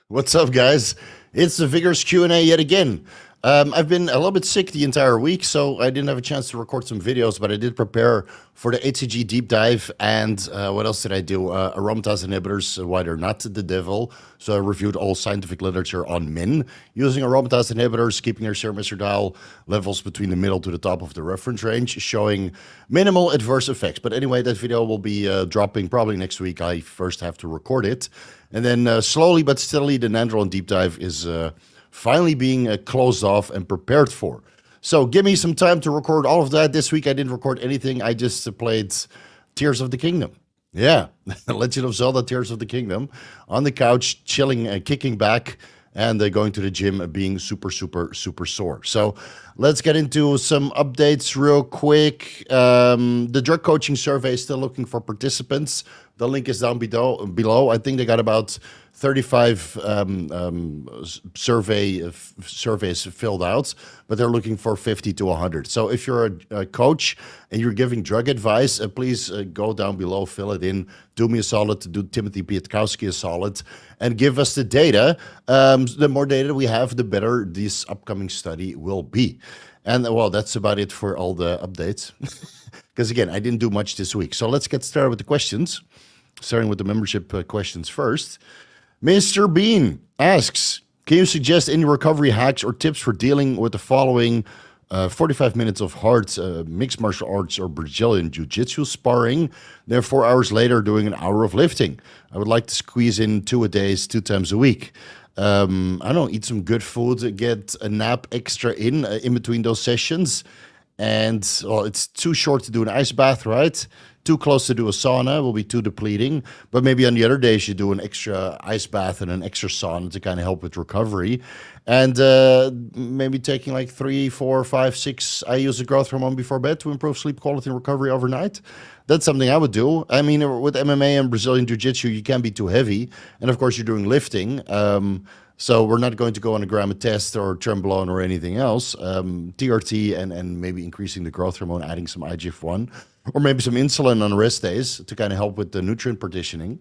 What's up, guys? It's the Vigorous Q&A yet again. I've been a little bit sick the entire week, so I didn't have a chance to record some videos, but I did prepare for the HCG deep dive. And what else did I do? Aromatase inhibitors, why they're not the devil. So I reviewed all scientific literature on men using aromatase inhibitors, keeping their serum estradiol levels between the middle to the top of the reference range, showing minimal adverse effects. But anyway, that video will be dropping probably next week. I first have to record it. And then slowly but steadily, the Anadrol deep dive is finally being closed off and prepared for. So give me some time to record all of that. This week I didn't record anything. I just played Tears of the Kingdom. Yeah, Legend of Zelda Tears of the Kingdom on the couch, chilling and kicking back, and going to the gym being super sore. So let's get into some updates real quick. The drug coaching survey is still looking for participants. The link is down below. I think they got about 35 surveys filled out, but they're looking for 50 to 100. So if you're a coach and you're giving drug advice, please go down below, fill it in, do me a solid, do Timothy Pietkowski a solid, and give us the data. The more data we have, the better this upcoming study will be. And well, that's about it for all the updates. Because again, I didn't do much this week. So let's get started with the questions. Starting with the membership questions first. Mr. Bean asks, can you suggest any recovery hacks or tips for dealing with the following 45 minutes of hard mixed martial arts or Brazilian jiu-jitsu sparring, then 4 hours later doing an hour of lifting? I would like to squeeze in 2 2 times a week. I don't know, eat some good food, get a nap extra in between those sessions. And well, it's too short to do an ice bath, right? Too close to do a sauna will be too depleting. But maybe on the other days you do an extra ice bath and an extra sauna to kind of help with recovery. And maybe taking like 3, 4, 5, 6 IUs of growth hormone before bed to improve sleep quality and recovery overnight. That's something I would do. I mean, with MMA and Brazilian Jiu-Jitsu, you can't be too heavy. And of course, you're doing lifting. So we're not going to go on a gram test or trembolone or anything else. TRT and maybe increasing the growth hormone, adding some IGF-1, or maybe some insulin on rest days to kind of help with the nutrient partitioning.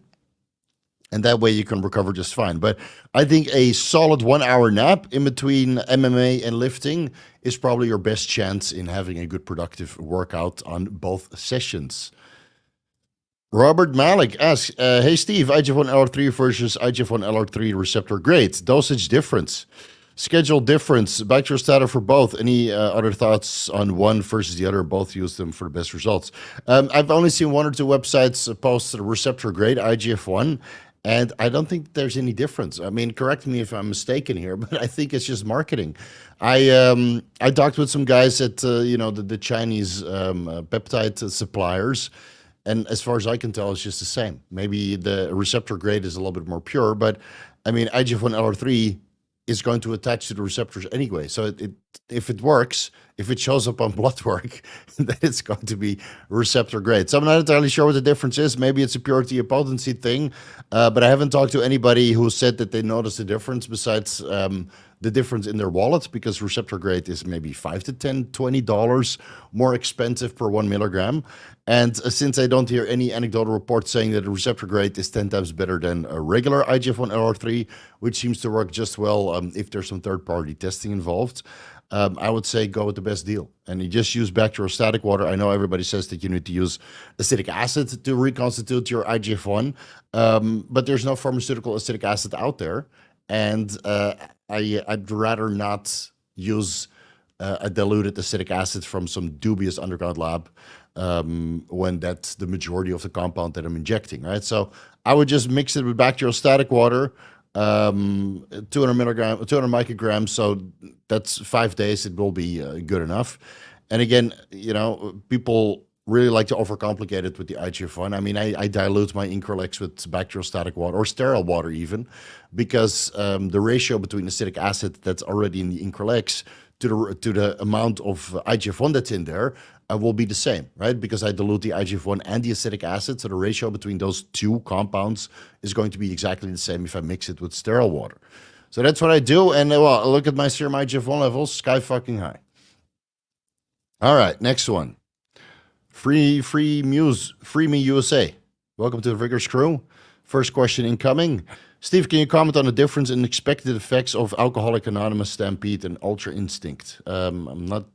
And that way you can recover just fine. But I think a solid 1 hour nap in between MMA and lifting is probably your best chance in having a good productive workout on both sessions. Robert Malik asks, hey Steve, IGF-1 LR3 versus IGF-1 LR3 receptor, great. Dosage difference, schedule difference, bacterial status for both. Any other thoughts on one versus the other? Both use them for the best results. I've only seen 1 or 2 websites post the receptor grade IGF-1, and I don't think there's any difference. I mean, correct me if I'm mistaken here, but I think it's just marketing. I talked with some guys at the Chinese peptide suppliers. And as far as I can tell, it's just the same. Maybe the receptor grade is a little bit more pure, but I mean, IGF-1 LR3 is going to attach to the receptors anyway. So if it works, if it shows up on blood work, then it's going to be receptor grade. So I'm not entirely sure what the difference is. Maybe it's a purity or potency thing, but I haven't talked to anybody who said that they noticed the difference besides the difference in their wallet, because receptor grade is maybe $5 to $10, $20 more expensive per 1 milligram. And since I don't hear any anecdotal reports saying that the receptor grade is 10 times better than a regular IGF-1 LR3, which seems to work just well if there's some third-party testing involved, I would say go with the best deal. And you just use bacteriostatic water. I know everybody says that you need to use acetic acid to reconstitute your IGF-1, but there's no pharmaceutical acetic acid out there. And I'd rather not use a diluted acetic acid from some dubious underground lab when that's the majority of the compound that I'm injecting, right? So I would just mix it with bacteriostatic water, 200 micrograms. So that's 5 days. It will be good enough. And again, people really like to overcomplicate it with the IGF-1. I mean, I dilute my Increlex with bacteriostatic water or sterile water even, because the ratio between acetic acid that's already in the Increlex to the amount of IGF-1 that's in there will be the same, right? Because I dilute the IGF-1 and the acetic acid, so the ratio between those two compounds is going to be exactly the same if I mix it with sterile water. So that's what I do, and well, look at my serum IGF-1 levels, sky fucking high. All right, next one. Free Me USA. Welcome to the Vigorous crew. First question incoming. Steve, can you comment on the difference in expected effects of Alcoholic Anonymous, Stampede, and Ultra Instinct? I'm not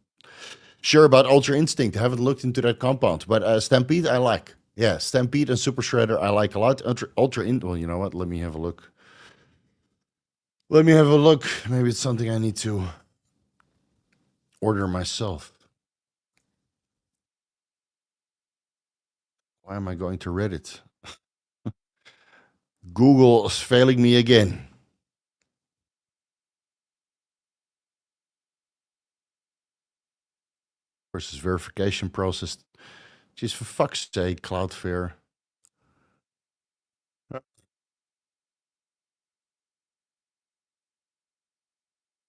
sure about Ultra Instinct. I haven't looked into that compound, but Stampede I like. Yeah, Stampede and Super Shredder I like a lot. Well, you know what? Let me have a look. Maybe it's something I need to order myself. Why am I going to Reddit? Google is failing me again. Versus verification process. Just for fuck's sake, Cloudflare.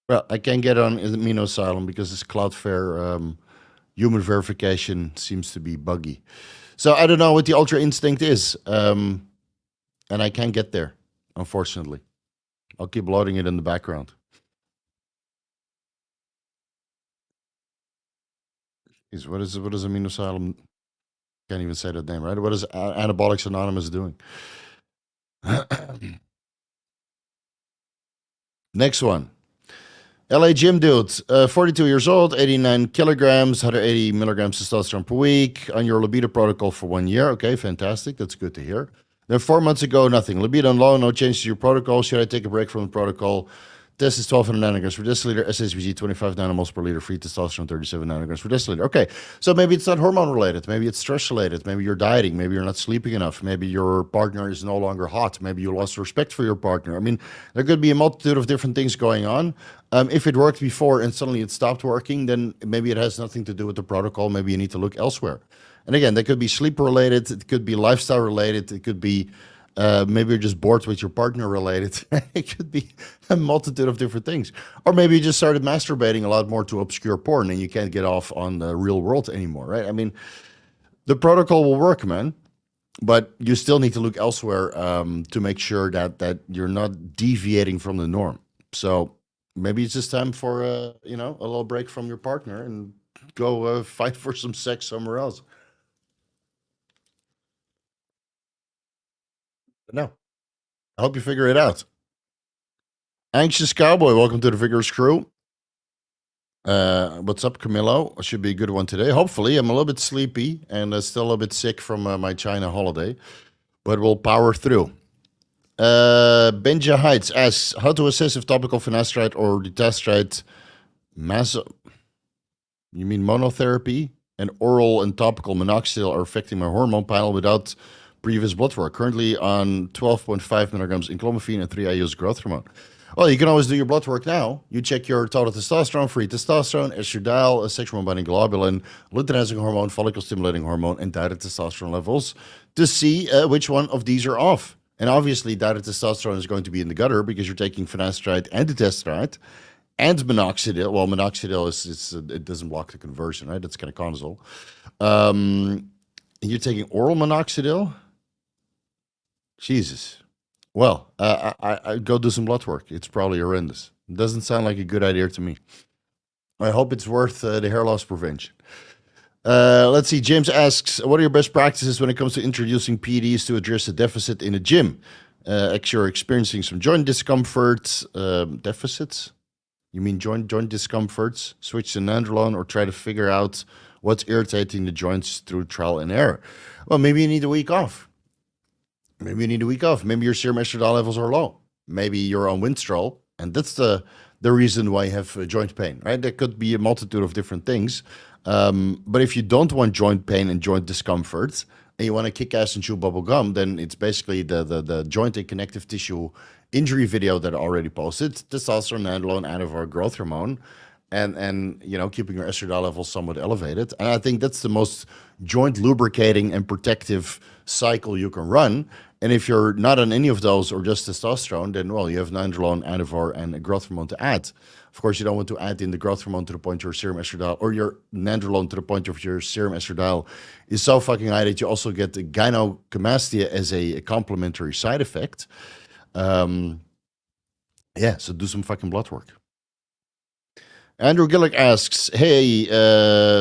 Well, I can't get on Amino Asylum because this Cloudflare human verification seems to be buggy. So I don't know what the Ultra Instinct is. And I can't get there, unfortunately. I'll keep loading it in the background. What is Amino Asylum? Can't even say that name, right? What is Anabolics Anonymous doing? Next one. LA gym dude, 42 years old, 89 kilograms, 180 milligrams testosterone per week, on your libido protocol for 1 year. Okay, fantastic. That's good to hear. Then 4 months ago, nothing. Libido on low, no change to your protocol. Should I take a break from the protocol? Test is 1200 nanograms per deciliter, SHBG 25 nanomoles per liter, free testosterone 37 nanograms per deciliter. Okay, so maybe it's not hormone related. Maybe it's stress related. Maybe you're dieting. Maybe you're not sleeping enough. Maybe your partner is no longer hot. Maybe you lost respect for your partner. I mean, there could be a multitude of different things going on. If it worked before and suddenly it stopped working, then maybe it has nothing to do with the protocol. Maybe you need to look elsewhere. And again, that could be sleep related. It could be lifestyle related. It could be maybe you're just bored with your partner related. It could be a multitude of different things. Or maybe you just started masturbating a lot more to obscure porn and you can't get off on the real world anymore, right? I mean, the protocol will work, man. But you still need to look elsewhere to make sure that you're not deviating from the norm. So maybe it's just time for a little break from your partner and go fight for some sex somewhere else. But no, I hope you figure it out. Anxious Cowboy, welcome to the Vigorous crew. What's up, Camillo? Should be a good one today. Hopefully, I'm a little bit sleepy and still a little bit sick from my China holiday, but we'll power through. Benja Heights asks how to assess if topical finasteride or dutasteride you mean monotherapy and oral and topical minoxidil are affecting my hormone panel without previous blood work. Currently on 12.5 milligrams in clomiphene and 3 IUs growth hormone. Well, you can always do your blood work now. You check your total testosterone, free testosterone, estradiol, sexual binding globulin, luteinizing hormone, follicle stimulating hormone, and dietary testosterone levels to see which one of these are off. And obviously, dietary testosterone is going to be in the gutter because you're taking finasteride and dutasteride and minoxidil. Well, minoxidil it doesn't block the conversion, right? That's kind of Cortisol. You're taking oral minoxidil. Jesus. Well, I go do some blood work. It's probably horrendous. It doesn't sound like a good idea to me. I hope it's worth the hair loss prevention. Let's see. James asks, what are your best practices when it comes to introducing PEDs to address a deficit in a gym? You're experiencing some joint discomfort, deficits? You mean joint discomforts? Switch to nandrolone or try to figure out what's irritating the joints through trial and error? Well, maybe you need a week off. Maybe your serum estradiol levels are low. Maybe you're on Winstrol, and that's the reason why you have joint pain, right? There could be a multitude of different things. But if you don't want joint pain and joint discomfort, and you want to kick ass and chew bubble gum, then it's basically the joint and connective tissue injury video that I already posted. Testosterone, nandrolone, Anavar, growth hormone, and keeping your estradiol levels somewhat elevated. And I think that's the most joint lubricating and protective cycle you can run. And if you're not on any of those or just testosterone, then, well, you have nandrolone, Anavar, and a growth hormone to add. Of course, you don't want to add in the growth hormone to the point your serum estradiol, or your nandrolone to the point of your serum estradiol is so fucking high that you also get the gynecomastia as a complementary side effect. So do some fucking blood work. Andrew Gillick asks, hey,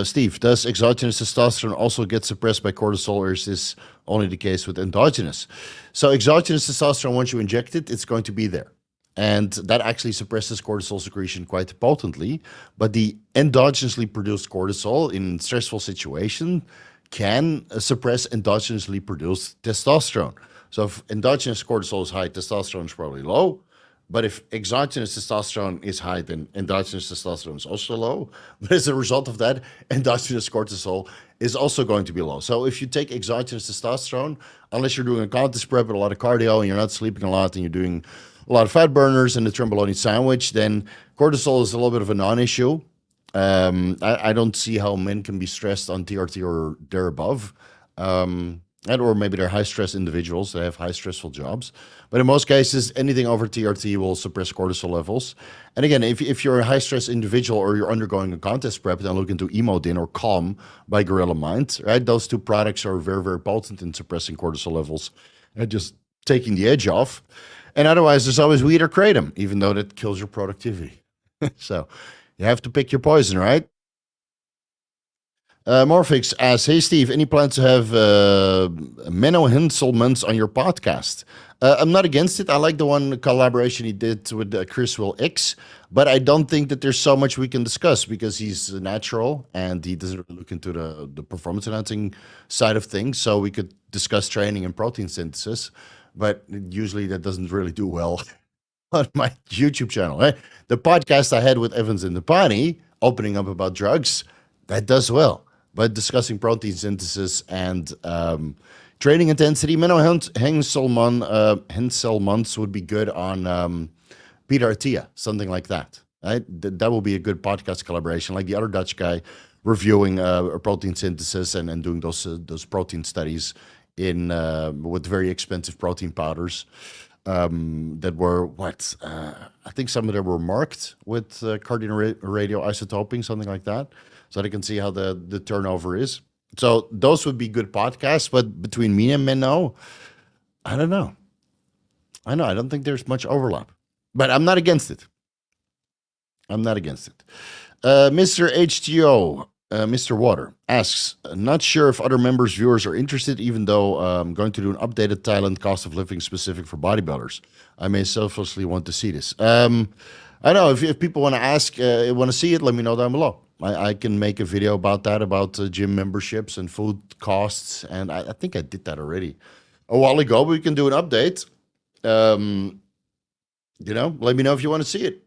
Steve, does exogenous testosterone also get suppressed by cortisol, or is this only the case with endogenous? So exogenous testosterone, once you inject it, it's going to be there. And that actually suppresses cortisol secretion quite potently. But the endogenously produced cortisol in stressful situation can suppress endogenously produced testosterone. So if endogenous cortisol is high, testosterone is probably low. But if exogenous testosterone is high, then endogenous testosterone is also low. But as a result of that, endogenous cortisol is also going to be low. So if you take exogenous testosterone, unless you're doing a contest prep and a lot of cardio and you're not sleeping a lot and you're doing a lot of fat burners and the tremboloni sandwich, then cortisol is a little bit of a non-issue. I don't see how men can be stressed on TRT or there above. Or maybe they're high-stress individuals that have high-stressful jobs. But in most cases, anything over TRT will suppress cortisol levels. And again, if you're a high-stress individual or you're undergoing a contest prep, then look into Emodin or Calm by Gorilla Mind. Right? Those two products are very, very potent in suppressing cortisol levels and just taking the edge off. And otherwise, there's always weed or kratom, even though that kills your productivity. So you have to pick your poison, right? Morphix asks, hey, Steve, any plans to have Menno Henselmans on your podcast? I'm not against it. I like the one collaboration he did with Chris Will X, but I don't think that there's so much we can discuss because he's natural and he doesn't really look into the performance enhancing side of things. So we could discuss training and protein synthesis, but usually that doesn't really do well on my YouTube channel. Right? The podcast I had with Evans and the Pani, opening up about drugs, that does well. But discussing protein synthesis and training intensity, Menno Henselmans would be good on Peter Attia, something like that. Right? That will be a good podcast collaboration, like the other Dutch guy reviewing protein synthesis and doing those protein studies in with very expensive protein powders that were I think some of them were marked with radioisotoping, something like that. So they can see how the turnover is. So those would be good podcasts, but between me and Menno, I don't know. I don't think there's much overlap, but I'm not against it. Mr. HTO, Mr. Water asks, not sure if other members, viewers are interested, even though I'm going to do an updated Thailand cost of living specific for bodybuilders. I may selfishly want to see this. I don't know if people want to ask, want to see it, let me know down below. I can make a video about that, about gym memberships and food costs. And I think I did that already a while ago, but we can do an update. Let me know if you want to see it.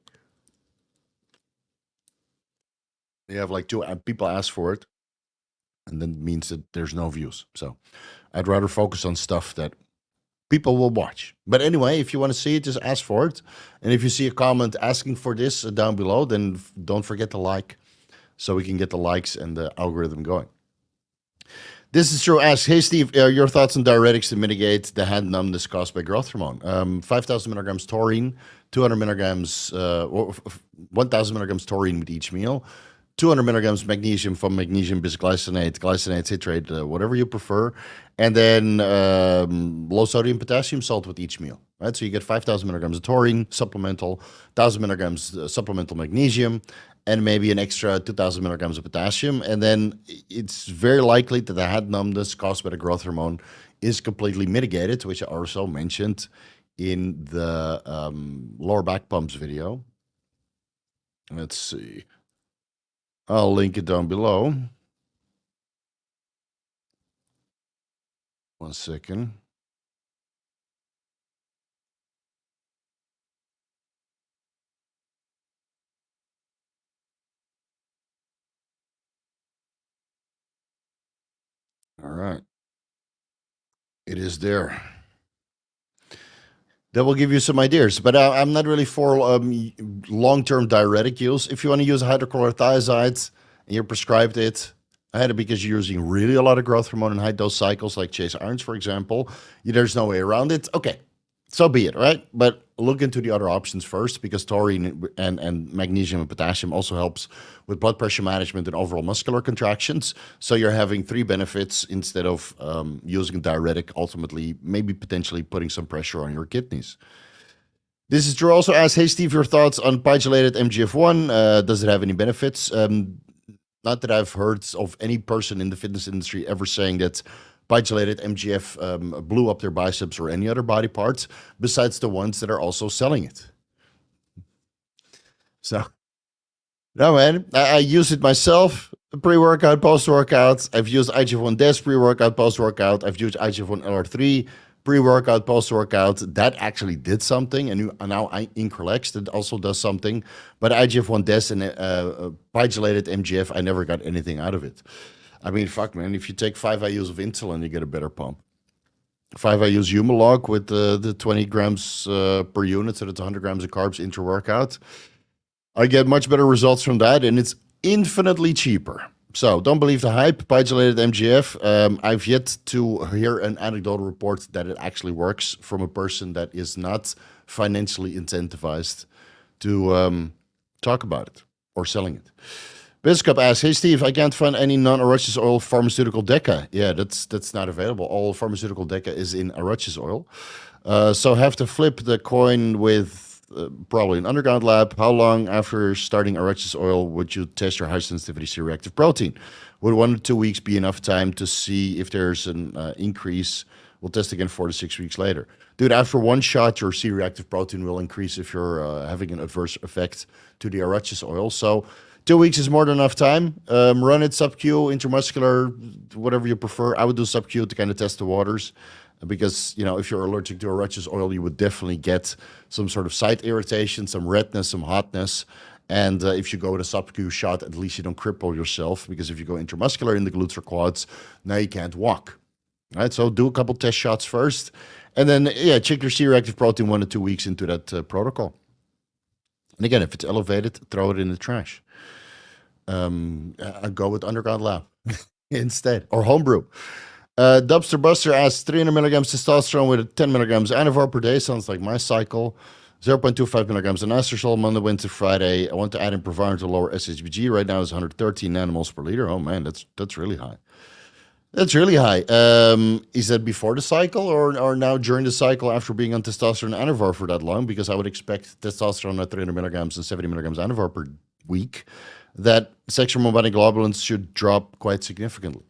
You have like 2 people ask for it, and then it means that there's no views. So I'd rather focus on stuff that people will watch. But anyway, if you want to see it, just ask for it. And if you see a comment asking for this down below, then don't forget to like, so we can get the likes and the algorithm going. This is true. Ask, hey Steve, your thoughts on diuretics to mitigate the hand numbness caused by growth hormone? 5,000 milligrams taurine, 200 milligrams, 1,000 milligrams taurine with each meal, 200 milligrams magnesium from magnesium bisglycinate, glycinate, citrate, whatever you prefer, and then low sodium potassium salt with each meal. Right, so you get 5,000 milligrams of taurine, supplemental, 1,000 milligrams supplemental magnesium, and maybe an extra 2,000 milligrams of potassium. And then it's very likely that the hand numbness caused by the growth hormone is completely mitigated, which I also mentioned in the lower back pumps video. Let's see. I'll link it down below. 1 second. All right. It is there. That will give you some ideas, but I'm not really for long-term diuretic use. If you want to use hydrochlorothiazide and you're prescribed it, I had it because you're using really a lot of growth hormone in high-dose cycles, like Chase Irons, for example. There's no way around it. Okay, so be it, right? But look into the other options first, because taurine and magnesium and potassium also helps with blood pressure management and overall muscular contractions. So you're having 3 benefits instead of using a diuretic, ultimately maybe potentially putting some pressure on your kidneys. This is Drew also asks, hey Steve, your thoughts on pegylated MGF1? Does it have any benefits? Not that I've heard of any person in the fitness industry ever saying that pegylated MGF blew up their biceps or any other body parts, besides the ones that are also selling it. So, no man, I use it myself, pre-workout, post-workout. I've used IGF-1 Des pre-workout, post-workout. I've used IGF-1 LR3 pre-workout, post-workout. That actually did something, and now Increlex that also does something. But IGF-1 Des and pegylated MGF, I never got anything out of it. I mean, fuck, man, if you take 5 IUs of insulin, you get a better pump. 5 IUs Humalog with the 20 grams per unit, so that's 100 grams of carbs intra-workout. I get much better results from that, and it's infinitely cheaper. So don't believe the hype. Pegylated MGF. I've yet to hear an anecdotal report that it actually works from a person that is not financially incentivized to talk about it or selling it. Biscup asks, hey Steve, I can't find any non-Arachis oil pharmaceutical Deca. Yeah, that's not available. All pharmaceutical Deca is in Arachis oil. So have to flip the coin with probably an underground lab. How long after starting Arachis oil would you test your high sensitivity C-reactive protein? Would 1 to 2 weeks be enough time to see if there's an increase? We'll test again 4 to 6 weeks later. Dude, after 1 shot, your C-reactive protein will increase if you're having an adverse effect to the Arachis oil. So 2 weeks is more than enough time. Run it sub-Q, intramuscular, whatever you prefer. I would do sub-Q to kind of test the waters. Because, you know, if you're allergic to Arachis oil, you would definitely get some sort of site irritation, some redness, some hotness. And if you go with a sub-Q shot, at least you don't cripple yourself. Because if you go intramuscular in the glutes or quads, now you can't walk. All right, so do a couple test shots first. And then, yeah, check your C-reactive protein 1 to 2 weeks into that protocol. And again, if it's elevated, throw it in the trash. I go with underground lab instead, or homebrew. Dubster Buster asks 300 milligrams testosterone with 10 milligrams Anavar per day. Sounds like my cycle. 0.25 milligrams Anastrol Monday, Wednesday, Friday. I want to add in Proviron to lower SHBG. Right now it's 113 nanomoles per liter. Oh man, that's really high. That's really high. Is that before the cycle or now during the cycle after being on testosterone and Anavar for that long? Because I would expect testosterone at 300 milligrams and 70 milligrams Anavar per week, that sexual hormone globulins should drop quite significantly.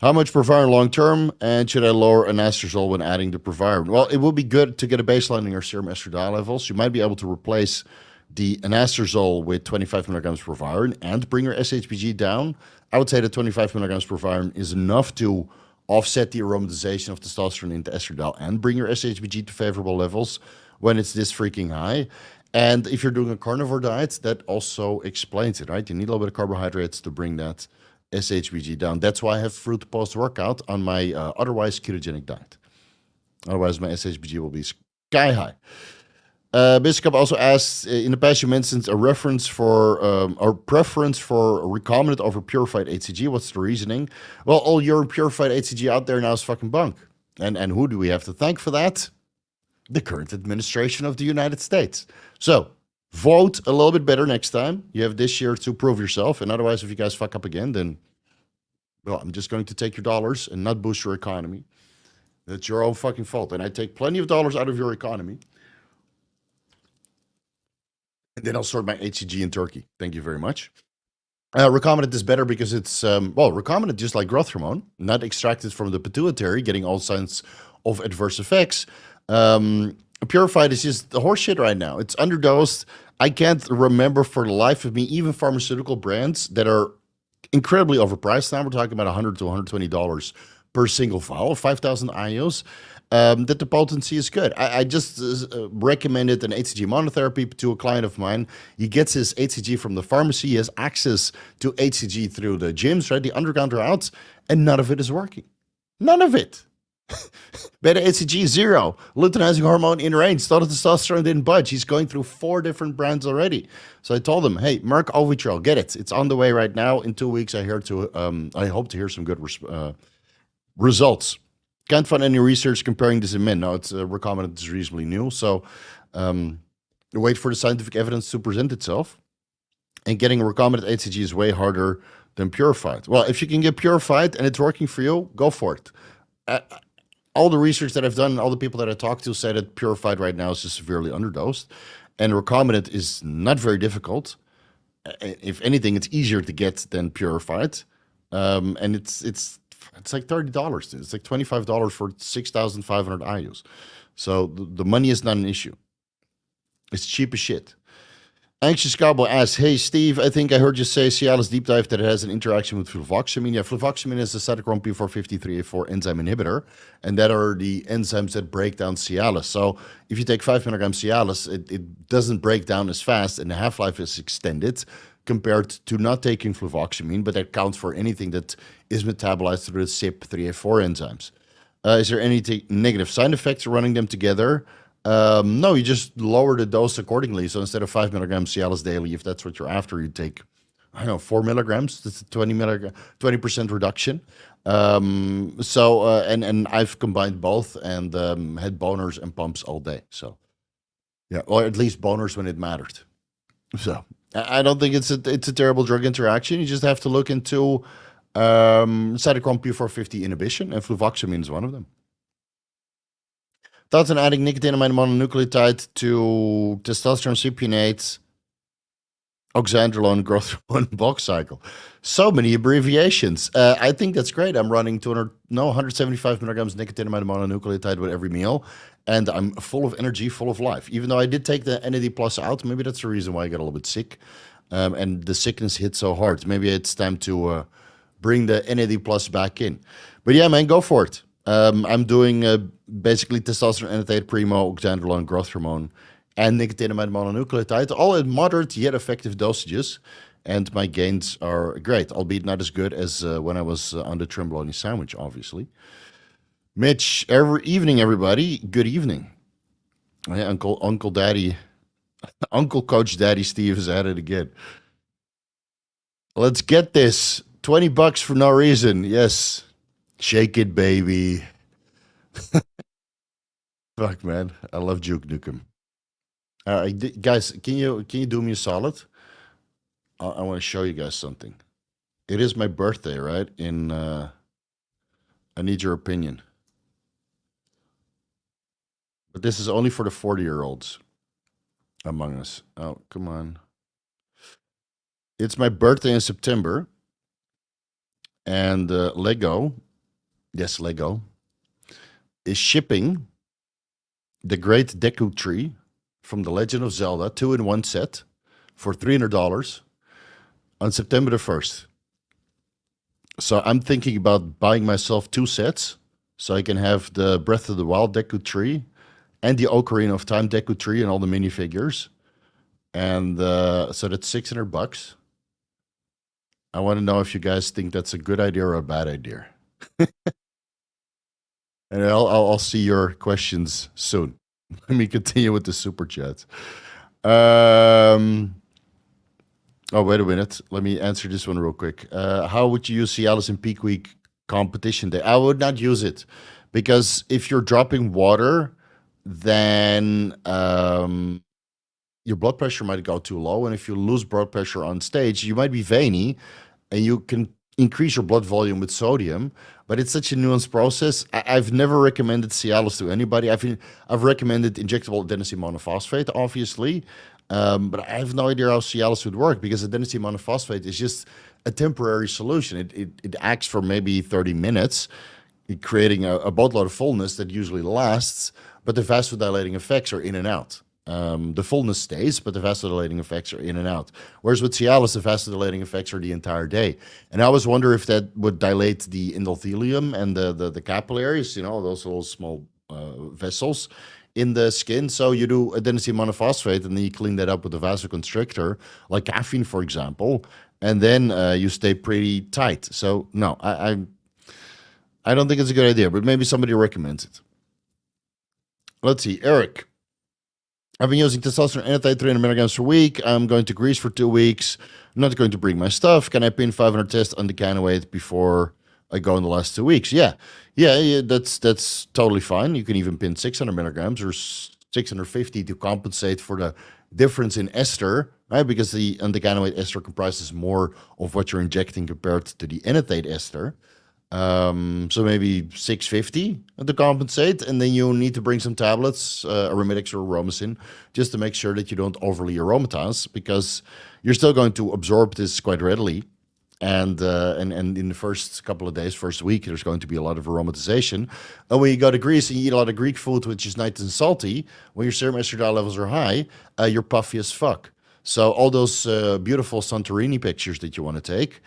How much Proviron long-term, and should I lower anastrozole when adding the Proviron? Well, it would be good to get a baseline in your serum estradiol levels. You might be able to replace the anastrozole with 25 milligrams Proviron and bring your SHBG down. I would say that 25 milligrams Proviron is enough to offset the aromatization of testosterone into estradiol and bring your SHBG to favorable levels when it's this freaking high. And if you're doing a carnivore diet, that also explains it, right? You need a little bit of carbohydrates to bring that SHBG down. That's why I have fruit post-workout on my otherwise ketogenic diet. Otherwise, my SHBG will be sky high. Biscup also asks, in the past you mentioned a reference for, or preference for recombinant over purified HCG. What's the reasoning? Well, all your purified HCG out there now is fucking bunk. And who do we have to thank for that? The current administration of the United States. So, vote a little bit better next time. You have this year to prove yourself. And otherwise, if you guys fuck up again, then, well, I'm just going to take your dollars and not boost your economy. That's your own fucking fault. And I take plenty of dollars out of your economy. And then I'll sort my HCG in Turkey. Thank you very much. Recombinant is better because it's, well, recombinant, just like growth hormone, not extracted from the pituitary, getting all signs of adverse effects. Purified is just the horse shit right now. It's underdosed. I can't remember for the life of me, even pharmaceutical brands that are incredibly overpriced. Now we're talking about $100 to $120 per single vial, 5,000 IUs, that the potency is good. I just recommended an HCG monotherapy to a client of mine. He gets his HCG from the pharmacy. He has access to HCG through the gyms, right? The underground routes, and none of it is working. None of it. Beta HCG 0, luteinizing hormone in range. Thought testosterone didn't budge. He's going through 4 different brands already. So I told him, hey, Merck Ovitrol, get it. It's on the way right now. In 2 weeks, I hope to hear some good results. Can't find any research comparing this in men. No, it's recombinant is reasonably new. So wait for the scientific evidence to present itself. And getting a recombinant HCG is way harder than purified. Well, if you can get purified and it's working for you, go for it. all the research that I've done, all the people that I talked to say that Purified right now is just severely underdosed. And recombinant is not very difficult. If anything, it's easier to get than Purified. And it's like $30. It's like $25 for 6,500 IUs. So the money is not an issue. It's cheap as shit. Anxious Cowboy asks, hey, Steve, I think I heard you say Cialis deep dive that it has an interaction with fluvoxamine. Yeah, fluvoxamine is a cytochrome P453A4 enzyme inhibitor, and that are the enzymes that break down Cialis. So if you take 5 milligrams Cialis, it doesn't break down as fast, and the half-life is extended compared to not taking fluvoxamine, but that counts for anything that is metabolized through the CYP3A4 enzymes. Is there any negative side effects running them together? No, you just lower the dose accordingly. So instead of 5 milligrams Cialis daily, if that's what you're after, you take, I don't know, 4 milligrams. That's a 20% reduction. And I've combined both and had boners and pumps all day. So yeah, or at least boners when it mattered. So I don't think it's a terrible drug interaction. You just have to look into cytochrome P450 inhibition, and fluvoxamine is one of them. Thoughts on adding nicotinamide mononucleotide to testosterone cypionate, oxandrolone, growth hormone, bulk cycle? So many abbreviations. I think that's great. I'm running 175 milligrams nicotinamide mononucleotide with every meal, and I'm full of energy, full of life. Even though I did take the NAD plus out, maybe that's the reason why I got a little bit sick, and the sickness hit so hard. Maybe it's time to bring the NAD plus back in. But yeah, man, go for it. I'm doing basically testosterone, enanthate, primo, oxandrolone, growth hormone, and nicotinamide mononucleotide, all at moderate yet effective dosages. And my gains are great, albeit not as good as when I was on the Trimboloni sandwich, obviously. Mitch, evening, everybody. Good evening. Yeah, Uncle Daddy, Uncle Coach Daddy Steve is at it again. Let's get this. $20 for no reason. Yes. Shake it, baby. Fuck, man. I love Duke Nukem. Guys, can you do me a solid? I want to show you guys something. It is my birthday, right? I need your opinion. But this is only for the 40-year-olds among us. Oh, come on. It's my birthday in September. And Lego, yes, Lego, is shipping the great Deku tree from The Legend of Zelda, 2-in-1 set, for $300 on September the 1st. So I'm thinking about buying myself 2 sets so I can have the Breath of the Wild Deku tree and the Ocarina of Time Deku tree and all the minifigures. And so that's $600. I want to know if you guys think that's a good idea or a bad idea. And I'll see your questions soon. Let me continue with the super chats. Oh, wait a minute. Let me answer this one real quick. How would you use Cialis in peak week competition day? I would not use it because if you're dropping water, then your blood pressure might go too low. And if you lose blood pressure on stage, you might be veiny and you can increase your blood volume with sodium. But it's such a nuanced process. I've never recommended Cialis to anybody. I've recommended injectable adenosine monophosphate, obviously. But I have no idea how Cialis would work because adenosine monophosphate is just a temporary solution. It acts for maybe 30 minutes, creating a boatload of fullness that usually lasts, but the vasodilating effects are in and out. The fullness stays, but the vasodilating effects are in and out. Whereas with Cialis, the vasodilating effects are the entire day. And I always wonder if that would dilate the endothelium and the capillaries, those little small vessels in the skin. So you do adenosine monophosphate and then you clean that up with a vasoconstrictor, like caffeine, for example, and then you stay pretty tight. So no, I don't think it's a good idea, but maybe somebody recommends it. Let's see, Eric. I've been using testosterone enanthate 300 milligrams per week. I'm going to Greece for 2 weeks. I'm not going to bring my stuff. Can I pin 500 tests on the canoate before I go in the last 2 weeks? Yeah, that's totally fine. You can even pin 600 milligrams or 650 to compensate for the difference in ester, right? Because the undecanoate ester comprises more of what you're injecting compared to the enanthate ester. So maybe 650 to compensate, and then you need to bring some tablets, Arimidex or Romacin, just to make sure that you don't overly aromatize, because you're still going to absorb this quite readily. And in the first couple of days, first week, there's going to be a lot of aromatization. And when you go to Greece and you eat a lot of Greek food, which is nice and salty, when your serum estradiol levels are high, you're puffy as fuck. So all those beautiful Santorini pictures that you want to take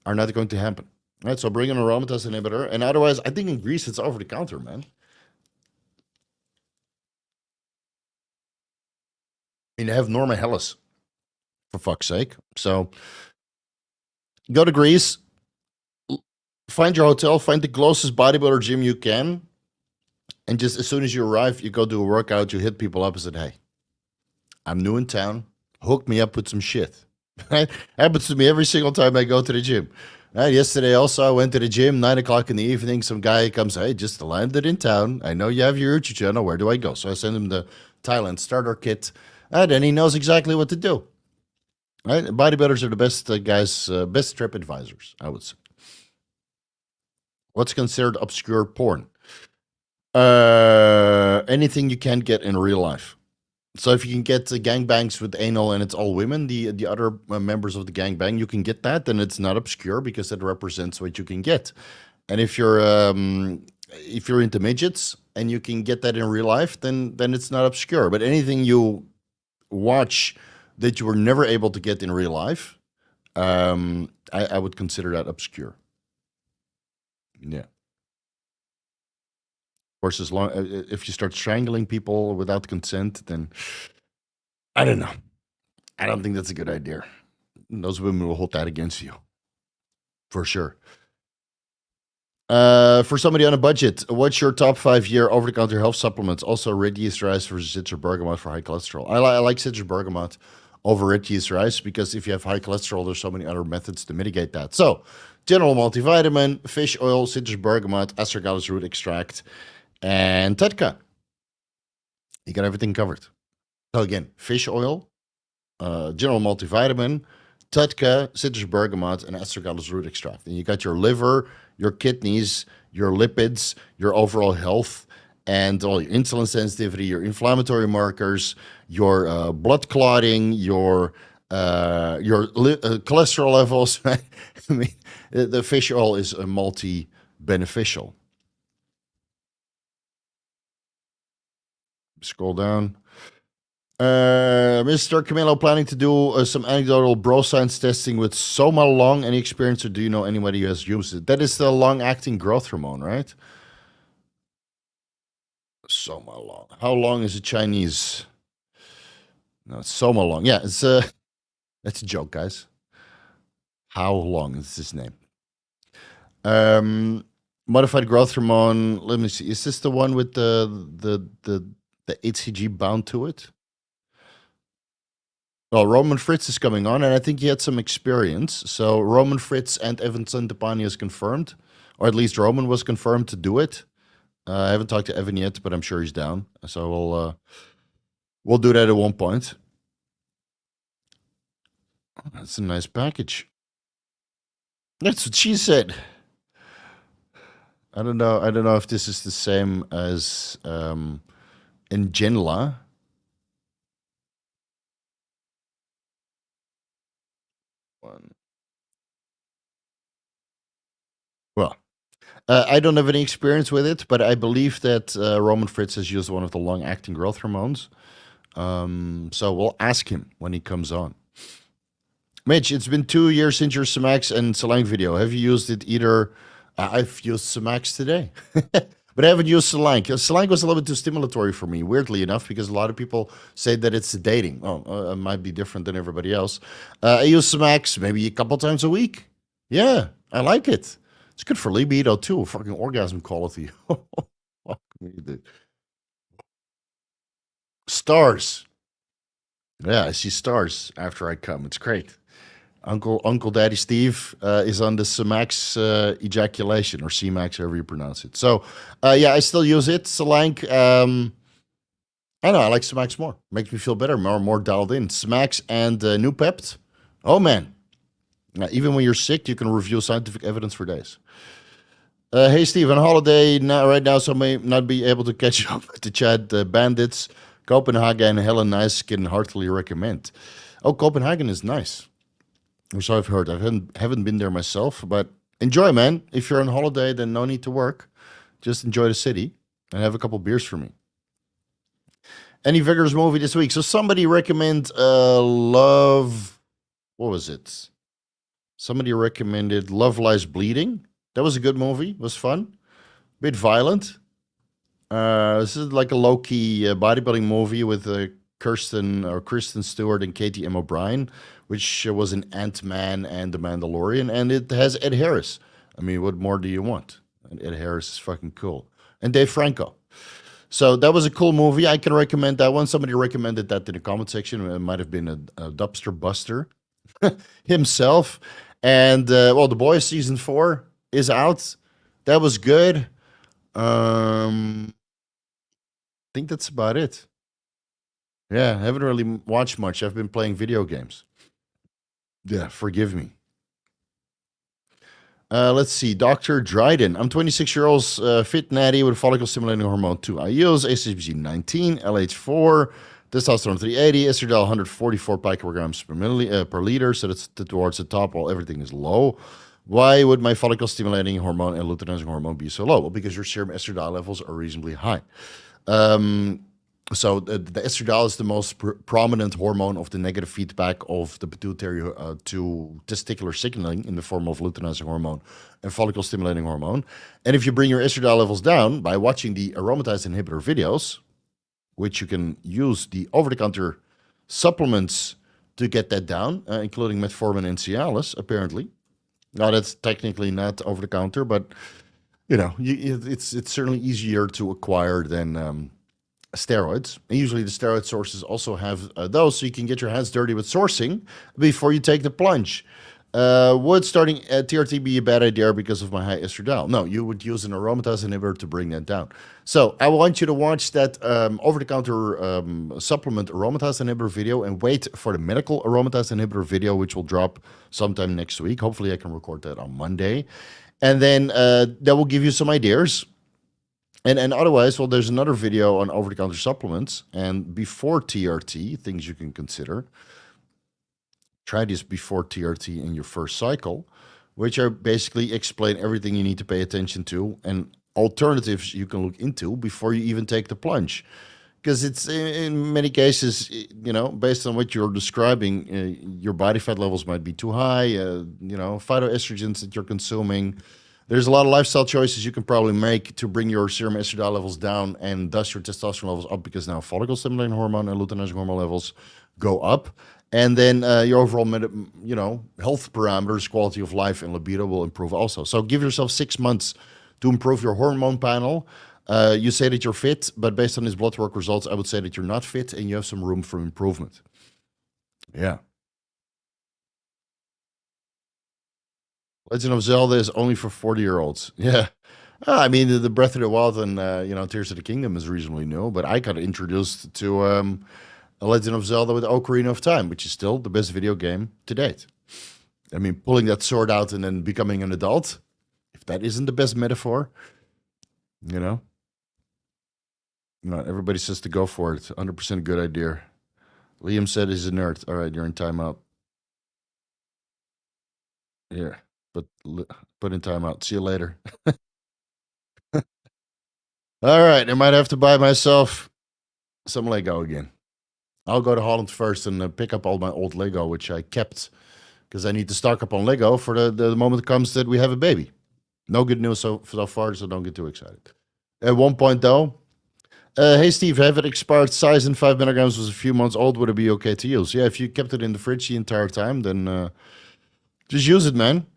are not going to happen. Right, so bring an aromatase inhibitor, and otherwise, I think in Greece it's over the counter, man. And they have Norma Hellas, for fuck's sake. So go to Greece, find your hotel, find the closest bodybuilder gym you can, and just as soon as you arrive, you go do a workout, you hit people up and say, hey, I'm new in town, hook me up with some shit. Right? Happens to me every single time I go to the gym. Right, yesterday also, I went to the gym, 9 o'clock in the evening. Some guy comes, hey, just landed in town. I know you have your YouTube channel. Where do I go? So I send him the Thailand starter kit, and then he knows exactly what to do. Right? Bodybuilders are the best guys, best trip advisors, I would say. What's considered obscure porn? Anything you can't get in real life. So if you can get gangbangs with anal and it's all women, the other members of the gangbang, you can get that, then it's not obscure because it represents what you can get. And if you're into midgets and you can get that in real life, then it's not obscure. But anything you watch that you were never able to get in real life, I would consider that obscure. Yeah. Of course, as long if you start strangling people without consent, then I don't know. I don't think that's a good idea. Those women will hold that against you, for sure. For somebody on a budget, what's your top 5-year over-the-counter health supplements? Also, Red rice versus citrus bergamot for high cholesterol. I like citrus bergamot over red rice because if you have high cholesterol, there's so many other methods to mitigate that. So, general multivitamin, fish oil, citrus bergamot, astragalus root extract, and Tetka. You got everything covered. So again, fish oil, general multivitamin, Tetka, citrus bergamot, and astragalus root extract. And you got your liver, your kidneys, your lipids, your overall health, and all your insulin sensitivity, your inflammatory markers, your blood clotting, your cholesterol levels. I mean, the fish oil is a multi-beneficial. Scroll down. Mr. Camilo planning to do some anecdotal bro science testing with Somalong. Any experience, or do you know anybody who has used it? That is the long-acting growth hormone, right? Somalong. How long is it Chinese? No, it's Somalong. Yeah, it's that's a joke, guys. How long is his name? Modified growth hormone. Let me see. Is this the one with the HCG bound to it? Well, Roman Fritz is coming on, and I think he had some experience. So Roman Fritz and Evan Santapani is confirmed, or at least Roman was confirmed to do it. I haven't talked to Evan yet, but I'm sure he's down. So we'll do that at one point. Oh, that's a nice package. That's what she said. I don't know. I don't know if this is the same as Ngenla. One. Well, I don't have any experience with it, but I believe that Roman Fritz has used one of the long-acting growth hormones. So we'll ask him when he comes on. Mitch, it's been 2 years since your Semax and Solang video. Have you used it either? I've used Semax today, but I haven't used Solang. Solang was a little bit too stimulatory for me, weirdly enough, because a lot of people say that it's sedating. Oh, it might be different than everybody else. I use Semax maybe a couple times a week. Yeah, I like it. It's good for libido too. Fucking orgasm quality. Fuck me, dude. Stars. Yeah, I see stars after I come. It's great. Uncle Daddy Steve is on the Cmax ejaculation, or Cmax, however you pronounce it. So, yeah, I still use it. Solank, I know, I like Cmax more. Makes me feel better, more dialed in. Cmax and Nupept. Oh, man. Even when you're sick, you can review scientific evidence for days. Hey Steve, on holiday now, right now, so may not be able to catch up with the chat. Bandits, Copenhagen, hella nice. Can heartily recommend. Oh, Copenhagen is nice. Or so I've heard. I haven't been there myself, but enjoy, man. If you're on holiday, then no need to work. Just enjoy the city and have a couple beers for me. Any Vigorous movie this week? So somebody recommend Love. What was it? Somebody recommended Love Lies Bleeding. That was a good movie. It was fun. Bit violent. This is like a low key bodybuilding movie with Kristen Stewart and Katie M. O'Brien, which was in Ant-Man and The Mandalorian, and it has Ed Harris. I mean, what more do you want? And Ed Harris is fucking cool, and Dave Franco. So that was a cool movie. I can recommend that one. Somebody recommended that in the comment section. It might have been a Dubster Buster himself. And well, The Boys season 4 is out. That was good. I think that's about it. Yeah, I haven't really watched much. I've been playing video games. Yeah, forgive me. Let's see. Dr. Dryden. I'm 26-year-old fit natty with follicle stimulating hormone 2 IUs, SHBG 19, LH4, testosterone 380, estradiol 144 picograms per liter. So that's towards the top while everything is low. Why would my follicle stimulating hormone and luteinizing hormone be so low? Well, because your serum estradiol levels are reasonably high. So the estradiol is the most prominent hormone of the negative feedback of the pituitary to testicular signaling in the form of luteinizing hormone and follicle stimulating hormone. And if you bring your estradiol levels down by watching the aromatase inhibitor videos, which you can use the over-the-counter supplements to get that down, including metformin and Cialis, apparently. Now, that's technically not over-the-counter, but, you know, it's certainly easier to acquire than steroids. And usually the steroid sources also have those, so you can get your hands dirty with sourcing before you take the plunge. Would starting at TRT be a bad idea because of my high estradiol? No, you would use an aromatase inhibitor to bring that down. So I want you to watch that over-the-counter supplement aromatase inhibitor video and wait for the medical aromatase inhibitor video, which will drop sometime next week. Hopefully I can record that on Monday. And then that will give you some ideas. And otherwise, well, there's another video on over-the-counter supplements and before TRT, things you can consider. Try this before TRT in your first cycle, which are basically explain everything you need to pay attention to and alternatives you can look into before you even take the plunge. Because it's in many cases, you know, based on what you're describing, your body fat levels might be too high, you know, phytoestrogens that you're consuming. There's a lot of lifestyle choices you can probably make to bring your serum estradiol levels down and thus your testosterone levels up because now follicle stimulating hormone and luteinizing hormone levels go up. And then your overall, you know, health parameters, quality of life, and libido will improve also. So give yourself 6 months to improve your hormone panel. You say that you're fit, but based on his blood work results, I would say that you're not fit and you have some room for improvement. Yeah. Legend of Zelda is only for 40-year-olds. Yeah. I mean, the Breath of the Wild and, you know, Tears of the Kingdom is reasonably new, but I got introduced to A Legend of Zelda with Ocarina of Time, which is still the best video game to date. I mean, pulling that sword out and then becoming an adult, if that isn't the best metaphor, you know? No, everybody says to go for it. 100% good idea. Liam said he's a nerd. All right, you're in timeout. Here, put in timeout. See you later. All right, I might have to buy myself some Lego again. I'll go to Holland first and pick up all my old Lego, which I kept because I need to stock up on Lego for the moment comes that we have a baby. No good news so far, so don't get too excited. At one point, though, hey, Steve, have it expired size in 5 milligrams was a few months old. Would it be okay to use? Yeah, if you kept it in the fridge the entire time, then just use it, man.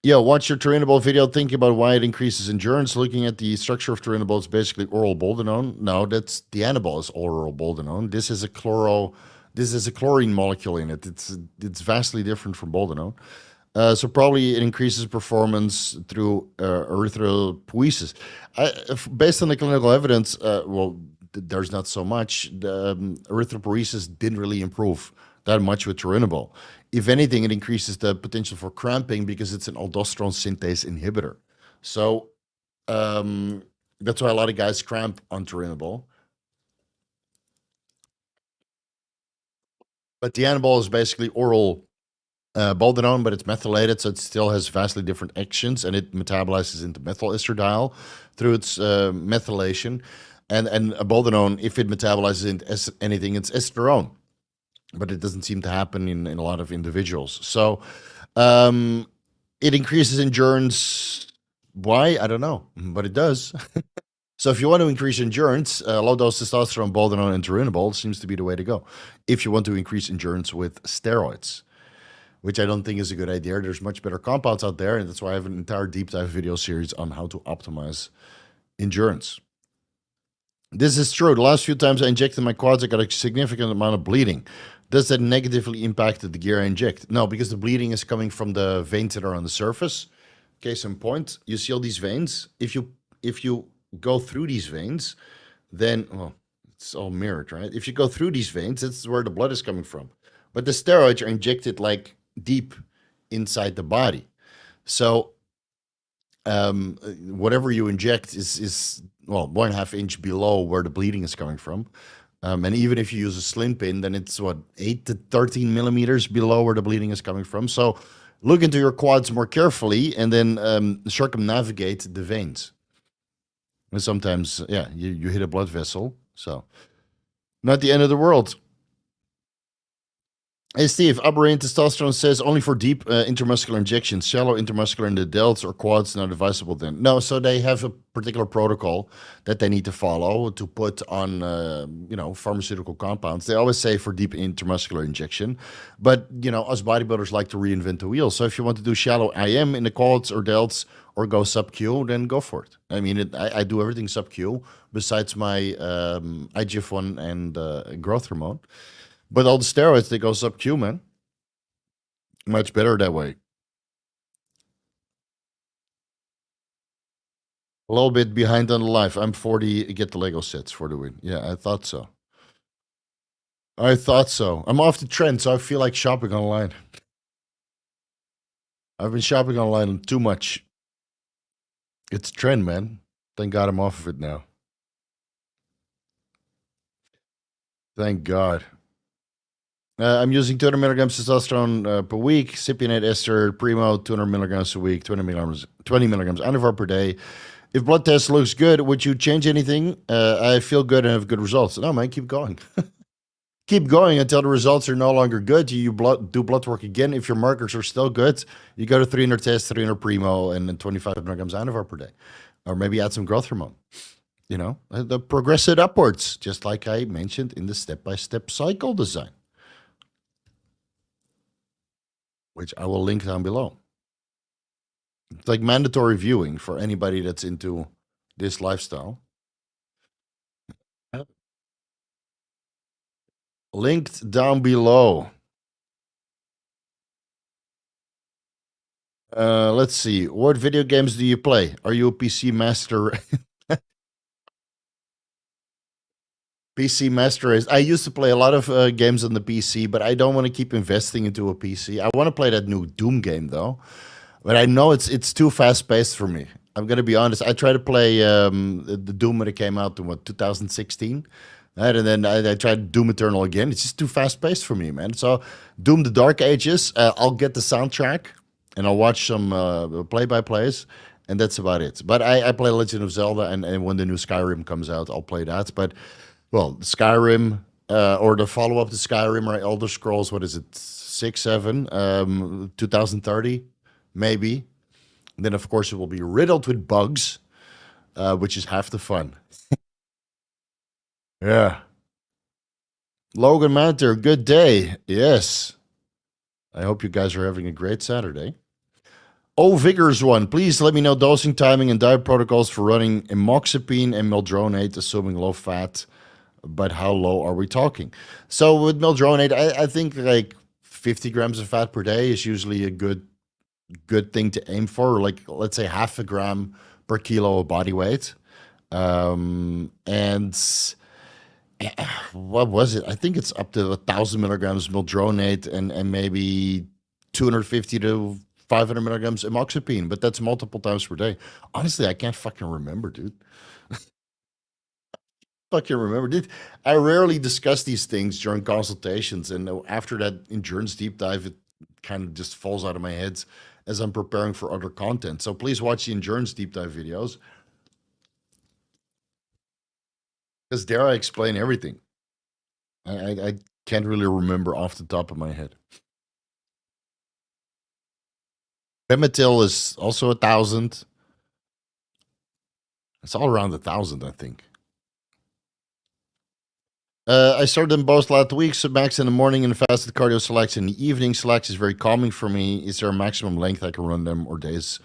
Yeah, watch your turinabol video. Think about why it increases endurance. Looking at the structure of turinabol, it's basically oral boldenone. No, that's the anabol is oral boldenone. This is a chlorine molecule in it. It's vastly different from boldenone. So probably it increases performance through erythropoiesis. Based on the clinical evidence, well, there's not so much. The erythropoiesis didn't really improve that much with turinabol. If anything, it increases the potential for cramping because it's an aldosterone synthase inhibitor. So that's why a lot of guys cramp on turinabol. But the Anadrol is basically oral boldenone, but it's methylated, so it still has vastly different actions, and it metabolizes into methyl estradiol through its methylation. And a boldenone, if it metabolizes into anything, it's estrone, but it doesn't seem to happen in a lot of individuals. So it increases endurance. Why? I don't know, but it does. So if you want to increase endurance, low-dose testosterone, boldenone, and turinabol seems to be the way to go. If you want to increase endurance with steroids, which I don't think is a good idea. There's much better compounds out there, and that's why I have an entire deep dive video series on how to optimize endurance. This is true. The last few times I injected my quads, I got a significant amount of bleeding. Does that negatively impact the gear I inject? No, because the bleeding is coming from the veins that are on the surface. Case in point, you see all these veins. If you go through these veins, then, well, it's all mirrored, right? If you go through these veins, that's where the blood is coming from. But the steroids are injected like deep inside the body. So whatever you inject is well, 1.5 inch below where the bleeding is coming from. And even if you use a sling pin, then it's what, 8 to 13 millimeters below where the bleeding is coming from. So look into your quads more carefully and then circumnavigate the veins. And sometimes, yeah, you hit a blood vessel. So not the end of the world. Hey, Steve, Aberrant testosterone says only for deep intramuscular injections. Shallow intramuscular in the delts or quads not advisable then. No, so they have a particular protocol that they need to follow to put on, pharmaceutical compounds. They always say for deep intramuscular injection. But, us bodybuilders like to reinvent the wheel. So if you want to do shallow IM in the quads or delts or go sub-Q, then go for it. I mean, I do everything sub-Q besides my IGF-1 and growth hormone. But all the steroids, they go sub-Q, man. Much better that way. A little bit behind on the life. I'm 40, get the Lego sets for the win. Yeah, I thought so. I'm off the trend, so I feel like shopping online. I've been shopping online too much. It's a trend, man. Thank God I'm off of it now. Thank God. I'm using 200 milligrams testosterone per week, cypionate ester, primo, 200 milligrams a week, 20 milligrams Anavar per day. If blood test looks good, would you change anything? I feel good and have good results. No, man, keep going. Keep going until the results are no longer good. You do blood work again. If your markers are still good, you go to 300 test, 300 primo, and then 25 milligrams Anavar per day. Or maybe add some growth hormone. Progress it upwards, just like I mentioned in the step-by-step cycle design, which I will link down below. It's like mandatory viewing for anybody that's into this lifestyle. Linked down below. Let's see. What video games do you play? Are you a PC master? PC master race. I used to play a lot of games on the PC, but I don't want to keep investing into a PC. I want to play that new Doom game though, but I know it's too fast paced for me. I'm gonna be honest. I tried to play the Doom when it came out in 2016, right? And then I tried Doom Eternal again. It's just too fast paced for me, man. So Doom: The Dark Ages. I'll get the soundtrack and I'll watch some play by plays. And that's about it. But I play Legend of Zelda, and when the new Skyrim comes out, I'll play that. But well, Skyrim or the follow-up to Skyrim, or Elder Scrolls, what is it, 6, 7, 2030, maybe. And then, of course, it will be riddled with bugs, which is half the fun. Yeah. Logan Manter, good day. Yes. I hope you guys are having a great Saturday. Oh, Vigorous one, please let me know dosing timing and diet protocols for running imoxapine and mildronate, assuming low fat. But how low are we talking? So with mildronate, I think like 50 grams of fat per day is usually a good thing to aim for. Like, let's say 0.5 gram per kilo of body weight. And What was it? I think it's up to 1,000 milligrams mildronate and maybe 250 to 500 milligrams amoxapine, but that's multiple times per day. Honestly, I can't fucking remember, dude. Fucking remember, dude. I rarely discuss these things during consultations, and after that endurance deep dive, it kind of just falls out of my head as I'm preparing for other content. So please watch the endurance deep dive videos because there I explain everything. I can't really remember off the top of my head. Pematil is also 1,000. It's all around 1,000, I think. I started them both last week. So max in the morning and fasted cardio selects in the evening. Selects is very calming for me. Is there a maximum length I can run them or days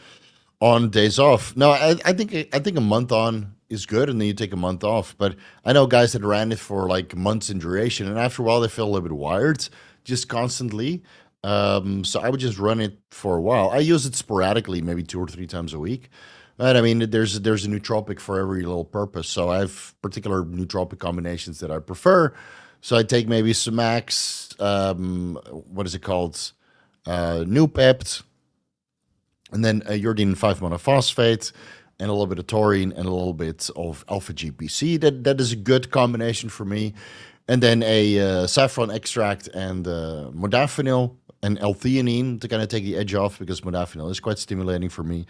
on, days off? No, I think a month on is good, and then you take a month off. But I know guys that ran it for like months in duration, and after a while they feel a little bit wired, just constantly. So I would just run it for a while. I use it sporadically, maybe 2 or 3 times a week. Right, I mean, there's a nootropic for every little purpose. So I have particular nootropic combinations that I prefer. So I take maybe some Max, what is it called? Nupept, and then uridine 5-monophosphate, and a little bit of taurine, and a little bit of alpha GPC. That is a good combination for me. And then a saffron extract and modafinil and L-theanine to kind of take the edge off because modafinil is quite stimulating for me.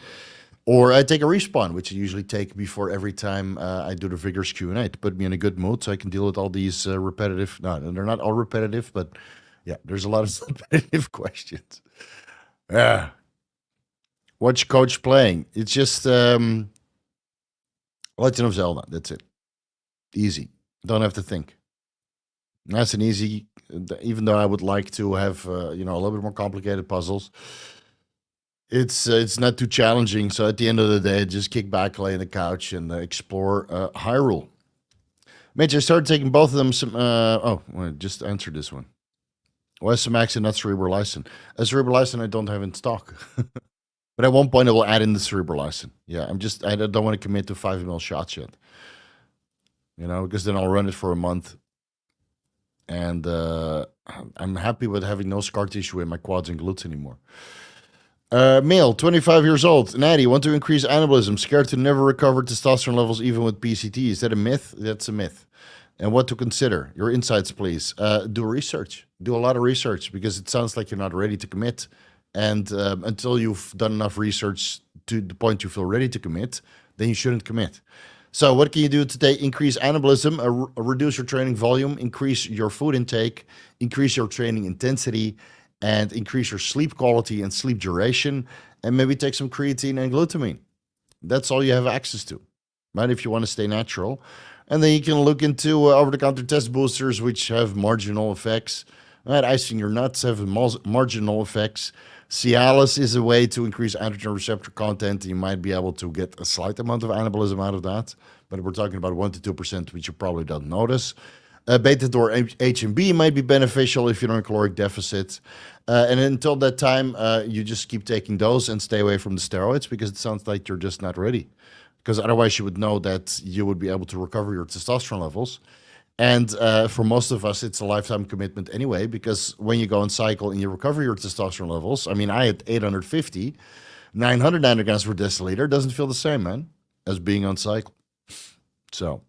Or I take a respawn, which I usually take before every time I do the Vigorous Q&A to put me in a good mood so I can deal with all these repetitive, no, they're not all repetitive, but yeah, there's a lot of repetitive questions. Yeah. What's coach playing? It's just Legend of Zelda. That's it. Easy. Don't have to think. Nice and easy, even though I would like to have, a little bit more complicated puzzles. It's not too challenging. So at the end of the day, just kick back, lay on the couch, and explore Hyrule. Mitch, I started taking both of them. I just answered this one. Why is Max and not cerebrolysine? Cerebrolysine I don't have in stock. But at one point I will add in the cerebrolysine. Yeah, I don't want to commit to 5 ml shots yet. Because then I'll run it for a month. And I'm happy with having no scar tissue in my quads and glutes anymore. Male, 25 years old. Natty, want to increase anabolism. Scared to never recover testosterone levels even with PCT. Is that a myth? That's a myth. And what to consider? Your insights, please. Do research. Do a lot of research because it sounds like you're not ready to commit. And until you've done enough research to the point you feel ready to commit, then you shouldn't commit. So what can you do today? Increase anabolism, reduce your training volume, increase your food intake, increase your training intensity, and increase your sleep quality and sleep duration, and maybe take some creatine and glutamine. That's all you have access to, right? If you want to stay natural. And then you can look into over-the-counter test boosters, which have marginal effects. Right? Icing your nuts have marginal effects. Cialis is a way to increase androgen receptor content. You might be able to get a slight amount of anabolism out of that, but we're talking about 1 to 2%, which you probably don't notice. Beta-Dor H&B might be beneficial if you're in a caloric deficit. And until that time, you just keep taking those and stay away from the steroids because it sounds like you're just not ready. Because otherwise you would know that you would be able to recover your testosterone levels. And for most of us, it's a lifetime commitment anyway, because when you go on cycle and you recover your testosterone levels, I mean, I had 850, 900 nanograms per deciliter, doesn't feel the same, man, as being on cycle. So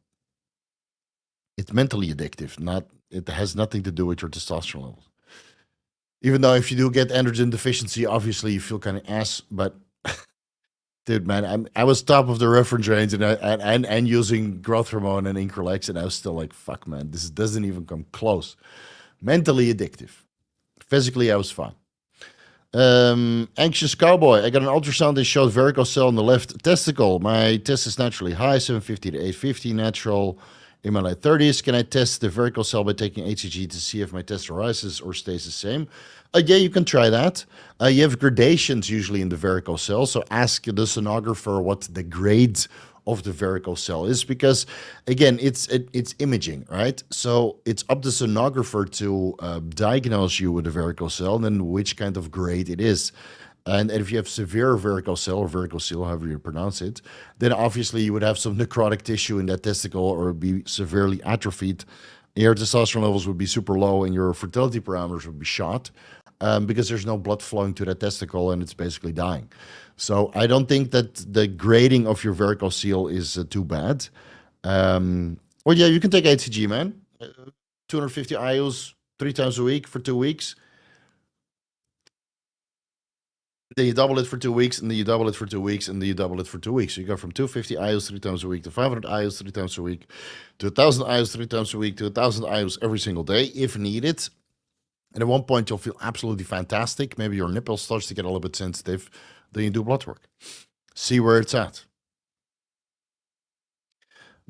it's mentally addictive. It has nothing to do with your testosterone levels. Even though if you do get androgen deficiency, obviously you feel kind of ass, but dude, man, I was top of the reference range and using growth hormone and Increlex, and I was still like, fuck, man, this doesn't even come close. Mentally addictive. Physically, I was fine. Anxious cowboy. I got an ultrasound that showed varicocele in the left testicle. My test is naturally high, 750 to 850, natural in my late 30s. Can I test the varicocele by taking HCG to see if my test rises or stays the same? Yeah, you can try that. You have gradations usually in the varicocele, so ask the sonographer what the grade of the varicocele is, because again, it's imaging, right? So it's up to the sonographer to diagnose you with a varicocele and then which kind of grade it is. And if you have severe varicocele or varicocele, however you pronounce it, then obviously you would have some necrotic tissue in that testicle or be severely atrophied. Your testosterone levels would be super low and your fertility parameters would be shot because there's no blood flowing to that testicle and it's basically dying. So I don't think that the grading of your varicocele is too bad. Well, yeah, you can take HCG, man. 250 IUs 3 times a week for 2 weeks. Then you double it for 2 weeks, and then you double it for 2 weeks, and then you double it for 2 weeks. So you go from 250 IUs 3 times a week to 500 IUs 3 times a week to 1,000 IUs 3 times a week to 1,000 IUs every single day if needed. And at one point, you'll feel absolutely fantastic. Maybe your nipple starts to get a little bit sensitive. Then you do blood work. See where it's at.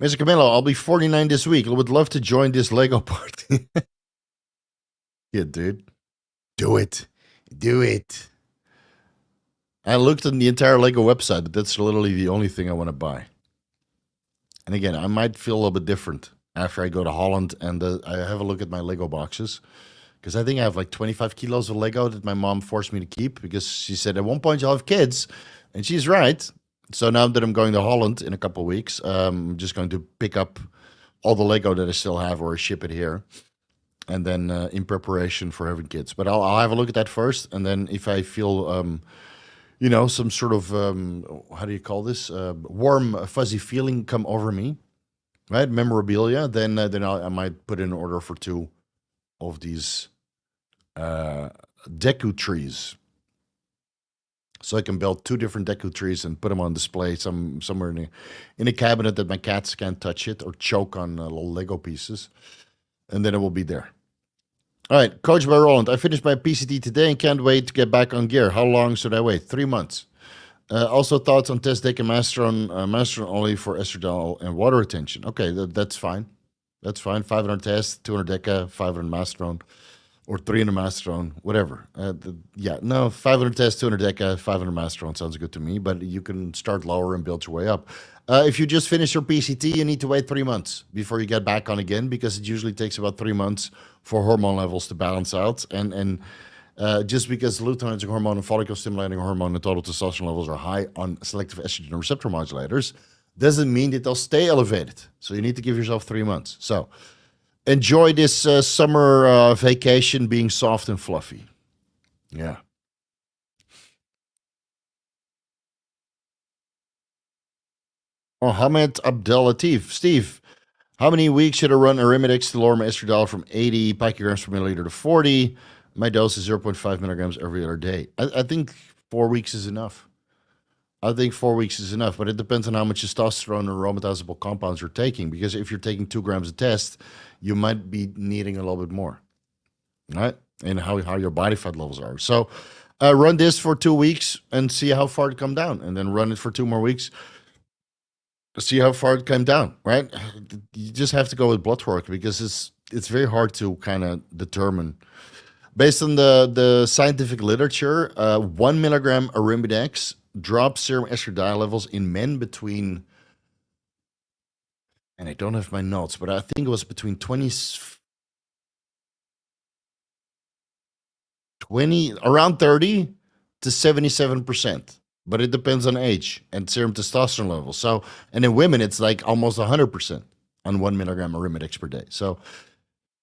Mr. Camilo, I'll be 49 this week. I would love to join this Lego party. Yeah, dude. Do it. Do it. I looked at the entire Lego website, but that's literally the only thing I want to buy. And again, I might feel a little bit different after I go to Holland and I have a look at my Lego boxes. Because I think I have like 25 kilos of Lego that my mom forced me to keep because she said at one point you'll have kids. And she's right. So now that I'm going to Holland in a couple of weeks, I'm just going to pick up all the Lego that I still have or ship it here. And then in preparation for having kids. But I'll have a look at that first. And then if I feel... you know, some sort of, how do you call this? Warm, fuzzy feeling come over me, right? Memorabilia. Then I might put in an order for 2 of these Deku trees. So I can build 2 different Deku trees and put them on display somewhere in a cabinet that my cats can't touch it or choke on little Lego pieces. And then it will be there. All right, coached by Roland. I finished my PCT today and can't wait to get back on gear. How long should I wait? 3 months. Also thoughts on test decamastron, mastron only for estradiol and water retention. Okay, that's fine. That's fine. 500 test, 200 deca, 500 mastron, or 300 mastron, whatever. Yeah, no, 500 test, 200 deca, 500 mastron sounds good to me, but you can start lower and build your way up. If you just finish your PCT, you need to wait 3 months before you get back on again because it usually takes about 3 months for hormone levels to balance out. And just because luteinizing hormone and follicle stimulating hormone and total testosterone levels are high on selective estrogen receptor modulators doesn't mean that they'll stay elevated. So you need to give yourself 3 months. So enjoy this summer vacation being soft and fluffy. Yeah. Oh, Hamid Abdel Latif. Steve, how many weeks should I run Arimidex to lower my estradiol from 80 picograms per milliliter to 40? My dose is 0.5 milligrams every other day. I think 4 weeks is enough. I think 4 weeks is enough, but it depends on how much testosterone or aromatizable compounds you're taking. Because if you're taking 2 grams a test, you might be needing a little bit more, right? And how your body fat levels are. So run this for 2 weeks and see how far it come down. And then run it for 2 more weeks. See how far it came down, right? You just have to go with blood work because it's very hard to kind of determine. Based on the scientific literature, 1 milligram Arimidex drops serum estradiol levels in men between, and I don't have my notes, but I think it was between 20 around 30 to 77%. But it depends on age and serum testosterone levels. So, and in women, it's like almost 100% on 1 milligram Arimidex per day. So,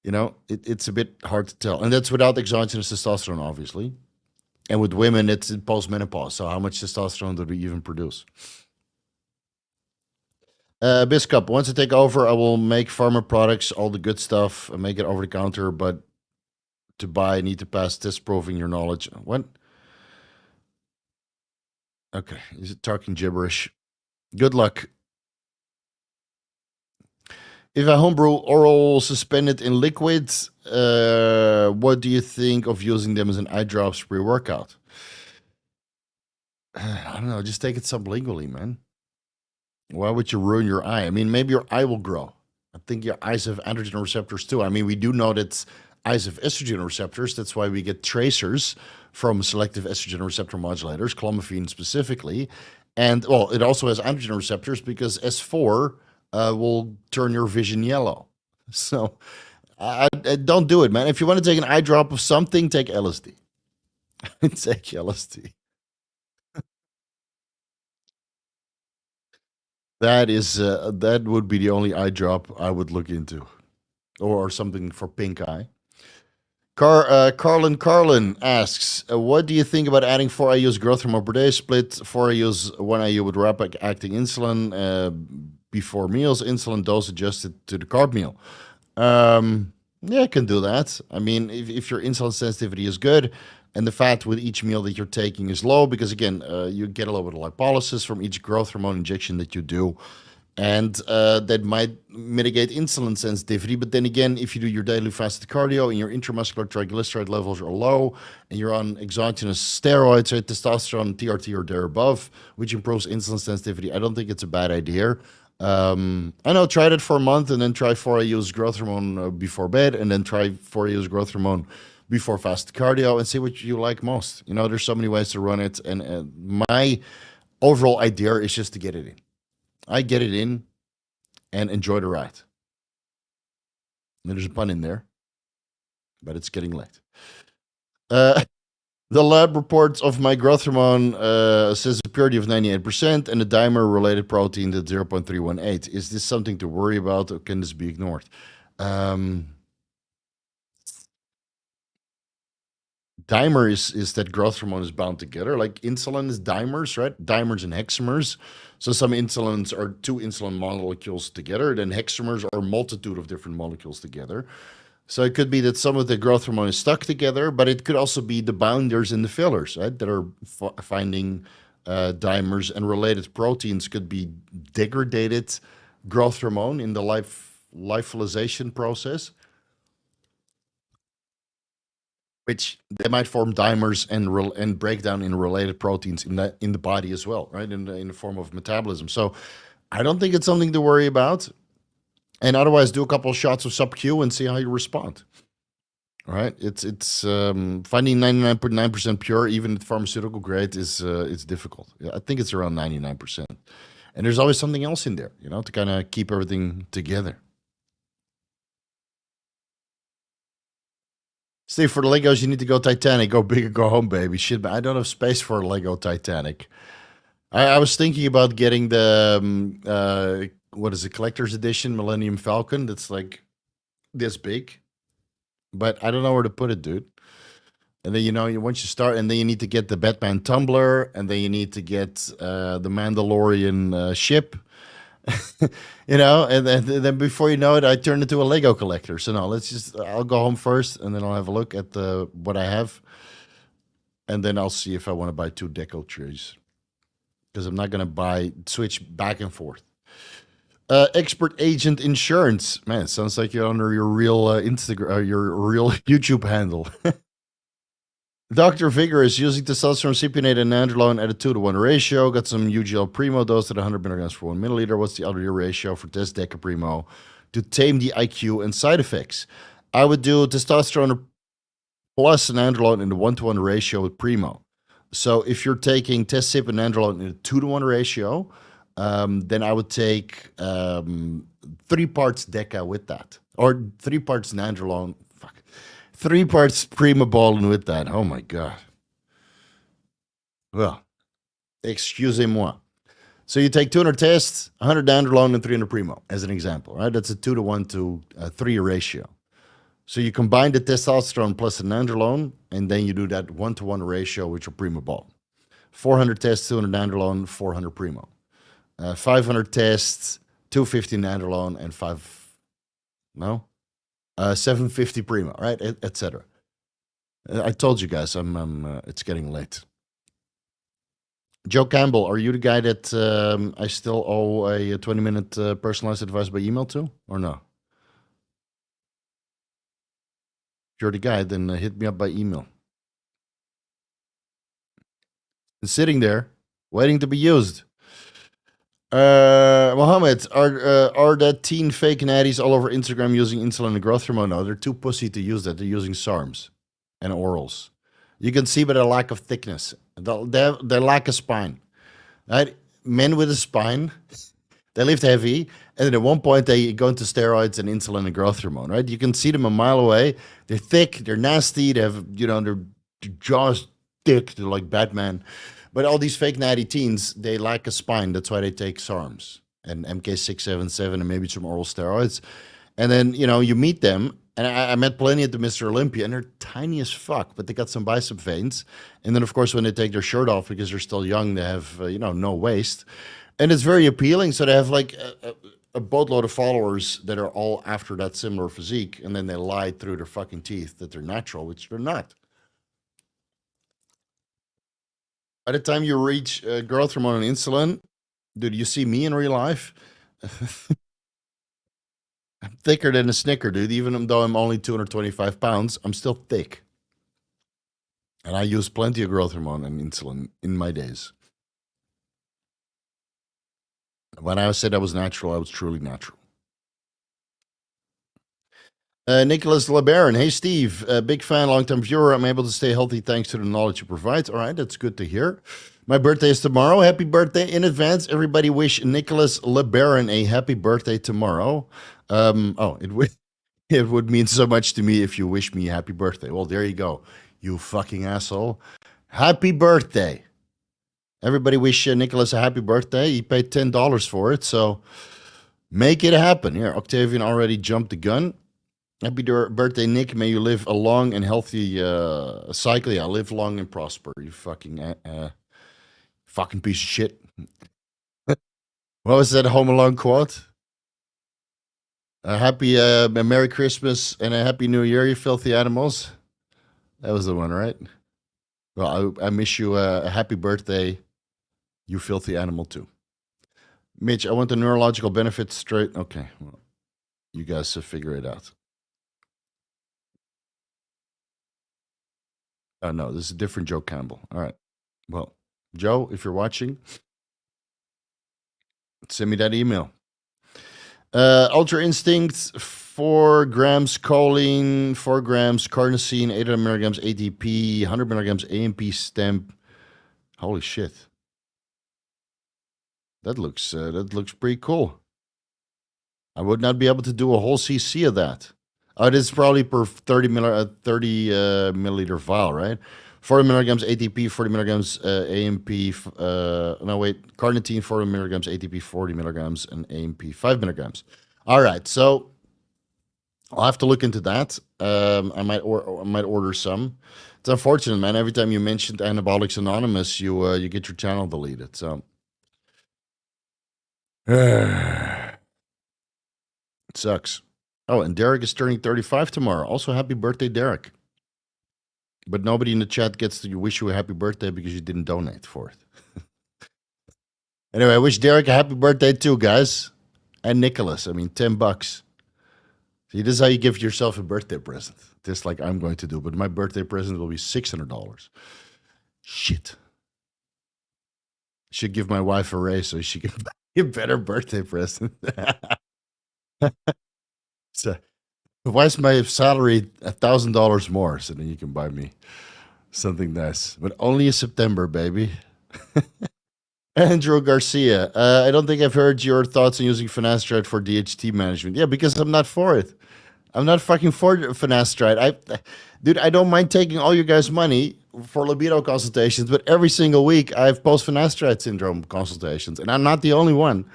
you know, it's a bit hard to tell. And that's without exogenous testosterone, obviously. And with women, it's in postmenopause. So how much testosterone do we even produce? Biscup, once I take over, I will make pharma products, all the good stuff, and make it over the counter. But to buy, I need to pass test proving your knowledge. What? Okay, is it talking gibberish? Good luck. If I homebrew oral suspended in liquid, what do you think of using them as an eye drops pre-workout? I don't know, just take it sublingually, man. Why would you ruin your eye? I mean, maybe your eye will grow. I think your eyes have androgen receptors too. I mean, we do know that eyes have estrogen receptors. That's why we get tracers from selective estrogen receptor modulators, clomiphene specifically. And, well, it also has androgen receptors because S4 will turn your vision yellow. So I don't do it, man. If you want to take an eye drop of something, take LSD. Take LSD. That would be the only eye drop I would look into, or something for pink eye. Carlin asks, what do you think about adding 4 IU's growth hormone per day, split 4 IU's 1 IU with rapid acting insulin before meals, insulin dose adjusted to the carb meal? Yeah, I can do that. I mean, if your insulin sensitivity is good and the fat with each meal that you're taking is low, because again, you get a little bit of lipolysis from each growth hormone injection that you do, and that might mitigate insulin sensitivity. But then again, if you do your daily fasted cardio and your intramuscular triglyceride levels are low and you're on exogenous steroids or testosterone, TRT or there above, which improves insulin sensitivity, I don't think it's a bad idea. I know, tried it for a month and then try 4 IU's growth hormone before bed and then try 4 IU's growth hormone before fasted cardio and see what you like most. You know, there's so many ways to run it. And my overall idea is just to get it in. I get it in and enjoy the ride. And there's a pun in there, but it's getting late. The lab reports of my growth hormone says a purity of 98% and a dimer related protein at 0.318. Is this something to worry about or can this be ignored? Dimer is that growth hormone is bound together. Like insulin is dimers, right? Dimers and hexamers. So some insulins are 2 insulin molecules together, then hexamers are a multitude of different molecules together. So it could be that some of the growth hormone is stuck together, but it could also be the binders and the fillers, right, that are finding dimers, and related proteins could be degraded growth hormone in the lyophilization process, which they might form dimers and break down in related proteins in the body as well, right, in the form of metabolism. So I don't think it's something to worry about. And otherwise, do a couple of shots of sub-Q and see how you respond. All right, it's finding 99.9% pure, even at pharmaceutical grade, is it's difficult. Yeah, I think it's around 99%, and there's always something else in there, you know, to kind of keep everything together. Steve, for the Legos, you need to go Titanic. Go big or go home, baby. Shit, but I don't have space for a Lego Titanic. I was thinking about getting the what is it, collector's edition Millennium Falcon. That's like this big, but I don't know where to put it, dude. And then once you start, and then you need to get the Batman tumbler, and then you need to get the Mandalorian ship. And then before you know it, I turn into a Lego collector. So no, I'll go home first, and then I'll have a look at what I have, and then I'll see if I want to buy 2 deco trees, because I'm not gonna switch back and forth. Expert Agent Insurance, man, it sounds like you're under your real Instagram, your real YouTube handle. Dr. Vigorous using testosterone, cypionate, and nandrolone at a 2-to-1 ratio. Got some UGL Primo dose at 100 milligrams per 1 milliliter. What's the other ratio for test Deca Primo to tame the IQ and side effects? I would do testosterone plus nandrolone in the 1-to-1 ratio with Primo. So if you're taking test cyp and nandrolone in a 2-to-1 ratio, then I would take 3 parts Deca with that, or 3 parts nandrolone. 3 parts Primobolan with that. Oh my God. Well, excusez-moi. So you take 200 tests, 100 nandrolone, and 300 Primo, as an example, right? That's a 2-to-1 to 3 ratio. So you combine the testosterone plus the nandrolone, and then you do that 1-to-1 ratio with your Primobol. 400 tests, 200 nandrolone, 400 Primo. 500 tests, 250 nandrolone, and 750 Primo, right, etc. I told you guys, it's getting late. Joe Campbell, are you the guy that I still owe a 20-minute personalized advice by email to, or no? If you're the guy, then hit me up by email. It's sitting there, waiting to be used. Mohammed, are that teen fake natties all over Instagram using insulin and growth hormone? No, they're too pussy to use that. They're using SARMs and orals. You can see by their lack of thickness. They lack a spine. Right? Men with a spine, they lift heavy, and then at one point they go into steroids and insulin and growth hormone. Right? You can see them a mile away. They're thick. They're nasty. They have their jaws thick. They're like Batman. But all these fake natty teens, they lack a spine. That's why they take SARMs. and MK677 and maybe some oral steroids. And then, you meet them. And I met plenty at the Mr. Olympia, and they're tiny as fuck, but they got some bicep veins. And then, of course, when they take their shirt off because they're still young, they have, no waist. And it's very appealing. So they have like a boatload of followers that are all after that similar physique. And then they lie through their fucking teeth that they're natural, which they're not. By the time you reach growth hormone and insulin, dude, you see me in real life. I'm thicker than a Snicker, dude. Even though I'm only 225 pounds, I'm still thick. And I use plenty of growth hormone and insulin in my days. When I said I was natural, I was truly natural. Nicholas LeBaron. Hey, Steve. Big fan, long-time viewer. I'm able to stay healthy thanks to the knowledge you provide. All right, that's good to hear. My birthday is tomorrow. Happy birthday in advance. Everybody wish Nicholas LeBaron a happy birthday tomorrow. It would mean so much to me if you wish me happy birthday. Well, there you go, you fucking asshole. Happy birthday. Everybody wish Nicholas a happy birthday. He paid $10 for it, so make it happen. Here, Octavian already jumped the gun. Happy birthday, Nick. May you live a long and healthy cycle. Yeah, live long and prosper, you fucking piece of shit. What was that Home Alone quote? A happy Merry Christmas and a Happy New Year, you filthy animals. That was the one, right? Well, I wish you a happy birthday, you filthy animal, too. Mitch, I want the neurological benefits straight. Okay, well, you guys figure it out. Oh, no, this is a different Joe Campbell. All right. Well, Joe, if you're watching, send me that email. Ultra Instinct, 4 grams choline, 4 grams carnosine, 800 milligrams ATP, 100 milligrams AMP stamp. Holy shit. That looks pretty cool. I would not be able to do a whole cc of that. It is probably per 30 milliliter vial, right? 40 milligrams ATP, 40 milligrams AMP. Carnitine, 40 milligrams ATP, 40 milligrams, and AMP, 5 milligrams. All right, so I'll have to look into that. I might order some. It's unfortunate, man. Every time you mentioned Anabolics Anonymous, you get your channel deleted. So it sucks. Oh, and Derek is turning 35 tomorrow. Also, happy birthday, Derek. But nobody in the chat gets to wish you a happy birthday because you didn't donate for it. Anyway, I wish Derek a happy birthday too, guys. And Nicholas. I mean, $10. See, this is how you give yourself a birthday present. Just like I'm going to do. But my birthday present will be $600. Shit. Should give my wife a raise so she can buy a better birthday present. So, why is my salary $1,000 more so then you can buy me something nice? But only in September, baby. Andrew Garcia, I don't think I've heard your thoughts on using finasteride for DHT management. Yeah, because I'm not for it. I'm not fucking for finasteride. Dude, I don't mind taking all you guys' money for libido consultations, but every single week I have post-finasteride syndrome consultations, and I'm not the only one.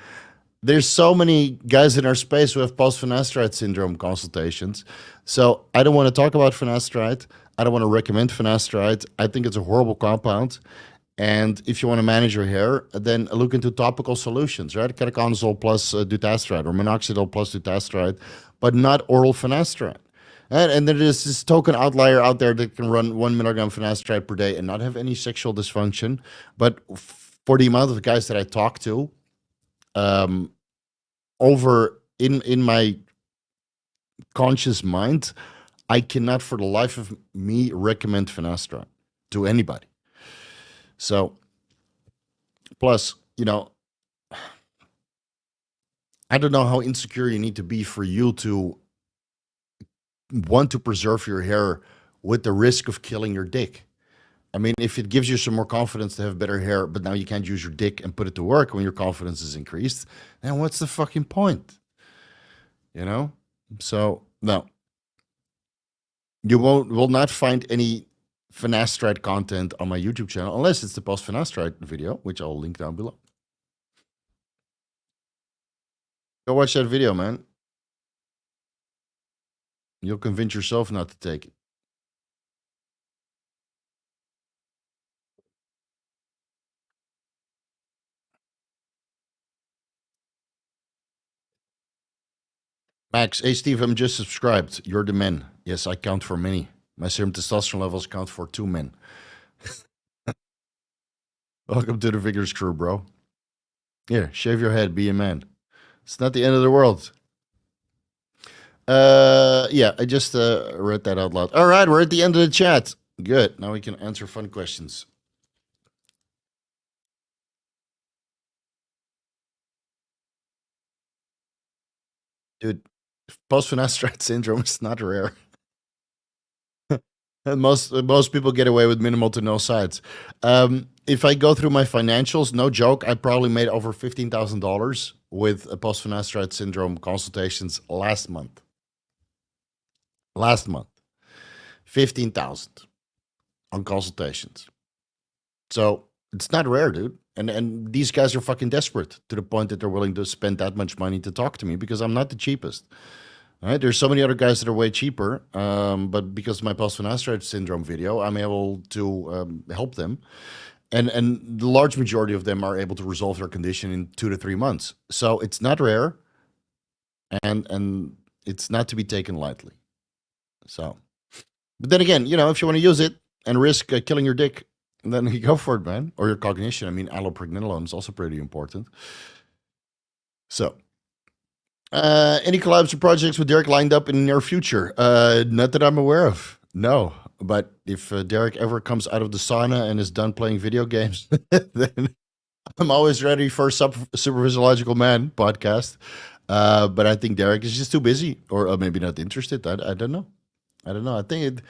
There's so many guys in our space who have post-finasteride syndrome consultations. So I don't want to talk about finasteride. I don't want to recommend finasteride. I think it's a horrible compound. And if you want to manage your hair, then look into topical solutions, right? Ketoconazole plus Dutasteride or Minoxidil plus Dutasteride, but not oral finasteride. And there is this token outlier out there that can run 1 milligram finasteride per day and not have any sexual dysfunction. But for the amount of guys that I talk to, over in my conscious mind, I cannot for the life of me recommend finasteride to anybody. So, plus, I don't know how insecure you need to be for you to want to preserve your hair with the risk of killing your dick. I mean, if it gives you some more confidence to have better hair, but now you can't use your dick and put it to work when your confidence is increased, then what's the fucking point? So, no. You will not find any finasteride content on my YouTube channel unless it's the post-finasteride video, which I'll link down below. Go watch that video, man. You'll convince yourself not to take it. Max, hey Steve, I'm just subscribed. You're the man. Yes, I count for many. My serum testosterone levels count for 2 men. Welcome to the Vigorous crew, bro. Here, shave your head, be a man. It's not the end of the world. Yeah, I just read that out loud. All right, we're at the end of the chat. Good. Now we can answer fun questions. Dude, post-finasteride syndrome is not rare. And most people get away with minimal to no sides. If I go through my financials, no joke, I probably made over $15,000 with post-finasteride syndrome consultations last month. Last month, 15,000 on consultations. So it's not rare, dude. And these guys are fucking desperate to the point that they're willing to spend that much money to talk to me because I'm not the cheapest. All right, there's so many other guys that are way cheaper, but because of my post-finasteride syndrome video, I'm able to help them, and the large majority of them are able to resolve their condition in 2 to 3 months. So it's not rare, and it's not to be taken lightly. So, but then again, you know, if you want to use it and risk killing your dick, then you go for it, man, or your cognition. I mean, allopregnanolone is also pretty important. So. Any collabs or projects with Derek lined up in the near future? Not that I'm aware of. No, but if Derek ever comes out of the sauna and is done playing video games, then I'm always ready for a Super Physiological Man podcast. But I think Derek is just too busy, or maybe not interested. I don't know. I don't know. I think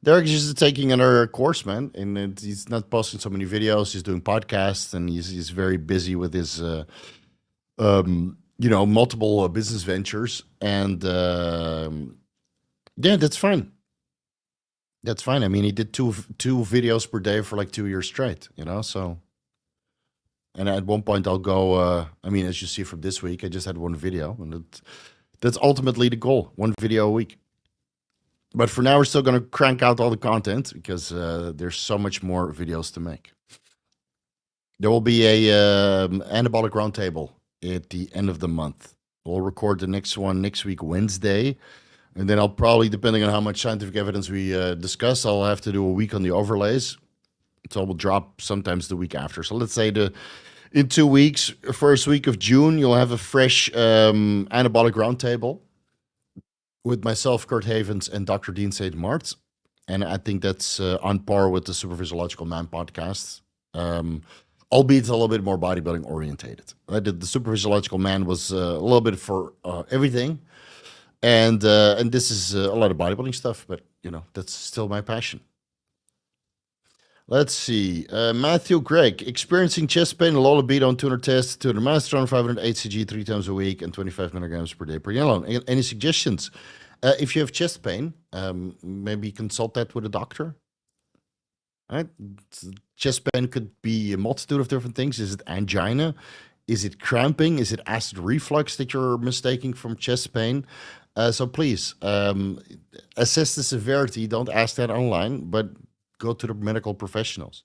Derek is just taking another course, man, and he's not posting so many videos. He's doing podcasts, and he's very busy with his. You know, multiple business ventures, and yeah, that's fine. That's fine. I mean, he did two videos per day for like 2 years straight. You know, so and at one point I'll go. I mean, as you see from this week, I just had one video, and that's ultimately the goal: one video a week. But for now, we're still going to crank out all the content because there's so much more videos to make. There will be a anabolic roundtable at the end of the month. We'll record the next one next week, Wednesday. And then I'll probably, depending on how much scientific evidence we discuss, I'll have to do a week on the overlays. So we'll drop sometimes the week after. So let's say in 2 weeks, first week of June, you'll have a fresh anabolic roundtable with myself, Kurt Havens, and Dr. Dean St. Mart. And I think that's on par with the Super Physiological Man podcast. Albeit a little bit more bodybuilding orientated. Right? The Super Physiological Man was a little bit for everything, and this is a lot of bodybuilding stuff. But you know, that's still my passion. Let's see, Matthew Gregg, experiencing chest pain, low libido on 200 tests, 200 mastron, 500 hCG 3 times a week, and 25 milligrams per day per gallon. Any suggestions? If you have chest pain, maybe consult that with a doctor. Right? Chest pain could be a multitude of different things. Is it angina? Is it cramping? Is it acid reflux that you're mistaking from chest pain? So please assess the severity. Don't ask that online, but go to the medical professionals.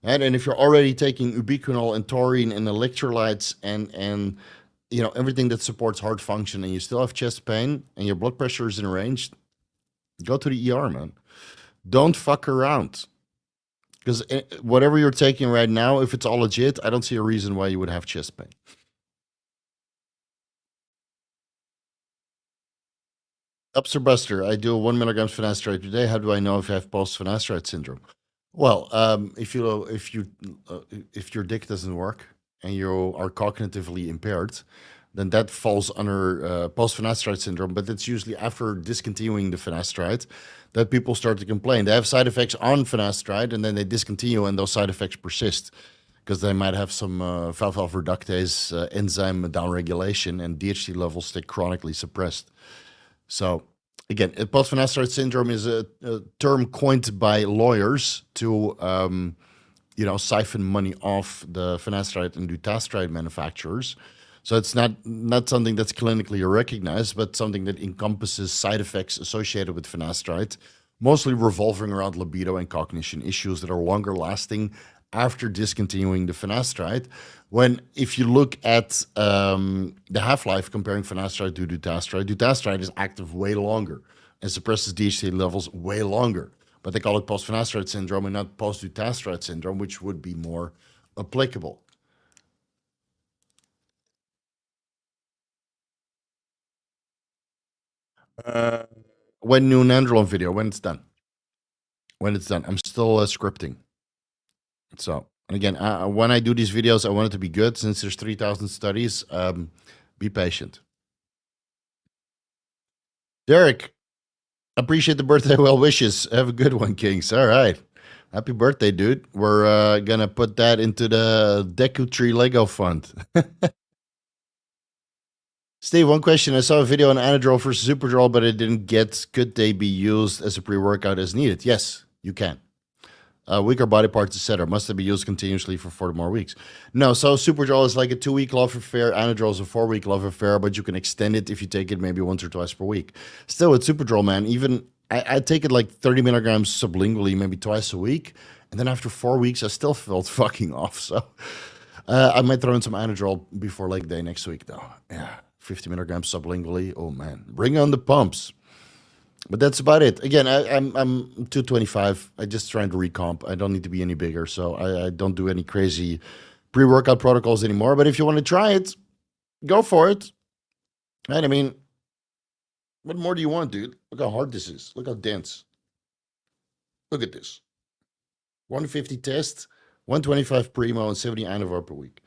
Right? And if you're already taking ubiquinol and taurine and electrolytes and you know everything that supports heart function, and you still have chest pain and your blood pressure is in range, go to the ER, man. Don't fuck around. Because whatever you're taking right now, if it's all legit, I don't see a reason why you would have chest pain. Upster Buster, I do 1 milligram finasteride per day. How do I know if I have post-finasteride syndrome? Well, if your dick doesn't work and you are cognitively impaired, then that falls under post-finasteride syndrome. But it's usually after discontinuing the finasteride that people start to complain. They have side effects on finasteride, and then they discontinue, and those side effects persist because they might have some 5-alpha reductase enzyme downregulation, and DHT levels stay chronically suppressed. So again, post-finasteride syndrome is a term coined by lawyers to you know, siphon money off the finasteride and dutasteride manufacturers So it's not something that's clinically recognized, but something that encompasses side effects associated with finasteride, mostly revolving around libido and cognition issues that are longer lasting after discontinuing the finasteride. When if you look at the half-life comparing finasteride to dutasteride, dutasteride is active way longer and suppresses DHT levels way longer. But they call it post-finasteride syndrome and not post-dutasteride syndrome, which would be more applicable. When new Anadrol video, when it's done. When it's done. I'm still scripting. So, and again, when I do these videos, I want it to be good. Since there's 3,000 studies, be patient. Derek, appreciate the birthday well wishes. Have a good one, Kings. All right. Happy birthday, dude. We're going to put that into the Deku Tree Lego fund. Steve, one question. I saw a video on Anadrol for Superdrol, but it didn't get. Could they be used as a pre-workout as needed? Yes, you can. Weaker body parts, etc. Must they be used continuously for 40 more weeks? No, so Superdrol is like a 2-week love affair. Anadrol is a 4-week love affair, but you can extend it if you take it maybe once or twice per week. Still, with Superdrol, man, even I take it like 30 milligrams sublingually, maybe twice a week. And then after 4 weeks, I still felt fucking off. So I might throw in some Anadrol before leg day next week, though. Yeah, 50 milligrams sublingually. Oh, man. Bring on the pumps. But that's about it. Again, I'm 225. I'm just trying to recomp. I don't need to be any bigger, so I don't do any crazy pre-workout protocols anymore. But if you want to try it, go for it. Right? I mean, what more do you want, dude? Look how hard this is. Look how dense. Look at this. 150 test, 125 primo, and 70 Anavar per week.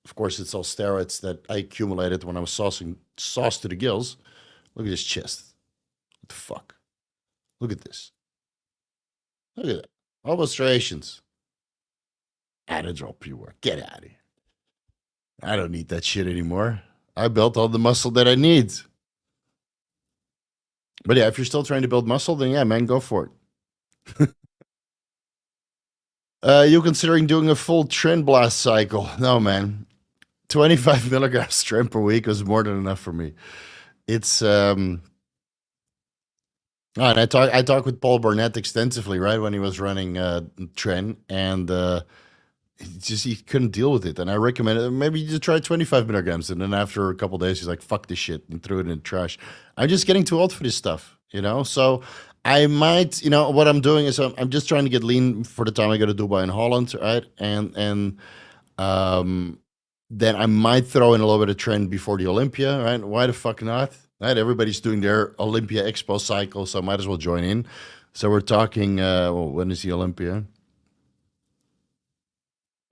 Of course, it's all steroids that I accumulated when I was sauced to the gills. Look at this chest. What the fuck? Look at this. Look at that. Illustrations. Anadrol pure. Get out of here. I don't need that shit anymore. I built all the muscle that I need. But yeah, if you're still trying to build muscle, then yeah, man, go for it. You considering doing a full trend blast cycle? No, man. 25 milligrams trend per week was more than enough for me. It's and I talked with Paul Burnett extensively, right, when he was running Tren, and he couldn't deal with it. And I recommended maybe you just try 25 milligrams, and then after a couple of days, he's like, "Fuck this shit," and threw it in the trash. I'm just getting too old for this stuff, you know. So I might, you know, what I'm doing is I'm just trying to get lean for the time I go to Dubai and Holland, right? And then I might throw in a little bit of Tren before the Olympia, right? Why the fuck not? Right, everybody's doing their Olympia Expo cycle, so I might as well join in. So we're talking, well, when is the Olympia?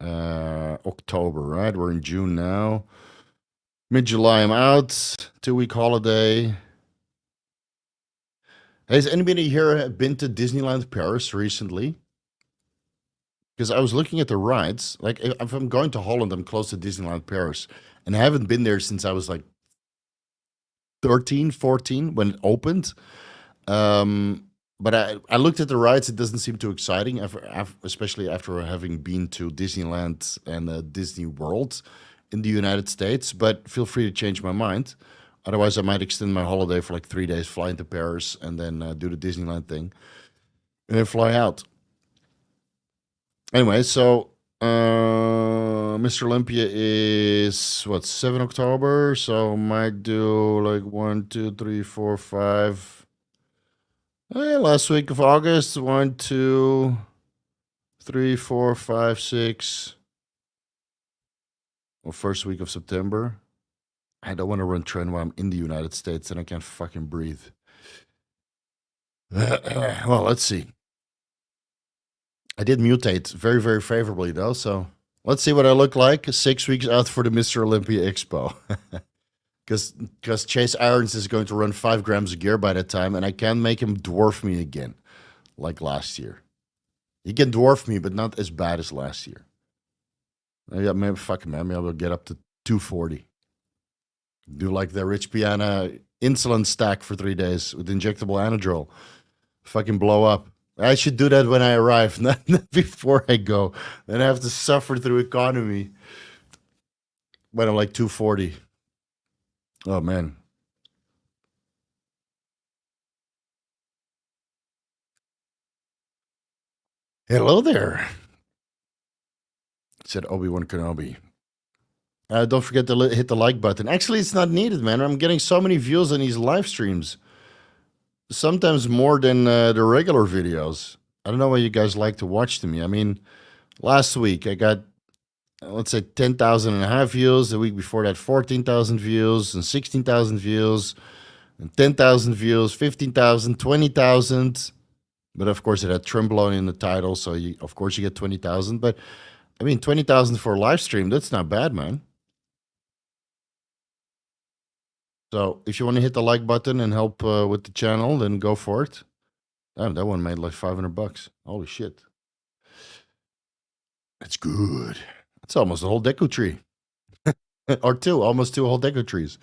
October, right? We're in June now. Mid-July, I'm out. 2-week holiday. Has anybody here been to Disneyland Paris recently? Because I was looking at the rides. Like, if I'm going to Holland, I'm close to Disneyland Paris. And I haven't been there since I was like 13, 14 when it opened. But I looked at the rides. It doesn't seem too exciting, especially after having been to Disneyland and Disney World in the United States. But feel free to change my mind. Otherwise, I might extend my holiday for like 3 days, fly into Paris, and then do the Disneyland thing, and then fly out. Anyway, so Mr. Olympia is what, 7 October, so might do like 1, 2, 3, 4, 5. Last week of August, 1, 2, 3, 4, 5, 6. Well, first week of September. I don't want to run trend while I'm in the United States and I can't fucking breathe. Well, let's see. I did mutate very, very favorably, though, so let's see what I look like 6 weeks out for the Mr. Olympia Expo. Because Chase Irons is going to run 5 grams of gear by that time, and I can't make him dwarf me again, like last year. He can dwarf me, but not as bad as last year. Maybe fucking man, maybe I'll get up to 240. Do like the Rich Piana insulin stack for 3 days with injectable Anadrol. Fucking blow up. I should do that when I arrive, not before I go. Then I have to suffer through economy. when I'm like 240. Oh, man. Hello there, said Obi-Wan Kenobi. Don't forget to hit the like button. Actually, it's not needed, man. I'm getting so many views on these live streams. Sometimes more than the regular videos. I don't know why you guys like to watch to me. I mean, last week I got, let's say, 10,000 and a half views. The week before that, 14,000 views and 16,000 views and 10,000 views, 15,000, 20,000. But of course, it had Tremblone in the title. So, of course, you get 20,000. But I mean, 20,000 for a live stream, that's not bad, man. So if you want to hit the like button and help with the channel, then go for it. Damn, that one made like 500 bucks. Holy shit. That's good. That's almost a whole Deku tree. Or almost two whole Deku trees.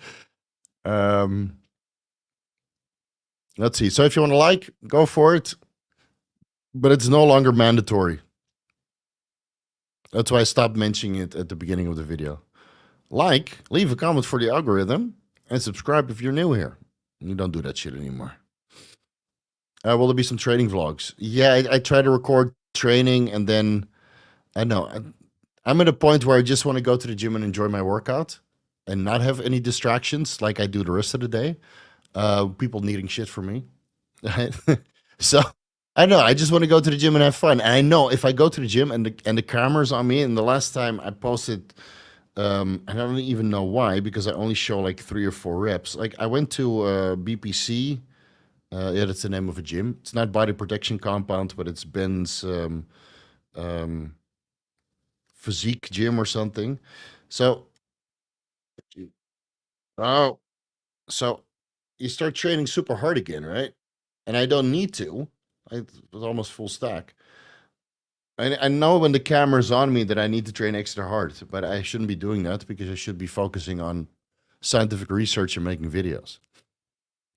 Let's see. So if you want to like, go for it. But it's no longer mandatory. That's why I stopped mentioning it at the beginning of the video. Like, leave a comment for the algorithm, and subscribe if you're new here. You don't do that shit anymore. Will there be some training vlogs? Yeah, I try to record training, and then, I know, I'm at a point where I just want to go to the gym and enjoy my workout and not have any distractions like I do the rest of the day. People needing shit from me. So, I know, I just want to go to the gym and have fun. And I know if I go to the gym and the camera's on me, and the last time I posted, I don't even know why, because I only show like 3 or 4 reps. Like I went to BPC. Yeah, that's the name of a gym. It's not Body Protection Compound, but it's Ben's physique gym or something. So, oh, so you start training super hard again, right? And I don't need to. I was almost full stack. I know when the camera's on me that I need to train extra hard, but I shouldn't be doing that because I should be focusing on scientific research and making videos.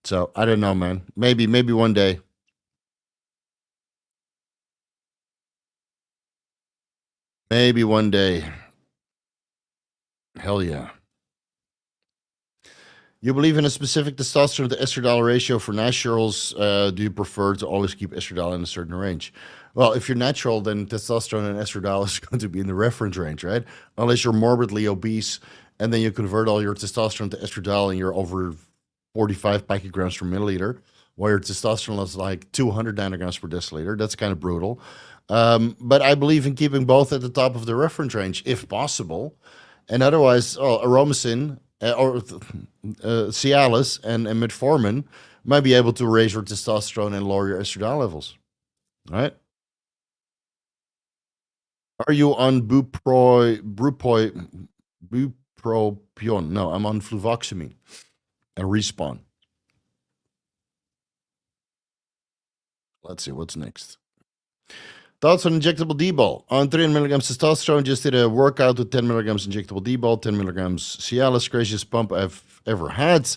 So I don't know, man. Maybe one day. Maybe one day. Hell yeah. You believe in a specific testosterone to estradiol ratio for naturals? Do you prefer to always keep estradiol in a certain range? Well, if you're natural, then testosterone and estradiol is going to be in the reference range, right? Unless you're morbidly obese and then you convert all your testosterone to estradiol and you're over 45 picograms per milliliter, while your testosterone is like 200 nanograms per deciliter. That's kind of brutal. But I believe in keeping both at the top of the reference range if possible. And otherwise, aromacin or Cialis and metformin might be able to raise your testosterone and lower your estradiol levels. All right. Are you on bupropion? No, I'm on fluvoxamine and Respawn. Let's see what's next. Thoughts on injectable D-ball? On 300 milligrams testosterone, just did a workout with 10 milligrams injectable D-ball, 10 milligrams Cialis, craziest pump I've ever had,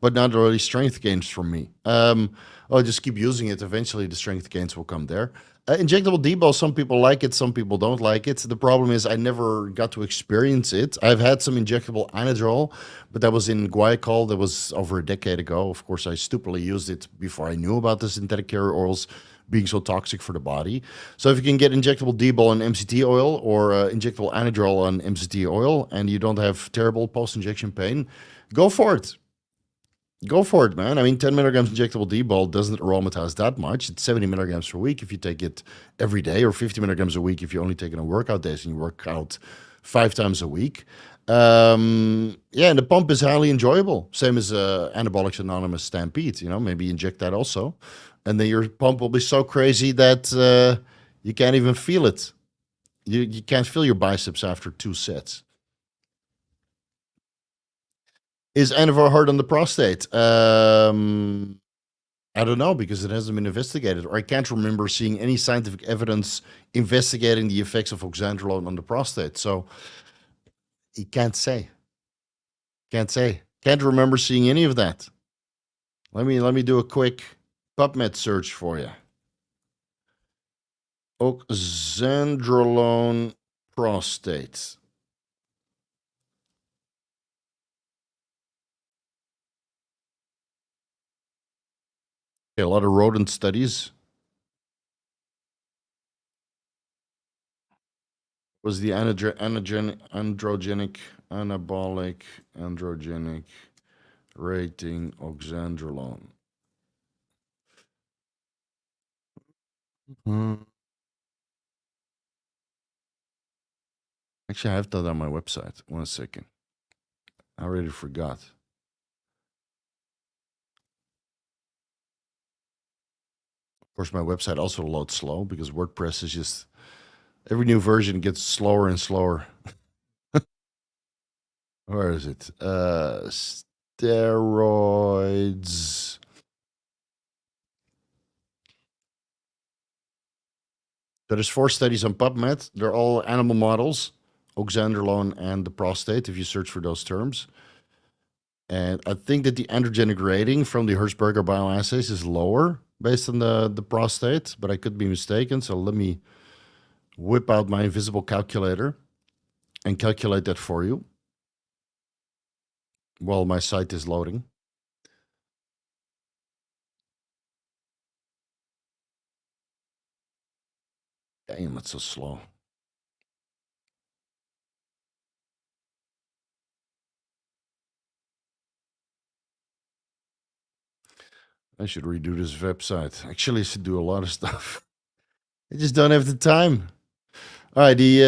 but not really strength gains from me. I'll just keep using it. Eventually, the strength gains will come there. Injectable D-ball, some people like it, some people don't like it. The problem is I never got to experience it. I've had some injectable Anadrol, but that was in Guaiacol. That was over a decade ago. Of course, I stupidly used it before I knew about the synthetic carrier oils being so toxic for the body. So if you can get injectable D-ball on MCT oil or injectable Anadrol on MCT oil and you don't have terrible post-injection pain, go for it. Go for it, man. I mean, 10 milligrams injectable D-ball doesn't aromatize that much. It's 70 milligrams per week if you take it every day, or 50 milligrams a week if you only take it on workout days and you work out 5 times a week. Yeah, and the pump is highly enjoyable. Same as Anabolics Anonymous Stampede. You know, maybe inject that also. And then your pump will be so crazy that you can't even feel it. You can't feel your biceps after 2 sets. Is Anavar hard on the prostate? I don't know because it hasn't been investigated, or I can't remember seeing any scientific evidence investigating the effects of oxandrolone on the prostate. So you can't say. Can't say. Can't remember seeing any of that. Let me do a quick PubMed search for you. Oxandrolone prostate. Okay, a lot of rodent studies. Was the androgenic rating oxandrolone? Actually, I have that on my website. 1 second. I already forgot. Of course, my website also loads slow because WordPress is just every new version gets slower and slower. Where is it? Steroids. So there's 4 studies on PubMed. They're all animal models, oxandrolone and the prostate, if you search for those terms. And I think that the androgenic rating from the Hertzberger bioassays is lower based on the prostate, but I could be mistaken. So let me whip out my invisible calculator and calculate that for you while my site is loading. Damn, it's so slow. I should redo this website. Actually, I should do a lot of stuff. I just don't have the time. All right, the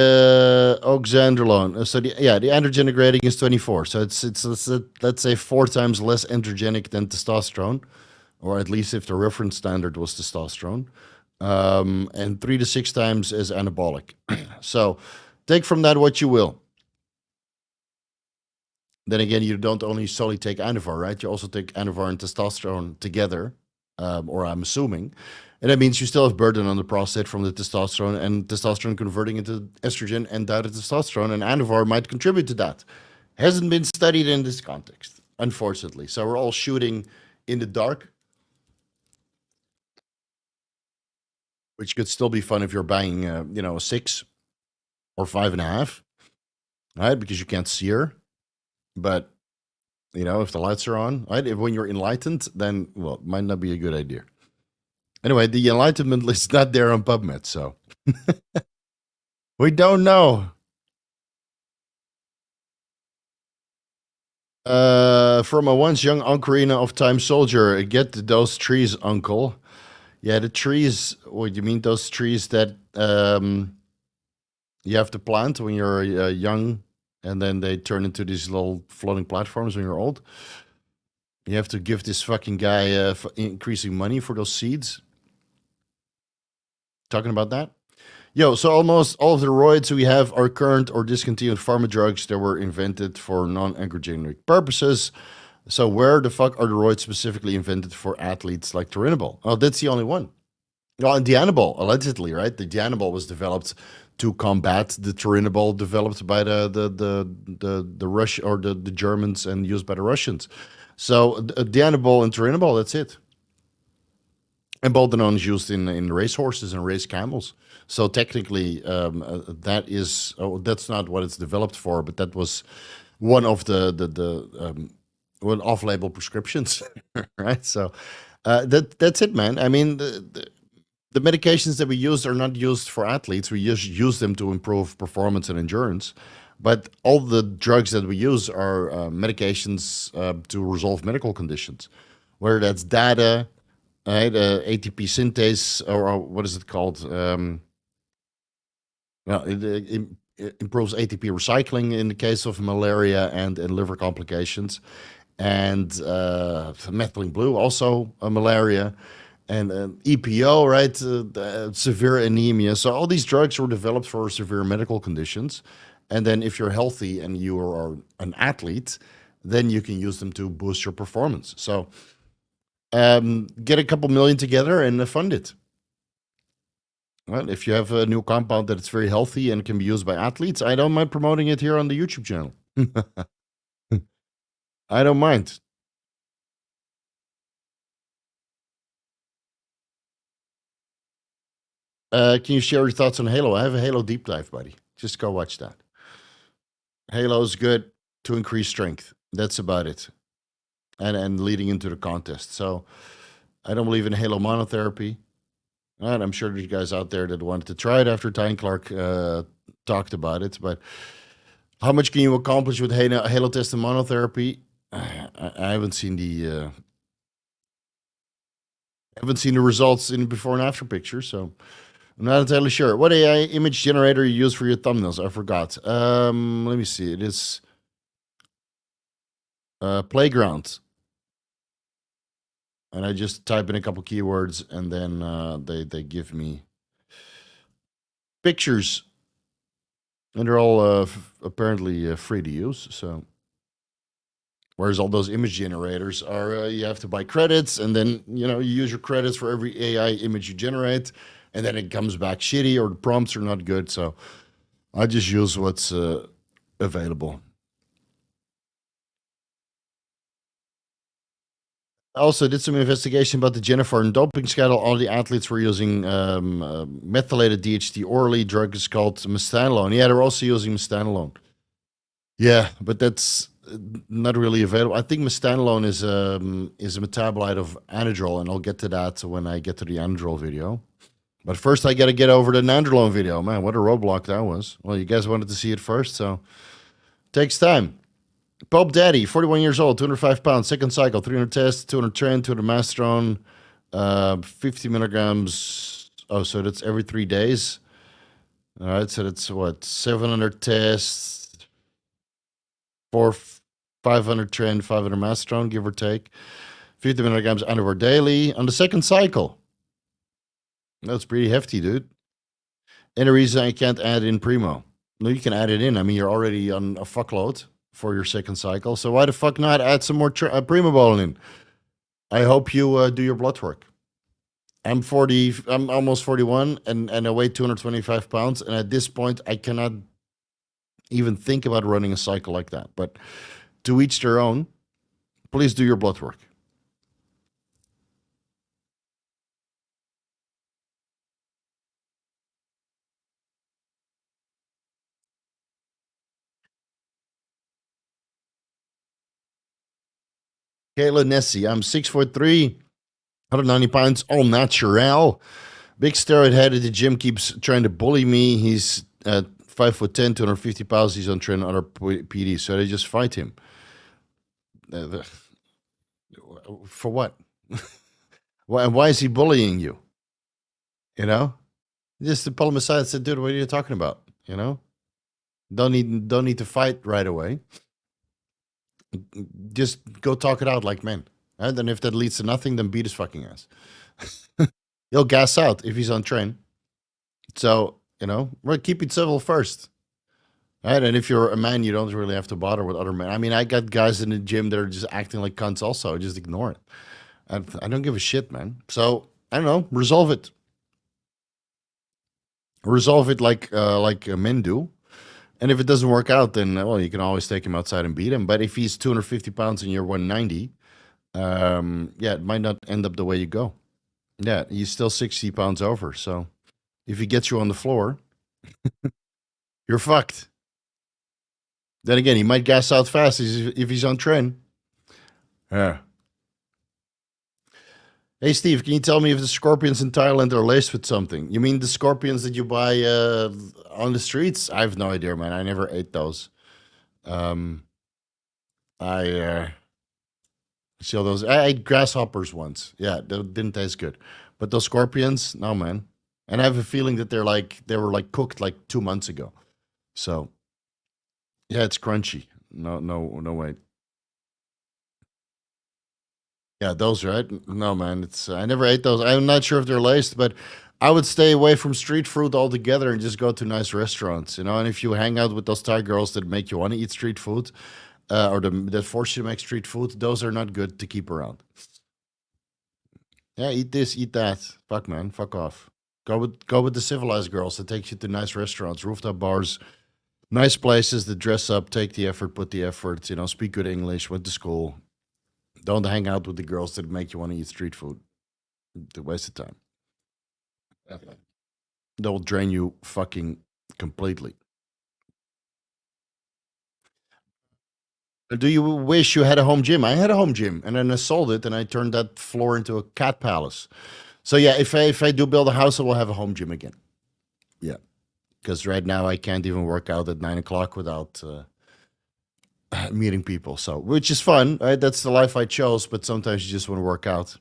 oxandrolone. So the androgenic rating is 24. So it's let's say 4 times less androgenic than testosterone, or at least if the reference standard was testosterone, and 3 to 6 times as anabolic. So take from that what you will. Then again, you don't only solely take Anavar, right? You also take Anavar and testosterone together, or I'm assuming. And that means you still have burden on the prostate from the testosterone and testosterone converting into estrogen and dietary testosterone, and Anavar might contribute to that. Hasn't been studied in this context, unfortunately. So we're all shooting in the dark, which could still be fun if you're buying, a 6 or 5.5, right? Because you can't see her. But, if the lights are on, right? If when you're enlightened, then, well, it might not be a good idea. Anyway, the enlightenment is not there on PubMed, so we don't know. From a once young ocarina of time soldier, get those trees, uncle. Yeah, the trees. What you mean? Those trees that you have to plant when you're young, and then they turn into these little floating platforms when you're old. You have to give this fucking guy increasing money for those seeds. Talking about that? Yo, so almost all of the roids we have are current or discontinued pharma drugs that were invented for non-androgenic purposes. So where the fuck are the roids specifically invented for athletes like Turinabol? Oh, that's the only one. Well, and Dianabol, allegedly, right? The Dianabol was developed to combat the Turinabol developed by the Rush or the Germans and used by the Russians. So Dianabol and Turinabol, that's it. And boldenone is used in racehorses and race camels. So technically, that's not what it's developed for, but that was one of the off-label prescriptions, right? So that's it, man. I mean, the medications that we use are not used for athletes. We just use them to improve performance and endurance. But all the drugs that we use are medications to resolve medical conditions, whether that's DADA, right? ATP synthase, or what is it called? It improves ATP recycling in the case of malaria and liver complications, and methylene blue, also malaria, and EPO, right? Severe anemia. So all these drugs were developed for severe medical conditions. And then if you're healthy and you are an athlete, then you can use them to boost your performance. So get a couple million together and fund it. Well, if you have a new compound that is very healthy and can be used by athletes, I don't mind promoting it here on the YouTube channel. I don't mind. Can you share your thoughts on Halo? I have a Halo deep dive, buddy. Just go watch that. Halo's good to increase strength. That's about it. And leading into the contest. So I don't believe in halo monotherapy. And I'm sure there's guys out there that wanted to try it after Tyne Clark talked about it. But how much can you accomplish with halo test and monotherapy? I haven't seen the results in before and after pictures, so I'm not entirely sure. What AI image generator you use for your thumbnails? I forgot. Let me see. It is Playground. And I just type in a couple keywords, and then they give me pictures, and they're all apparently free to use. So, whereas all those image generators are you have to buy credits, and then you use your credits for every AI image you generate, and then it comes back shitty or the prompts are not good. So, I just use what's available. I also did some investigation about the Jennifer and doping scandal. All the athletes were using methylated DHT orally. Drug is called Mestanolone. Yeah, they're also using Mestanolone. Yeah, but that's not really available. I think Mestanolone is a metabolite of Anadrol, and I'll get to that when I get to the Anadrol video. But first, I got to get over the Nandrolone video. Man, what a roadblock that was. Well, you guys wanted to see it first, so takes time. Pope Daddy, 41 years old, 205 pounds, second cycle, 300 tests, 200 trend, 200 masteron, 50 milligrams. Oh, so that's every 3 days. All right, so that's what, 700 tests, 500 trend, 500 masteron, give or take. 50 milligrams Anavar daily on the second cycle. That's pretty hefty, dude. Any reason I can't add in Primo? No, you can add it in. I mean, you're already on a fuckload for your second cycle. So why the fuck not add some more Primobolan in? I hope you do your blood work. I'm 40. I'm almost 41, and I weigh 225 pounds. And at this point, I cannot even think about running a cycle like that. But to each their own. Please do your blood work. Kayla Nessie. I'm 6'3", 190 pounds, all natural. Big steroid head at the gym keeps trying to bully me. He's at 5'10", 250 pounds. He's on train other PD, so they just fight him. For what? Why is he bullying you? You know, just to pull him aside and say, "Dude, what are you talking about?" You know, don't need to fight right away. Just go talk it out like men. And then if that leads to nothing, then beat his fucking ass. He'll gas out if he's on train. So, we'll keep it civil first. Right? And if you're a man, you don't really have to bother with other men. I mean, I got guys in the gym that are just acting like cunts also. Just ignore it. I don't give a shit, man. So, I don't know. Resolve it. Resolve it like men do. And if it doesn't work out, then, well, you can always take him outside and beat him. But if he's 250 pounds and you're 190, yeah, it might not end up the way you go. Yeah, he's still 60 pounds over. So if he gets you on the floor, you're fucked. Then again, he might gas out fast if he's on trend. Yeah. Hey, Steve, can you tell me if the scorpions in Thailand are laced with something? You mean the scorpions that you buy on the streets? I have no idea, man. I never ate those. I see all those. I ate grasshoppers once. Yeah, they didn't taste good. But those scorpions, no, man. And I have a feeling that they were like cooked like 2 months ago. So yeah, it's crunchy. No way. Yeah, those right? No, man. I never ate those. I'm not sure if they're laced, but I would stay away from street fruit altogether and just go to nice restaurants, And if you hang out with those Thai girls that make you want to eat street food, or that force you to make street food, those are not good to keep around. Yeah, eat this, eat that. Fuck, man. Fuck off. Go with the civilized girls that take you to nice restaurants, rooftop bars, nice places that dress up, take the effort, put the effort, speak good English, went to school. Don't hang out with the girls that make you want to eat street food. It's a waste of time. They'll drain you fucking completely. Do you wish you had a home gym? I had a home gym, and then I sold it, and I turned that floor into a cat palace. So yeah, if I do build a house, I will have a home gym again. Yeah, because right now I can't even work out at 9 o'clock without meeting people. So which is fun, right? That's the life I chose. But sometimes you just want to work out,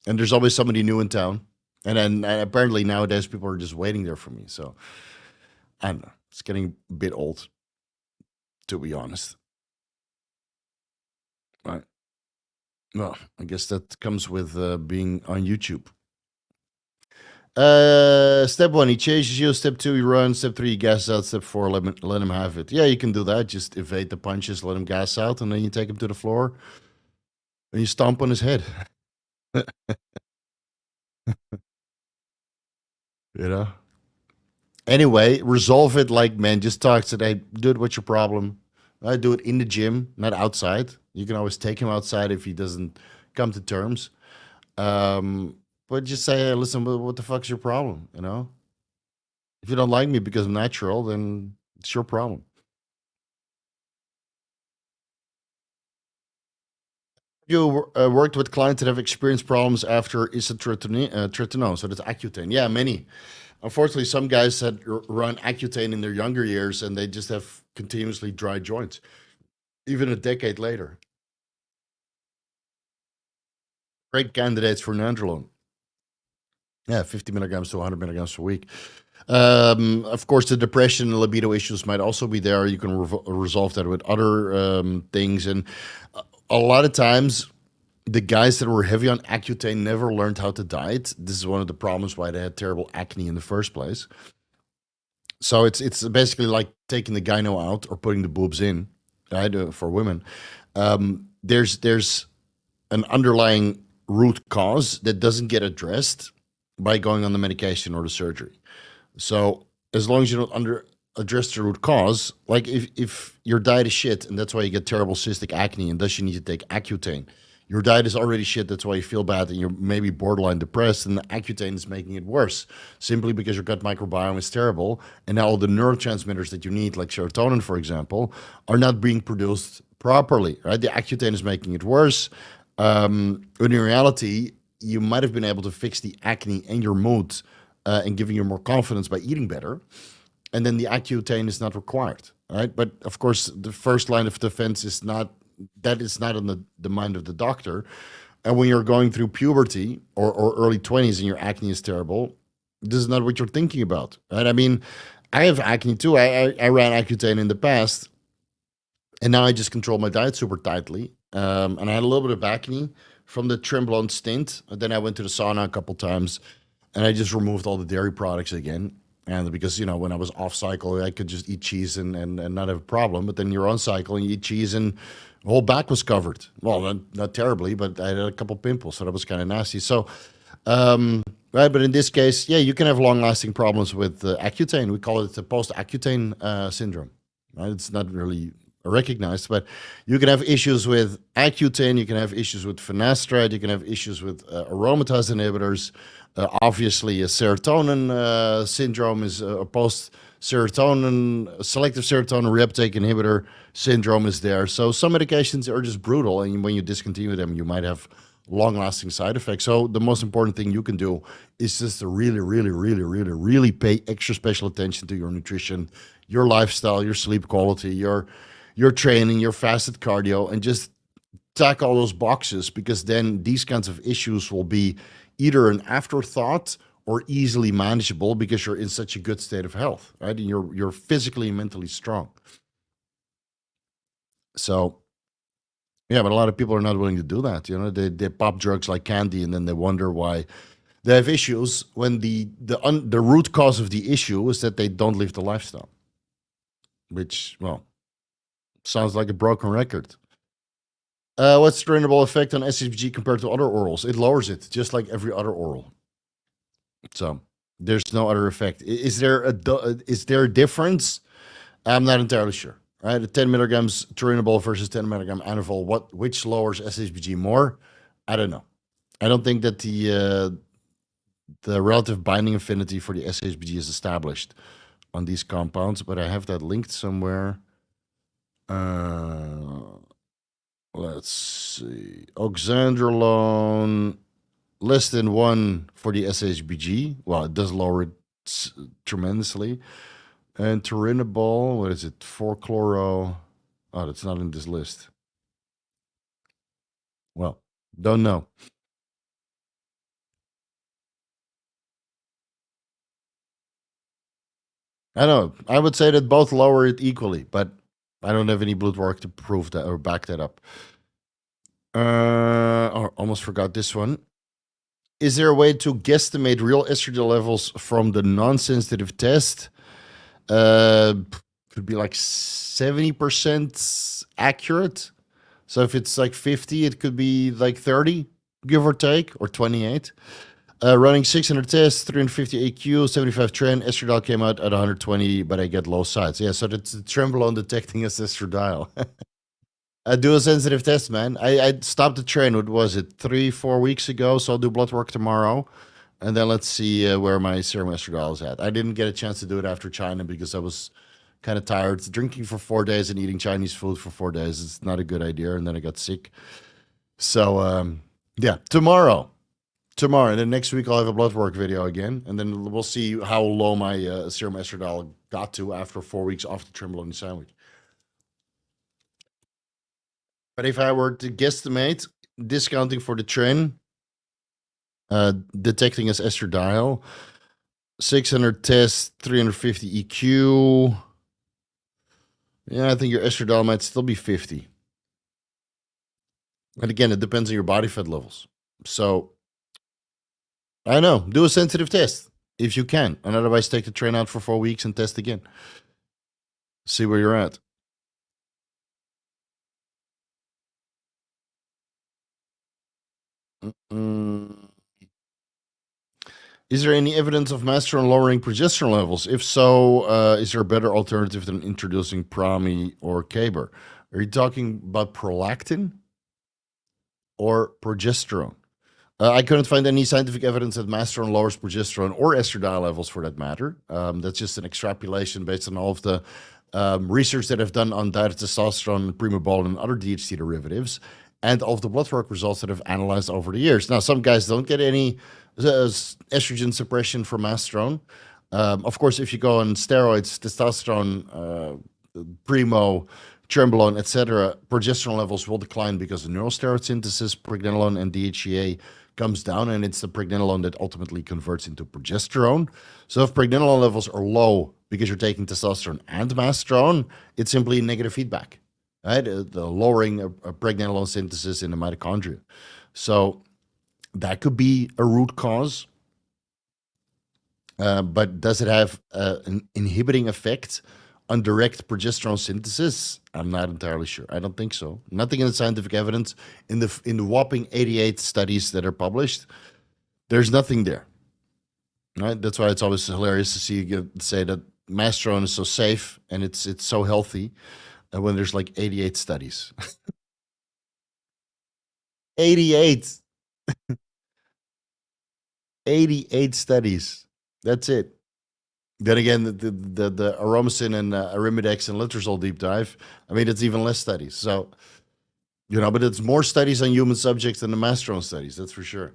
and there's always somebody new in town, and then apparently nowadays people are just waiting there for me. So I don't know. It's getting a bit old, to be honest. Right. Well, I guess that comes with being on YouTube. Step one, he chases you. Step two, he runs. Step three, he gas out. Step four, let him have it. Yeah, you can do that. Just evade the punches, let him gas out, and then you take him to the floor and you stomp on his head. You know. Anyway, resolve it like man. Just talk to hey, dude, what's your problem? I do it in the gym, not outside. You can always take him outside if he doesn't come to terms. Um, but just say, hey, listen, what the fuck's your problem? You know, if you don't like me because I'm natural, then it's your problem. You worked with clients that have experienced problems after isotretinoin, so that's Accutane. Yeah, many. Unfortunately, some guys had run Accutane in their younger years, and they just have continuously dry joints, even a decade later. Great candidates for Nandrolone. Yeah, 50 milligrams to 100 milligrams per week. Of course, the depression and libido issues might also be there. You can resolve that with other things. And a lot of times, the guys that were heavy on Accutane never learned how to diet. This is one of the problems why they had terrible acne in the first place. So it's basically like taking the gyno out or putting the boobs in, right? For women, there's an underlying root cause that doesn't get addressed by going on the medication or the surgery. So as long as you don't address the root cause, like if your diet is shit and that's why you get terrible cystic acne and thus you need to take Accutane. Your diet is already shit, that's why you feel bad and you're maybe borderline depressed, and the Accutane is making it worse simply because your gut microbiome is terrible. And now all the neurotransmitters that you need, like serotonin, for example, are not being produced properly, right? The Accutane is making it worse. When in reality, you might have been able to fix the acne and your mood and giving you more confidence by eating better. And then the Accutane is not required, right? But of course, the first line of defense is not that is not on the mind of the doctor. And when you're going through puberty or early 20s and your acne is terrible, this is not what you're thinking about, right? I mean, I have acne too. I ran Accutane in the past, and now I just control my diet super tightly. And I had a little bit of acne from the Tremblon stint. And then I went to the sauna a couple times, and I just removed all the dairy products again. And because, you know, when I was off cycle, I could just eat cheese and not have a problem. But then you're on cycle and you eat cheese and the whole back was covered. Well, not terribly, but I had a couple pimples. So that was kind of nasty. So, right. But in this case, yeah, you can have long lasting problems with Accutane. We call it the post Accutane syndrome. Right? It's not really recognized, but you can have issues with Accutane. You can have issues with finasteride. You can have issues with aromatase inhibitors. Obviously, a serotonin syndrome is a post serotonin, selective serotonin reuptake inhibitor syndrome is there. So some medications are just brutal, and when you discontinue them, you might have long-lasting side effects. So the most important thing you can do is just to really, really, really, really, really pay extra special attention to your nutrition, your lifestyle, your sleep quality, your training, your fasted cardio, and just tack all those boxes, because then these kinds of issues will be either an afterthought or easily manageable because you're in such a good state of health, right? And you're physically and mentally strong. So yeah, but a lot of people are not willing to do that. You know, they pop drugs like candy, and then they wonder why they have issues when the root cause of the issue is that they don't live the lifestyle, which, well, sounds like a broken record. What's the trainable effect on SHBG compared to other orals? It lowers it, just like every other oral. So there's no other effect. Is there a difference? I'm not entirely sure. Right, 10 milligrams Turinabol versus 10 milligram Anadrol. Which lowers SHBG more? I don't know. I don't think that the relative binding affinity for the SHBG is established on these compounds, but I have that linked somewhere. Let's see. Oxandrolone, less than 1 for the SHBG. Well, it does lower it tremendously. And Turinabol, what is it? 4-chloro. Oh, that's not in this list. Well, don't know. I know. I would say that both lower it equally, but I don't have any blood work to prove that or back that up. Almost forgot this one. Is there a way to guesstimate real estrogen levels from the non-sensitive test? Could be like 70% accurate. So if it's like 50, it could be like 30, give or take, or 28. Running 600 tests, 350 AQ, 75 trend. Estradiol came out at 120, but I get low sides. Yeah, so that's the trembolone detecting as estradiol. A dual sensitive test, man. I stopped the train. What was it? 3-4 weeks ago. So I'll do blood work tomorrow, and then let's see where my serum estradiol is at. I didn't get a chance to do it after China because I was kind of tired. Drinking for 4 days and eating Chinese food for 4 days is not a good idea, and then I got sick. So yeah, tomorrow, and then next week I'll have a blood work video again, and then we'll see how low my serum estradiol got to after 4 weeks off the trembolone sandwich. But if I were to guesstimate, discounting for the trend, detecting as estradiol, 600 tests, 350 EQ. Yeah, I think your estradiol might still be 50. And again, it depends on your body fat levels. So, I don't know. Do a sensitive test if you can. And otherwise, take the train out for 4 weeks and test again. See where you're at. Is there any evidence of masteron lowering progesterone levels? If so, is there a better alternative than introducing Prami or Caber? Are you talking about prolactin or progesterone? I couldn't find any scientific evidence that masteron lowers progesterone or estradiol levels for that matter. That's just an extrapolation based on all of the research that I've done on diet testosterone, primabol, and other DHT derivatives, and all of the blood work results that I've analyzed over the years. Now, some guys don't get any estrogen suppression from masteron. Of course, if you go on steroids, testosterone, primo, trembolone, etc., progesterone levels will decline because of neurosteroid synthesis, pregnenolone, and DHEA comes down, and it's the pregnenolone that ultimately converts into progesterone. So if pregnenolone levels are low because you're taking testosterone and masteron, it's simply negative feedback, right? The lowering of pregnenolone synthesis in the mitochondria. So that could be a root cause. But does it have an inhibiting effect on direct progesterone synthesis? I'm not entirely sure. I don't think so. Nothing in the scientific evidence in the whopping 88 studies that are published. There's nothing there. Right? That's why it's always hilarious to see you say that masteron is so safe and it's so healthy when there's like 88 studies. 88. 88 studies. That's it. Then again, the Aromacin and Arimidex and Letrozole deep dive, I mean, it's even less studies. So, but it's more studies on human subjects than the masteron studies, that's for sure.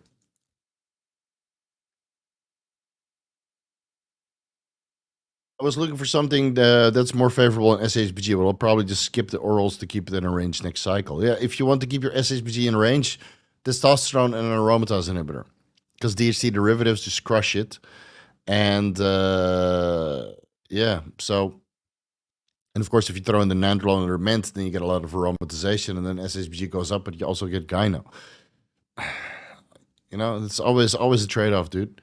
I was looking for something that's more favorable in SHBG, but I'll probably just skip the orals to keep it in a range next cycle. Yeah, if you want to keep your SHBG in range, testosterone and an aromatase inhibitor, because DHT derivatives just crush it. And yeah, so, and of course, if you throw in the nandrolone or ment, then you get a lot of aromatization, and then SHBG goes up, but you also get gyno. It's always a trade-off, dude.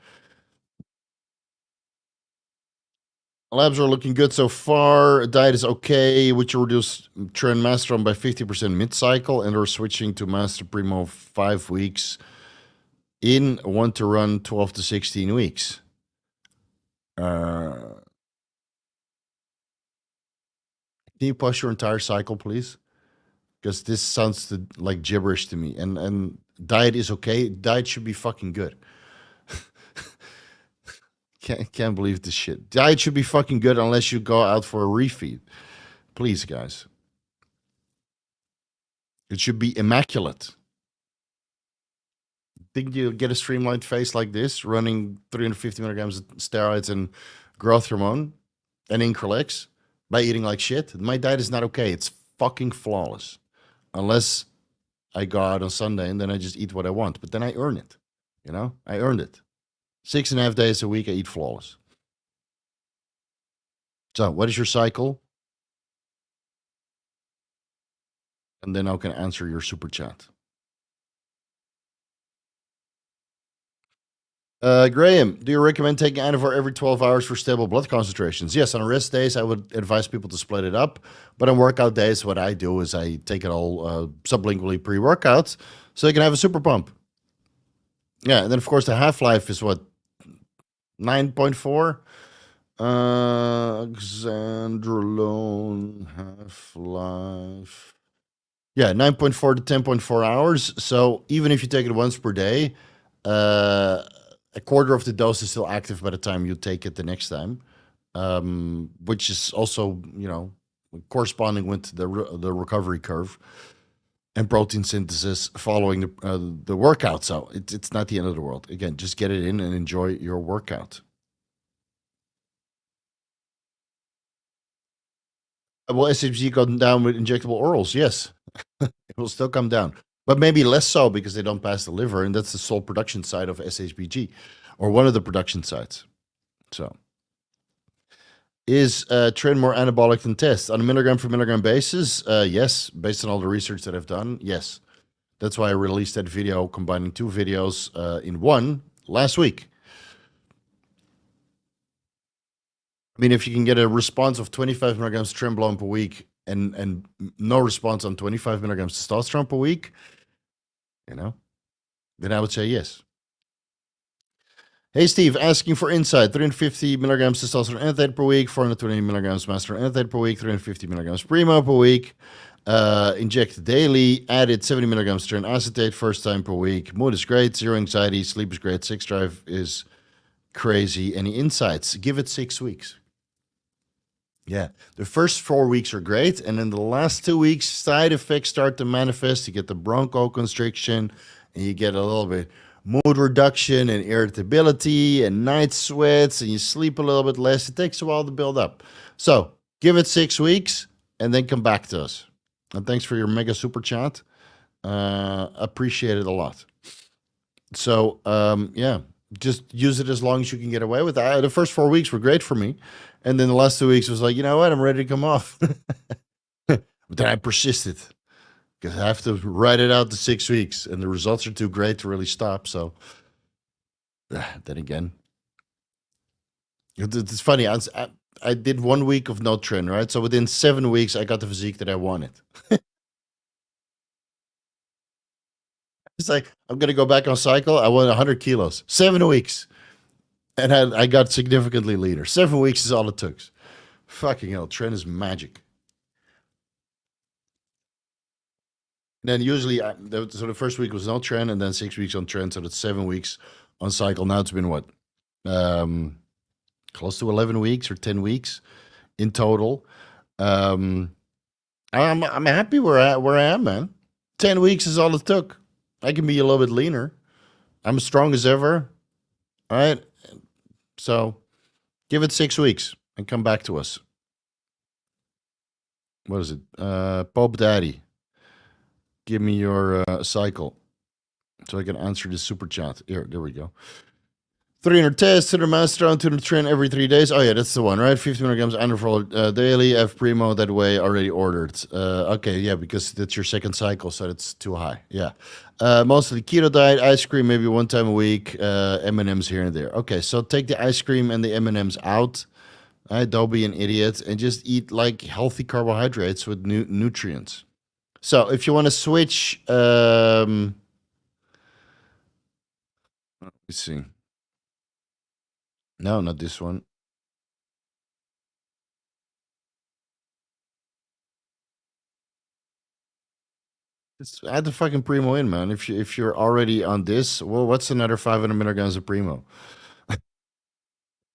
Labs are looking good so far. Diet is okay. Would you reduce trend masteron by 50% mid-cycle and or switching to master primo 5 weeks in, want to run 12 to 16 weeks? Can you push your entire cycle, please? Because this sounds like gibberish to me. And diet is okay. Diet should be fucking good. Can't believe this shit. Diet should be fucking good unless you go out for a refeed. Please, guys. It should be immaculate. Think you get a streamlined face like this, running 350 milligrams of steroids and growth hormone and Increlex by eating like shit? My diet is not okay. It's fucking flawless. Unless I go out on Sunday and then I just eat what I want. But then I earn it. You know? I earned it. 6.5 days a week, I eat flawless. So, what is your cycle? And then I can answer your super chat. Graham, do you recommend taking Anavar every 12 hours for stable blood concentrations? Yes, on rest days, I would advise people to split it up. But on workout days, what I do is I take it all sublingually pre-workout so I can have a super pump. Yeah, and then, of course, the half-life is what? 9.4? Xandrolone half-life. Yeah, 9.4 to 10.4 hours. So even if you take it once per day, a quarter of the dose is still active by the time you take it the next time, which is also, corresponding with the recovery curve and protein synthesis following the workout. So it's not the end of the world. Again, just get it in and enjoy your workout. Will SHBG go down with injectable orals? Yes, it will still come down, but maybe less so because they don't pass the liver, and that's the sole production site of SHBG, or one of the production sites. So, is trend more anabolic than test on a milligram per milligram basis? Yes, based on all the research that I've done, yes. That's why I released that video, combining two videos in one last week. I mean, if you can get a response of 25 milligrams trenbolone per week and no response on 25 milligrams testosterone per week, then I would say yes. Hey, Steve, asking for insight. 350 milligrams testosterone enanthate per week, 420 milligrams master enanthate per week, 350 milligrams primo per week. Inject daily, added 70 milligrams stern acetate first time per week. Mood is great, zero anxiety, sleep is great, sex drive is crazy. Any insights? Give it 6 weeks. Yeah, the first 4 weeks are great, and then the last 2 weeks, side effects start to manifest. You get the bronchoconstriction, and you get a little bit mood reduction and irritability and night sweats, and you sleep a little bit less. It takes a while to build up. So give it 6 weeks, and then come back to us. And thanks for your mega super chat. Appreciate it a lot. So, yeah, just use it as long as you can get away with it. The first 4 weeks were great for me. And then the last 2 weeks was like, you know what? I'm ready to come off. But then I persisted because I have to ride it out to 6 weeks. And the results are too great to really stop. So then again, it's funny. I did 1 week of no trend, right? So within 7 weeks, I got the physique that I wanted. It's like, I'm going to go back on cycle. I want 100 kilos, 7 weeks. And I got significantly leaner. 7 weeks is all it took. Fucking hell, trend is magic. And then usually, so the first week was no trend, and then 6 weeks on trend, so that's 7 weeks on cycle. Now it's been what? Close to 11 weeks or 10 weeks in total. I'm happy where I am, man. 10 weeks is all it took. I can be a little bit leaner. I'm as strong as ever. All right. So give it 6 weeks and come back to us. What is it? Pope Daddy. Give me your cycle so I can answer this super chat. Here, there we go. 300 tests, 200 Masteron, 200 Trend every 3 days. Oh, yeah, that's the one, right? 50 milligrams Anadrol daily, F Primo that way, already ordered. Okay, yeah, because that's your second cycle, so that's too high. Yeah. Mostly keto diet, ice cream maybe one time a week, M&Ms here and there. Okay, so take the ice cream and the M&Ms out. Don't be an idiot and just eat like healthy carbohydrates with nutrients. So if you want to switch, let me see. No, not this one. Just add the fucking Primo in, man. If you're already on this, well, what's another 500 milligrams of Primo?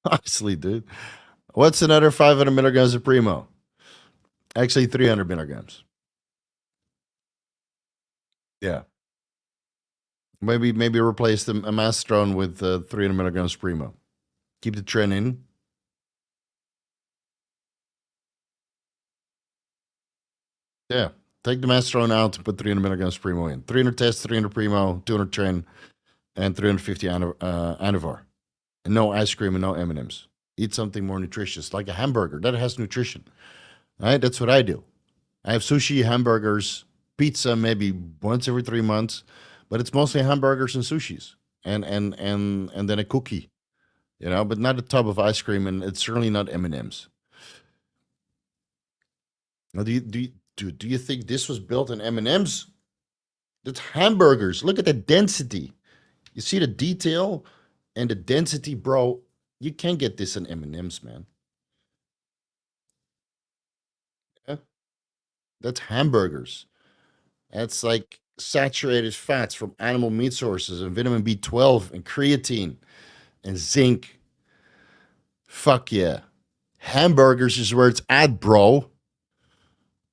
Honestly, dude. What's another 500 milligrams of Primo? Actually, 300 milligrams. Yeah. Maybe replace the Amastrone with 300 milligrams Primo. Keep the trend in. Yeah. Take the Mastrone out and put 300 milligrams Primo in. 300 test, 300 Primo, 200 trend, and 350 Anavar. And no ice cream and no M&Ms. Eat something more nutritious, like a hamburger that has nutrition. All right, that's what I do. I have sushi, hamburgers, pizza maybe once every 3 months, but it's mostly hamburgers and sushis, and then a cookie, but not a tub of ice cream, and it's certainly not M&Ms. Now, do you think this was built in M&Ms? That's hamburgers. Look at the density. You see the detail and the density, bro. You can't get this in M&Ms, man. Yeah? That's hamburgers. That's like saturated fats from animal meat sources and vitamin B12 and creatine and zinc. Fuck yeah. Hamburgers is where it's at, bro.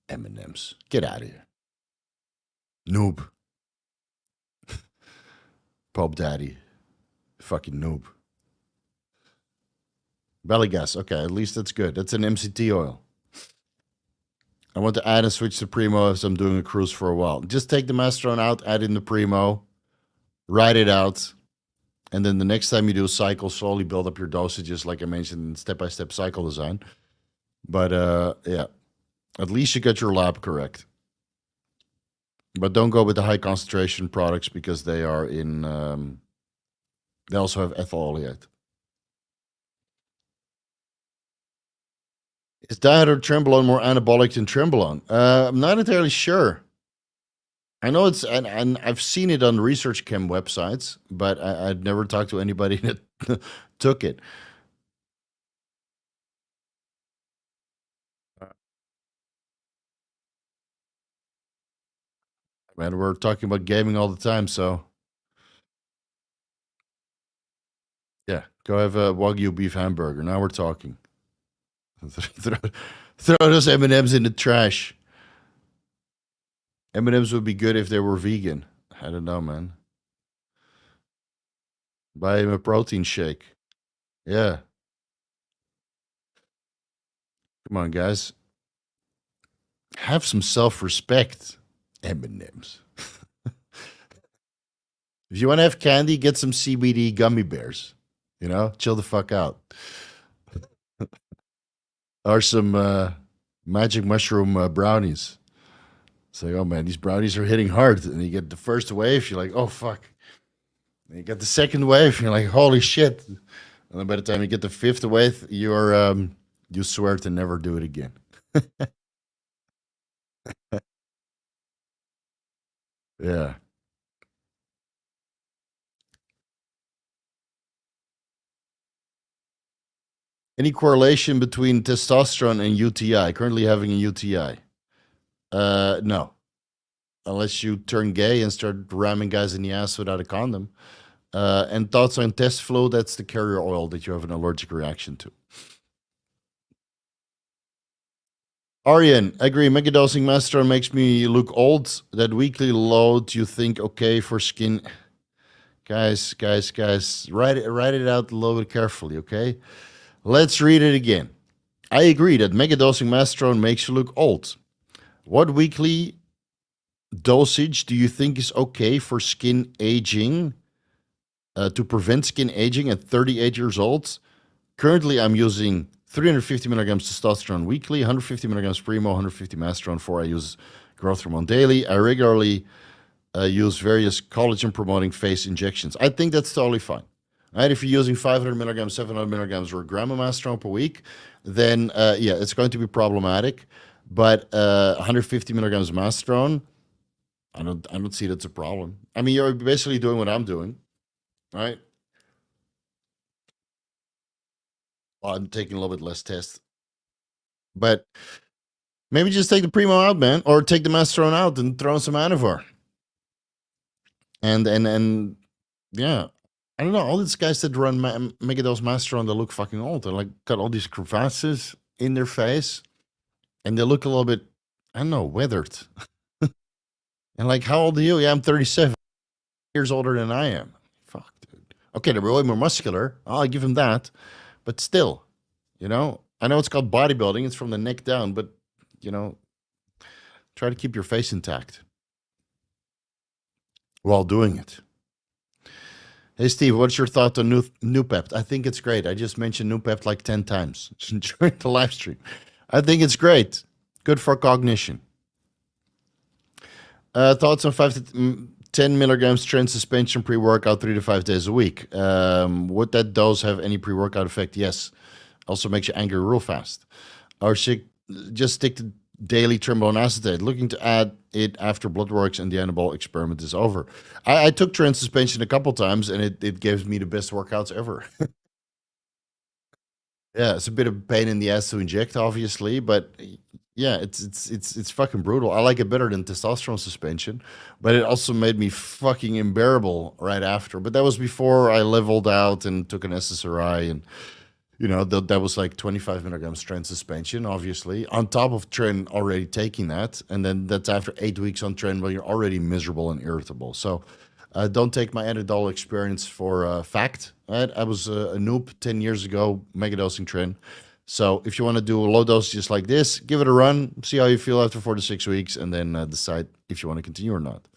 M&Ms. Get out of here. Noob. Pub daddy. Fucking noob. Belly gas. Okay, at least that's good. That's an MCT oil. I want to add and switch to Primo as I'm doing a cruise for a while. Just take the Mastrone out, add in the Primo, ride it out, and then the next time you do a cycle, slowly build up your dosages, like I mentioned in step-by-step cycle design. But yeah, at least you get your lab correct. But don't go with the high concentration products because they are in. They also have ethyl oleate. Is dihydrotrembolone more anabolic than trembolone? I'm not entirely sure. I know it's, and I've seen it on research chem websites, but I'd never talked to anybody that took it. Man, we're talking about gaming all the time, so yeah, go have a Wagyu beef hamburger. Now we're talking. throw those M&Ms in the trash. M&Ms would be good if they were vegan. I don't know, man. Buy him a protein shake. Yeah. Come on, guys. Have some self-respect. M&Ms. If you want to have candy, get some CBD gummy bears. Chill the fuck out. Or some magic mushroom brownies. It's like, oh man, these brownies are hitting hard. And you get the first wave, you're like, oh fuck. And you get the second wave, you're like, holy shit. And then by the time you get the fifth wave, you swear to never do it again. Yeah. Any correlation between testosterone and UTI? Currently having a UTI? No. Unless you turn gay and start ramming guys in the ass without a condom. And thoughts on test flow, that's the carrier oil that you have an allergic reaction to. Aryan, agree. Megadosing master makes me look old. That weekly load, you think okay for skin? Guys, write it out a little bit carefully, okay? Let's read it again. I agree that megadosing mastrone makes you look old. What weekly dosage do you think is okay for skin aging, to prevent skin aging at 38 years old? Currently, I'm using 350 milligrams testosterone weekly, 150 milligrams Primo, 150 mastrone. For I use growth hormone daily. I regularly use various collagen-promoting face injections. I think that's totally fine. Right? If you're using 500 milligrams, 700 milligrams, or a gram of mastrone per week, then yeah, it's going to be problematic. But 150 milligrams of mastrone, I don't see that's a problem. I mean, you're basically doing what I'm doing, right? Well, I'm taking a little bit less test, but maybe just take the Primo out, man, or take the mastrone out and throw in some Anavar. And yeah, I don't know. All these guys that run Megadose Mastrone, they look fucking old. They like got all these crevasses in their face, and they look a little bit, I don't know, weathered. And like, how old are you? Yeah, I'm 37 years older than I am. Fuck, dude. Okay, they're way more muscular. I'll give him that. But still, I know it's called bodybuilding. It's from the neck down, but, you know, try to keep your face intact while doing it. Hey, Steve, what's your thought on Nupept? I think it's great. I just mentioned Nupept like 10 times during the live stream. I think it's great. Good for cognition. Thoughts on 5 to 10 milligrams trend suspension pre-workout 3 to 5 days a week. Would that dose have any pre-workout effect? Yes. Also makes you angry real fast. Or just stick to daily trenbolone acetate. Looking to add it after blood works and the Anadrol experiment is over. I took trend suspension a couple times and it gives me the best workouts ever. Yeah, it's a bit of pain in the ass to inject, obviously, but yeah, it's fucking brutal. I like it better than testosterone suspension, but it also made me fucking unbearable right after. But that was before I leveled out and took an SSRI, and that was like 25 milligrams tren suspension, obviously, on top of tren already taking that, and then that's after 8 weeks on tren where you're already miserable and irritable. So don't take my Anadrol experience for fact. Right? I was a noob 10 years ago, megadosing tren. So if you want to do a low dose just like this, give it a run, see how you feel after 4 to 6 weeks, and then decide if you want to continue or not.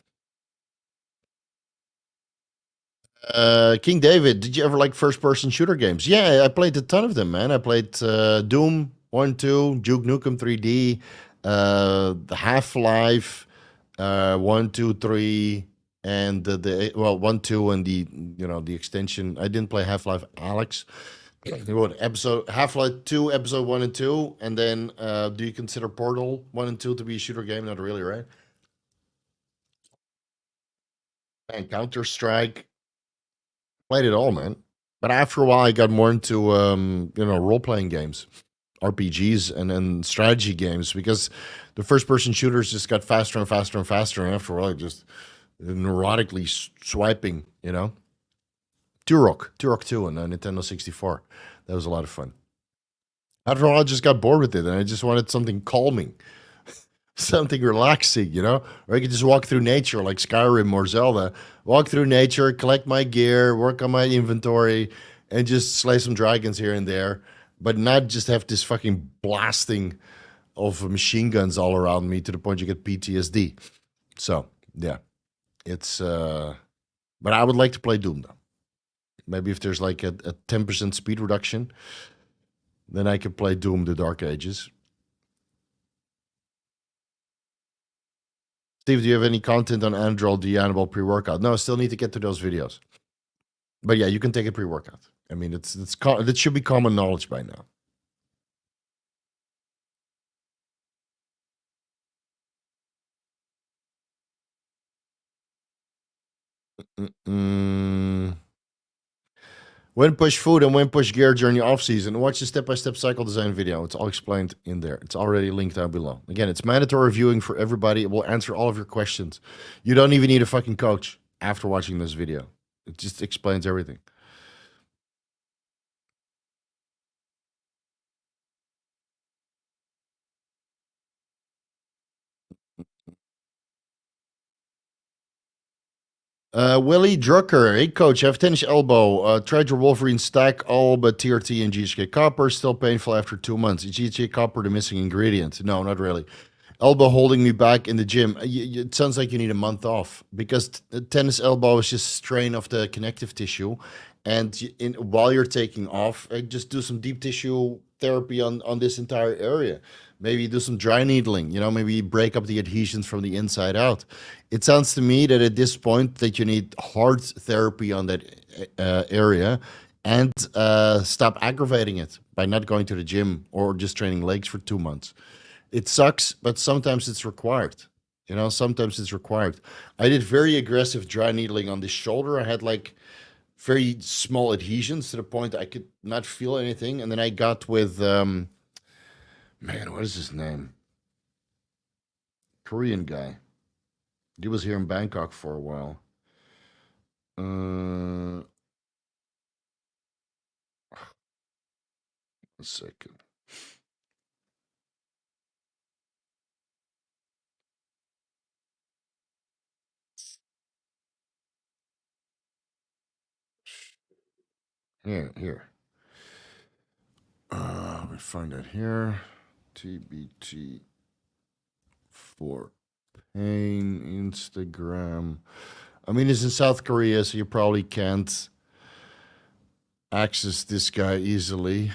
King David, did you ever like first-person shooter games? Yeah, I played a ton of them, man. I played Doom 1, 2, Duke Nukem 3D, the Half-Life 1, 2, 3, and well 1, 2, and the extension. I didn't play Half-Life Alex. What episode Half-Life 2, episode 1 and 2, and then do you consider Portal 1 and 2 to be a shooter game? Not really, right? And Counter-Strike. Played it all, man. But after a while, I got more into role playing games, RPGs, and strategy games because the first person shooters just got faster and faster and faster, and after a while, just neurotically swiping. Turok 2 on Nintendo 64. That was a lot of fun. After a while, I just got bored with it, and I just wanted something calming, something relaxing, or I could just walk through nature like Skyrim or Zelda, walk through nature, collect my gear, work on my inventory, and just slay some dragons here and there, but not just have this fucking blasting of machine guns all around me to the point you get PTSD. So, yeah, it's, but I would like to play Doom though. Maybe if there's like a 10% speed reduction, then I could play Doom the Dark Ages. Steve, do you have any content on Anadrol, the Anadrol pre-workout? No, I still need to get to those videos. But yeah, you can take a pre-workout. I mean, that should be common knowledge by now. Mm-mm. When push food and when push gear during the off season, watch the step-by-step cycle design video. It's all explained in there. It's already linked down below. Again, it's mandatory viewing for everybody. It will answer all of your questions. You don't even need a fucking coach after watching this video. It just explains everything. Willie Drucker, hey coach, I have tennis elbow. Tried your Wolverine stack, all but TRT and GHK copper. Still painful after 2 months. Is GHK copper the missing ingredient? No, not really. Elbow holding me back in the gym. It sounds like you need a month off because tennis elbow is just strain of the connective tissue. And while you're taking off, just do some deep tissue therapy on this entire area. Maybe do some dry needling, maybe break up the adhesions from the inside out. It sounds to me that at this point that you need hard therapy on that area and stop aggravating it by not going to the gym or just training legs for 2 months. It sucks, but sometimes it's required. Sometimes it's required. I did very aggressive dry needling on the shoulder. I had like very small adhesions to the point I could not feel anything. And then I got with, man, what is his name? Korean guy. He was here in Bangkok for a while. A second. Yeah, here. Let me find that here. TBT for pain, Instagram. I mean, it's in South Korea, so you probably can't access this guy easily.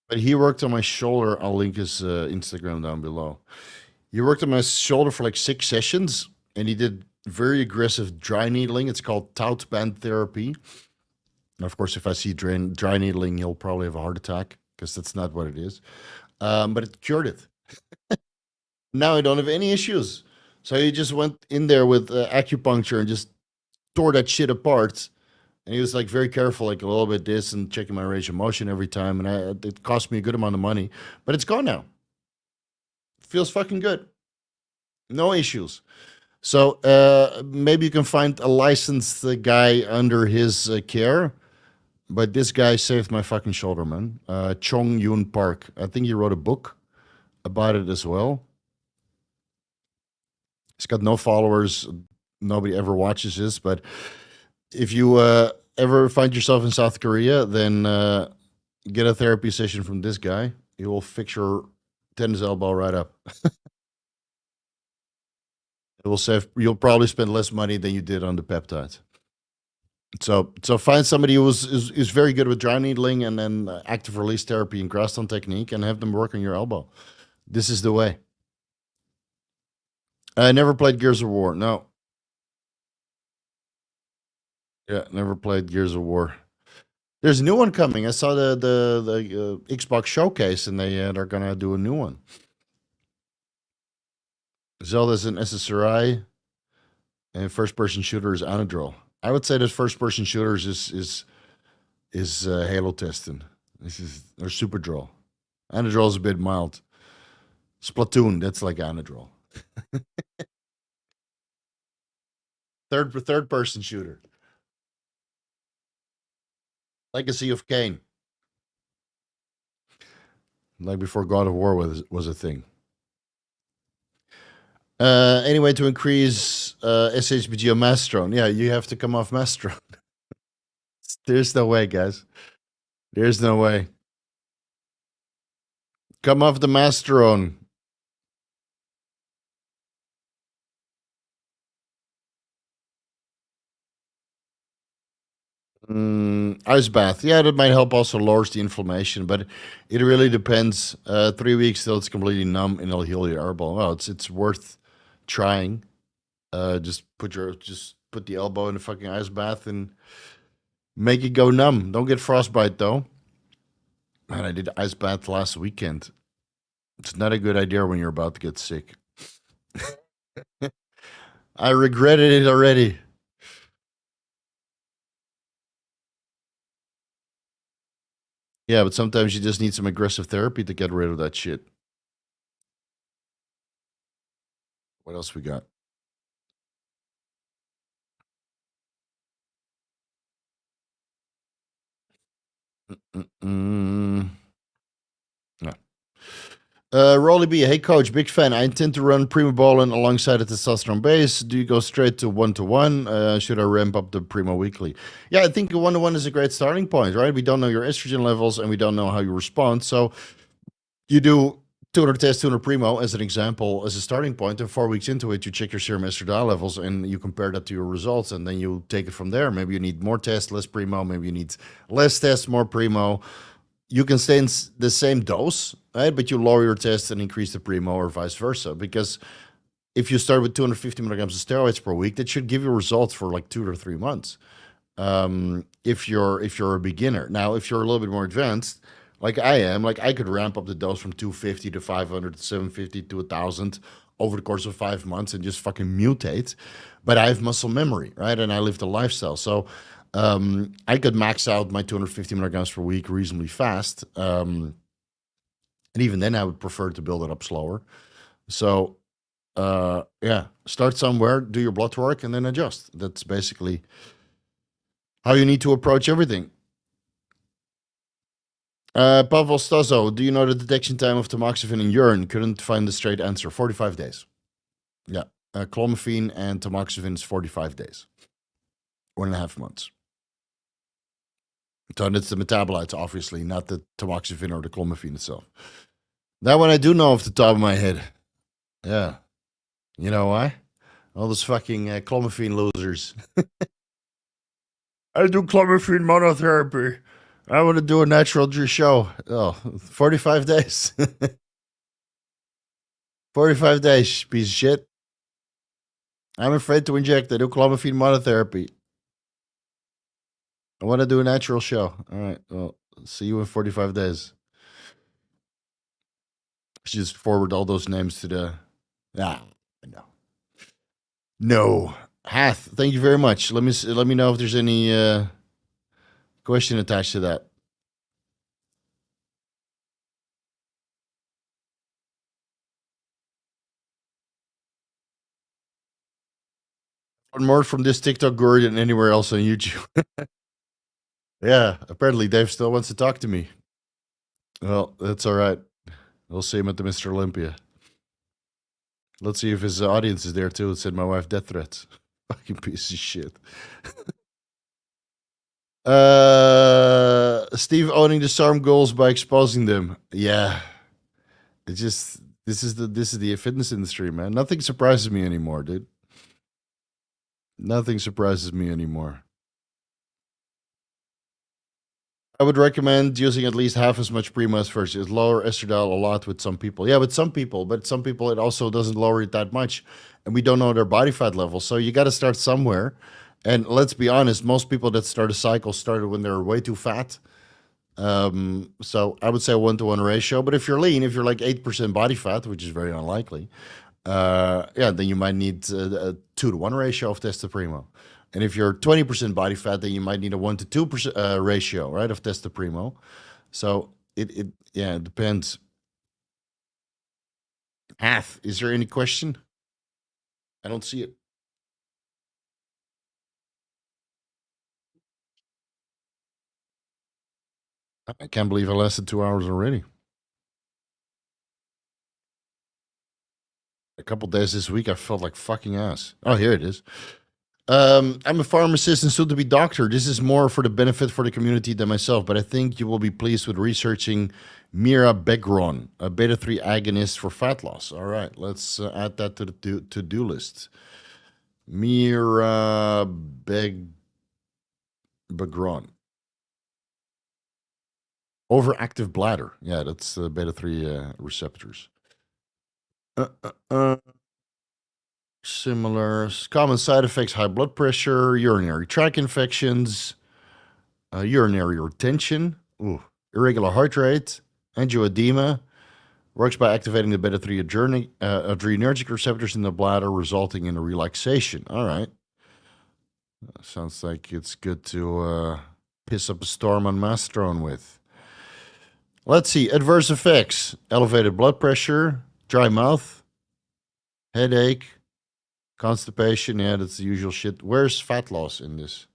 But he worked on my shoulder. I'll link his Instagram down below. He worked on my shoulder for like 6 sessions, and he did very aggressive dry needling. It's called Taut band therapy. And of course, if I see dry needling, he'll probably have a heart attack because that's not what it is. But it cured it. Now I don't have any issues. So he just went in there with acupuncture and just tore that shit apart. And he was like very careful, like a little bit this and checking my range of motion every time. And it cost me a good amount of money, but it's gone now. Feels fucking good. No issues. So maybe you can find a licensed guy under his care. But this guy saved my fucking shoulder, man. Chong Yun Park. I think he wrote a book about it as well. He's got no followers. Nobody ever watches this. But if you ever find yourself in South Korea, then get a therapy session from this guy. He will fix your tennis elbow right up. It will save. You'll probably spend less money than you did on the peptides. So find somebody who is very good with dry needling and then active release therapy and Graston technique, and have them work on your elbow. This is the way. I never played Gears of War. No. Yeah, never played Gears of War. There's a new one coming. I saw the Xbox showcase, and they're gonna do a new one. Zelda's an SSRI, and first-person shooter is Anadrol. I would say that first-person shooters is Halo testing. This is or Superdrol. Anadrol is a bit mild. Splatoon, that's like Anadrol. Third-person shooter. Legacy of Kain. Like before God of War was a thing. Anyway, to increase SHBG on Mastron. Yeah, you have to come off Mastron. There's no way, guys. There's no way. Come off the Mastron. Ice bath. Yeah, that might help also lowers the inflammation, but it really depends. 3 weeks till it's completely numb and it'll heal your elbow. Well, it's worth trying. Just put the elbow in the fucking ice bath and make it go numb. Don't get frostbite though. Man, I did ice bath last weekend. It's not a good idea when you're about to get sick. I regretted it already. Yeah, but sometimes you just need some aggressive therapy to get rid of that shit. What else we got? Rolly B, hey coach, big fan. I intend to run Primo Bowling alongside a testosterone base. Do you go straight to 1-to-1? Should I ramp up the Primo weekly? Yeah, I think 1-to-1 is a great starting point, right? We don't know your estrogen levels and we don't know how you respond. So you do 200 test, 200 Primo as an example, as a starting point. And 4 weeks into it, you check your serum estradiol levels and you compare that to your results. And then you take it from there. Maybe you need more tests, less Primo. Maybe you need less tests, more Primo. You can stay in the same dose, right? But you lower your test and increase the Primo or vice versa. Because if you start with 250 milligrams of steroids per week, that should give you results for like 2 or 3 months. If you're a beginner. Now, if you're a little bit more advanced, like I am, like I could ramp up the dose from 250 to 500 to 750 to 1,000 over the course of 5 months and just fucking mutate. But I have muscle memory, right? And I live the lifestyle. So I could max out my 250 milligrams per week reasonably fast. And even then, I would prefer to build it up slower. So, yeah, start somewhere, do your blood work, and then adjust. That's basically how you need to approach everything. Pavel Stazo, do you know the detection time of tamoxifen in urine? Couldn't find the straight answer. 45 days. Yeah. Clomiphene and tamoxifen is 45 days. 1.5 months. So it's the metabolites, obviously, not the tamoxifen or the clomiphene itself. That one I do know off the top of my head. Yeah. You know why? All those fucking clomiphene losers. I do clomiphene monotherapy. I want to do a natural show. Oh, 45 days. 45 days, piece of shit. I'm afraid to inject. I do clomiphene monotherapy. I want to do a natural show. All right. Well, see you in 45 days. Just forward all those names to the... Ah, no. No. Hath, thank you very much. Let me know if there's any question attached to that. More from this TikTok guru than anywhere else on YouTube. Yeah, apparently Dave still wants to talk to me. Well, that's all right. We'll see him at the Mr. Olympia. Let's see if his audience is there too. It said my wife death threats. Fucking piece of shit. Steve owning the SARM goals by exposing them. Yeah. It's just this is the fitness industry, man. Nothing surprises me anymore, dude. Nothing surprises me anymore. I would recommend using at least half as much Primo as first. It lower estradiol a lot with some people. Yeah, with some people, but some people it also doesn't lower it that much. And we don't know their body fat level. So you got to start somewhere. And let's be honest, most people that start a cycle started when they were way too fat. So I would say a 1-to-1 ratio. But if you're lean, if you're like 8% body fat, which is very unlikely, yeah, then you might need a 2-to-1 ratio of Testoprimo. And if you're 20% body fat, then you might need a 1-to-2 ratio, right, of Testoprimo. So it depends. Hath, is there any question? I don't see it. I can't believe I lasted 2 hours already. A couple days this week, I felt like fucking ass. Oh, here it is. I'm a pharmacist and soon to be doctor. This is more for the benefit for the community than myself, but I think you will be pleased with researching mirabegron, a beta-3 agonist for fat loss. All right, let's add that to the to-do list. Mirabegron. Overactive bladder. Yeah, that's beta-3 receptors. Similar common side effects: high blood pressure, urinary tract infections, urinary retention, irregular heart rate, angioedema. Works by activating the beta-3 adrenergic receptors in the bladder, resulting in a relaxation. All right. Sounds like it's good to piss up a storm on Mastron with. Let's see. Adverse effects: elevated blood pressure, dry mouth, headache, constipation. Yeah, that's the usual shit. Where's fat loss in this?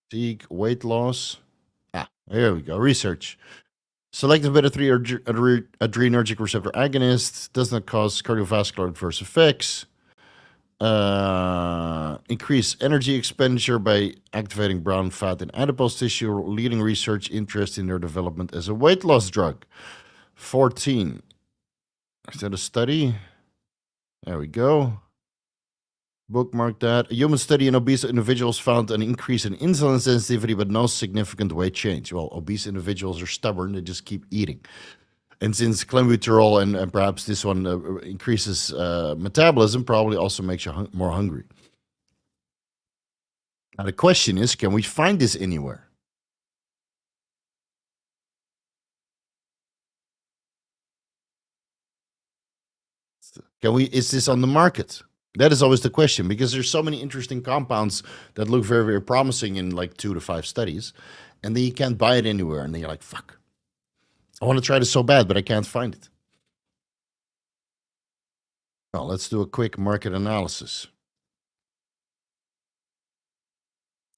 Fatigue, weight loss. Here we go. Research. Selective beta-3 adrenergic receptor agonist does not cause cardiovascular adverse effects. Increase energy expenditure by activating brown fat in adipose tissue, leading research interest in their development as a weight loss drug. 14. Is that a study? There we go. Bookmark that. A human study in obese individuals found an increase in insulin sensitivity, but no significant weight change. Well, obese individuals are stubborn. They just keep eating. And since clenbuterol and perhaps this one increases metabolism, probably also makes you more hungry. Now, the question is, can we find this anywhere? Is this on the market? That is always the question, because there's so many interesting compounds that look very, very promising in like 2 to 5 studies, and then you can't buy it anywhere, and then you're like, fuck. I want to try this so bad, but I can't find it. Well, let's do a quick market analysis.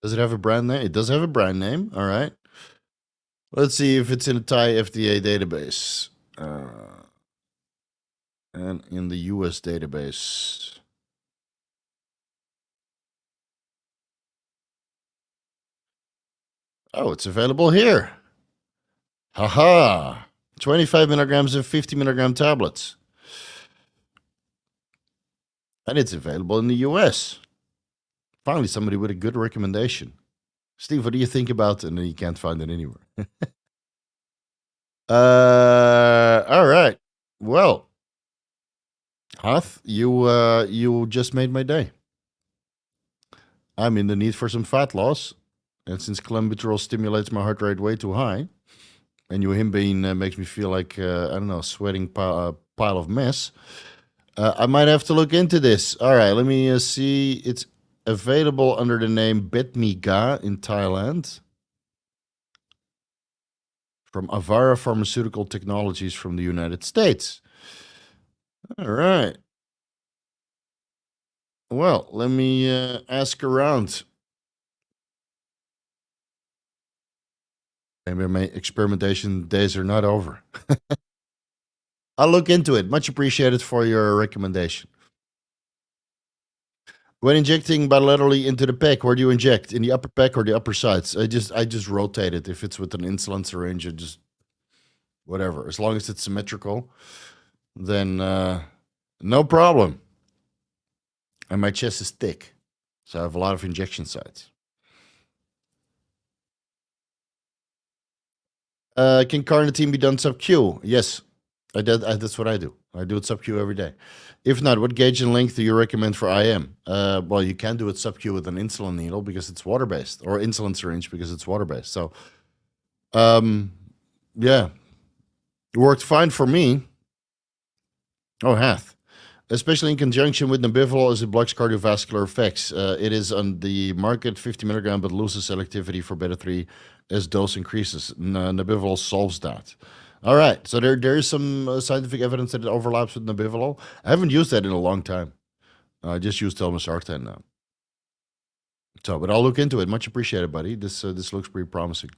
Does it have a brand name? It does have a brand name. All right. Let's see if it's in a Thai FDA database. And in the US database. Oh, it's available here. Haha. 25 milligrams of 50 milligram tablets. And it's available in the US. Finally, somebody with a good recommendation. Steve, what do you think about it? And then you can't find it anywhere. All right. Well, Hoth, you just made my day. I'm in the need for some fat loss. And since clenbuterol stimulates my heart rate way too high, and yohimbine makes me feel like, I don't know, sweating pile of mess, I might have to look into this. All right, let me see. It's available under the name Betmiga in Thailand from Avara Pharmaceutical Technologies from the United States. All right. Well, let me ask around. Maybe my experimentation days are not over. I'll look into it. Much appreciated for your recommendation. When injecting bilaterally into the pec, where do you inject? In the upper pec or the upper sides? I just rotate it. If it's with an insulin syringe, I just whatever. As long as it's symmetrical, then no problem. And my chest is thick, so I have a lot of injection sites. Can carnitine be done sub-Q? Yes, I did. That's what I do. I do it sub-Q every day. If not, what gauge and length do you recommend for IM? Well, you can do it sub-Q with an insulin needle because it's water-based, or insulin syringe because it's water-based. So, yeah, it worked fine for me. Oh, hath. Especially in conjunction with Numbness as it blocks cardiovascular effects. It is on the market 50 milligram, but loses selectivity for beta 3 as dose increases. Numbness solves that. All right, so there is some scientific evidence that it overlaps with Numbness. I haven't used that in a long time. I just use telmisartan now. So, but I'll look into it. Much appreciated, buddy. This looks pretty promising.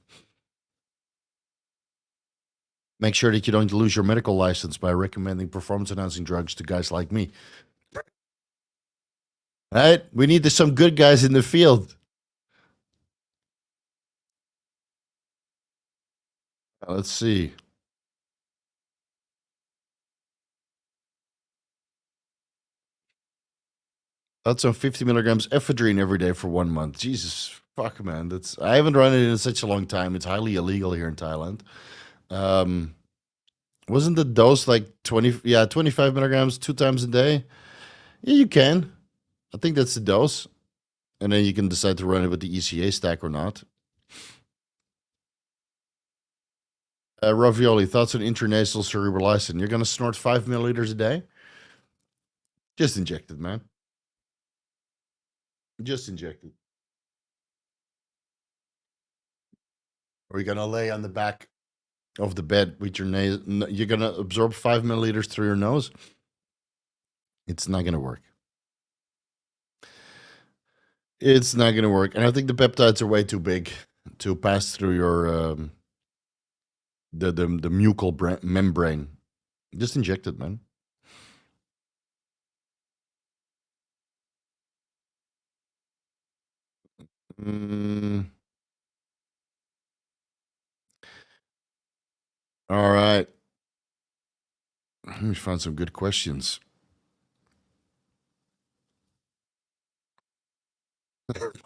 Make sure that you don't lose your medical license by recommending performance-enhancing drugs to guys like me. All right, we need some good guys in the field. Let's see. That's on 50 milligrams ephedrine every day for 1 month. Jesus, fuck, man. I haven't run it in such a long time. It's highly illegal here in Thailand. Wasn't the dose like 25 milligrams 2 times a day? Yeah, you can. I think that's the dose. And then you can decide to run it with the ECA stack or not. Ravioli, thoughts on intranasal cerebrolizin? You're going to snort 5 milliliters a day? Just inject it, man. Just inject it. Or you're going to lay on the back of the bed with your nose. You're going to absorb 5 milliliters through your nose? It's not going to work. It's not going to work. And I think the peptides are way too big to pass through your the mucal membrane. Just inject it, man. All right. Let me find some good questions.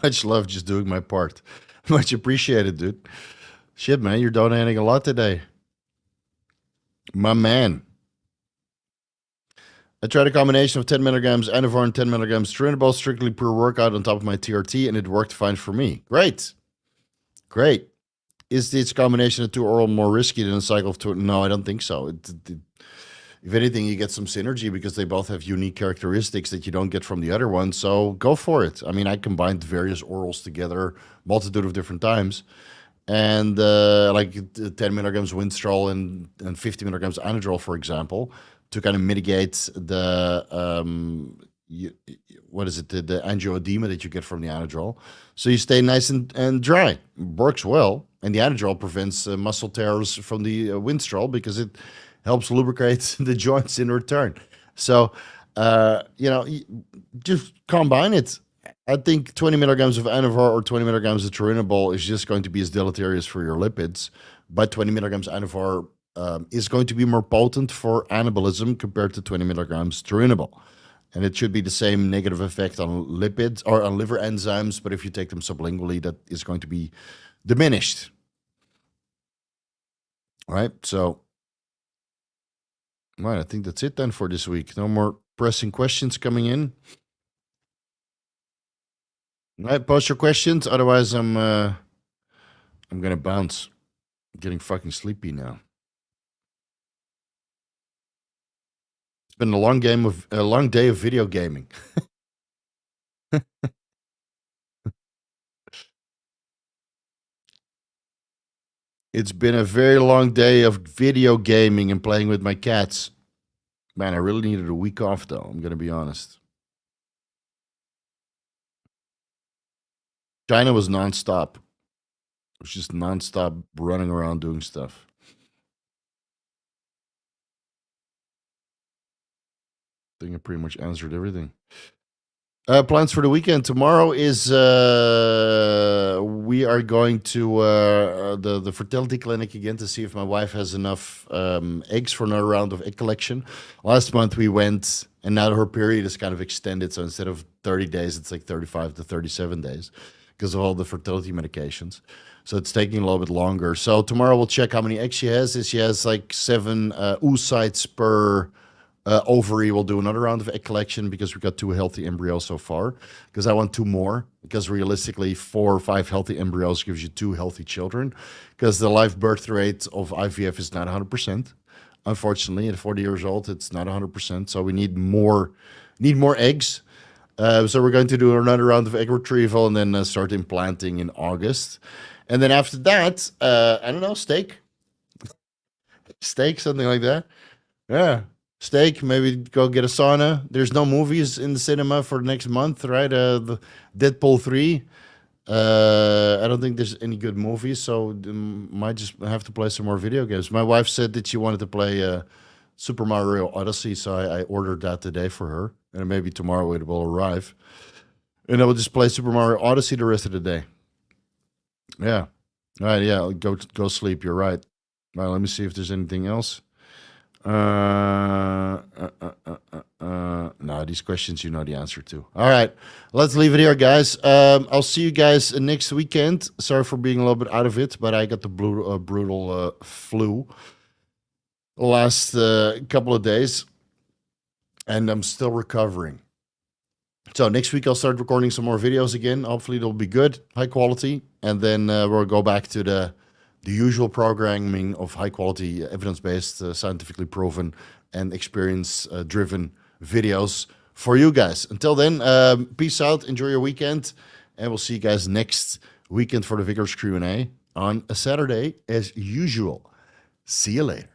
Much love, just doing my part. Much appreciated, dude. Shit, man, you're donating a lot today. My man. I tried a combination of 10 milligrams Anavar and 10 milligrams Trinidol strictly per workout on top of my TRT, and it worked fine for me. Great. Great. Is this combination of 2 oral more risky than a cycle of 2? No, I don't think so. If anything, you get some synergy because they both have unique characteristics that you don't get from the other one. So go for it. I mean, I combined various orals together, multitude of different times. And like 10 milligrams Winstrol and 50 milligrams Anadrol, for example, to kind of mitigate the the angioedema that you get from the Anadrol. So you stay nice and dry. Works well. And the Anadrol prevents muscle tears from the Winstrol because it helps lubricate the joints in return. So, just combine it. I think 20 milligrams of Anavar or 20 milligrams of turinabol is just going to be as deleterious for your lipids, but 20 milligrams Anavar is going to be more potent for anabolism compared to 20 milligrams turinabol. And it should be the same negative effect on lipids or on liver enzymes, but if you take them sublingually, that is going to be diminished. All right, so, right, I think that's it then for this week. No more pressing questions coming in. All right, post your questions. Otherwise, I'm gonna bounce. I'm getting fucking sleepy now. It's been a long day of video gaming. It's been a very long day of video gaming and playing with my cats. Man, I really needed a week off, though. I'm gonna be honest. China was nonstop. It was just nonstop running around doing stuff. I think I pretty much answered everything. Plans for the weekend. Tomorrow is we are going to the fertility clinic again to see if my wife has enough eggs for another round of egg collection. Last month we went, and now her period is kind of extended. So instead of 30 days, it's like 35 to 37 days because of all the fertility medications. So it's taking a little bit longer. So tomorrow we'll check how many eggs she has. If she has like 7 oocytes per ovary, we'll do another round of egg collection because we got 2 healthy embryos so far. Because I want 2 more. Because realistically, 4 or 5 healthy embryos gives you 2 healthy children. Because the live birth rate of IVF is not 100%. Unfortunately, at 40 years old, it's not 100%. So we need more eggs. So we're going to do another round of egg retrieval and then start implanting in August. And then after that, I don't know, steak, something like that. Yeah. Steak, maybe go get a sauna. There's no movies in the cinema for next month, right? The Deadpool 3. I don't think there's any good movies, so might just have to play some more video games. My wife said that she wanted to play Super Mario Odyssey, so I ordered that today for her, and maybe tomorrow it will arrive. And I will just play Super Mario Odyssey the rest of the day. Yeah. All right, yeah, go sleep. You're right. All right, let me see if there's anything else. No, these questions you know the answer to. All right, let's leave it here, guys. I'll see you guys next weekend. Sorry for being a little bit out of it, but I got the brutal flu the last couple of days, and I'm still recovering. So next week I'll start recording some more videos again. Hopefully they'll be good, high quality, and then we'll go back to the usual programming of high quality, evidence-based, scientifically proven, and experience-driven videos for you guys. Until then, peace out, enjoy your weekend, and we'll see you guys next weekend for the Vigorous Q&A on a Saturday as usual. See you later.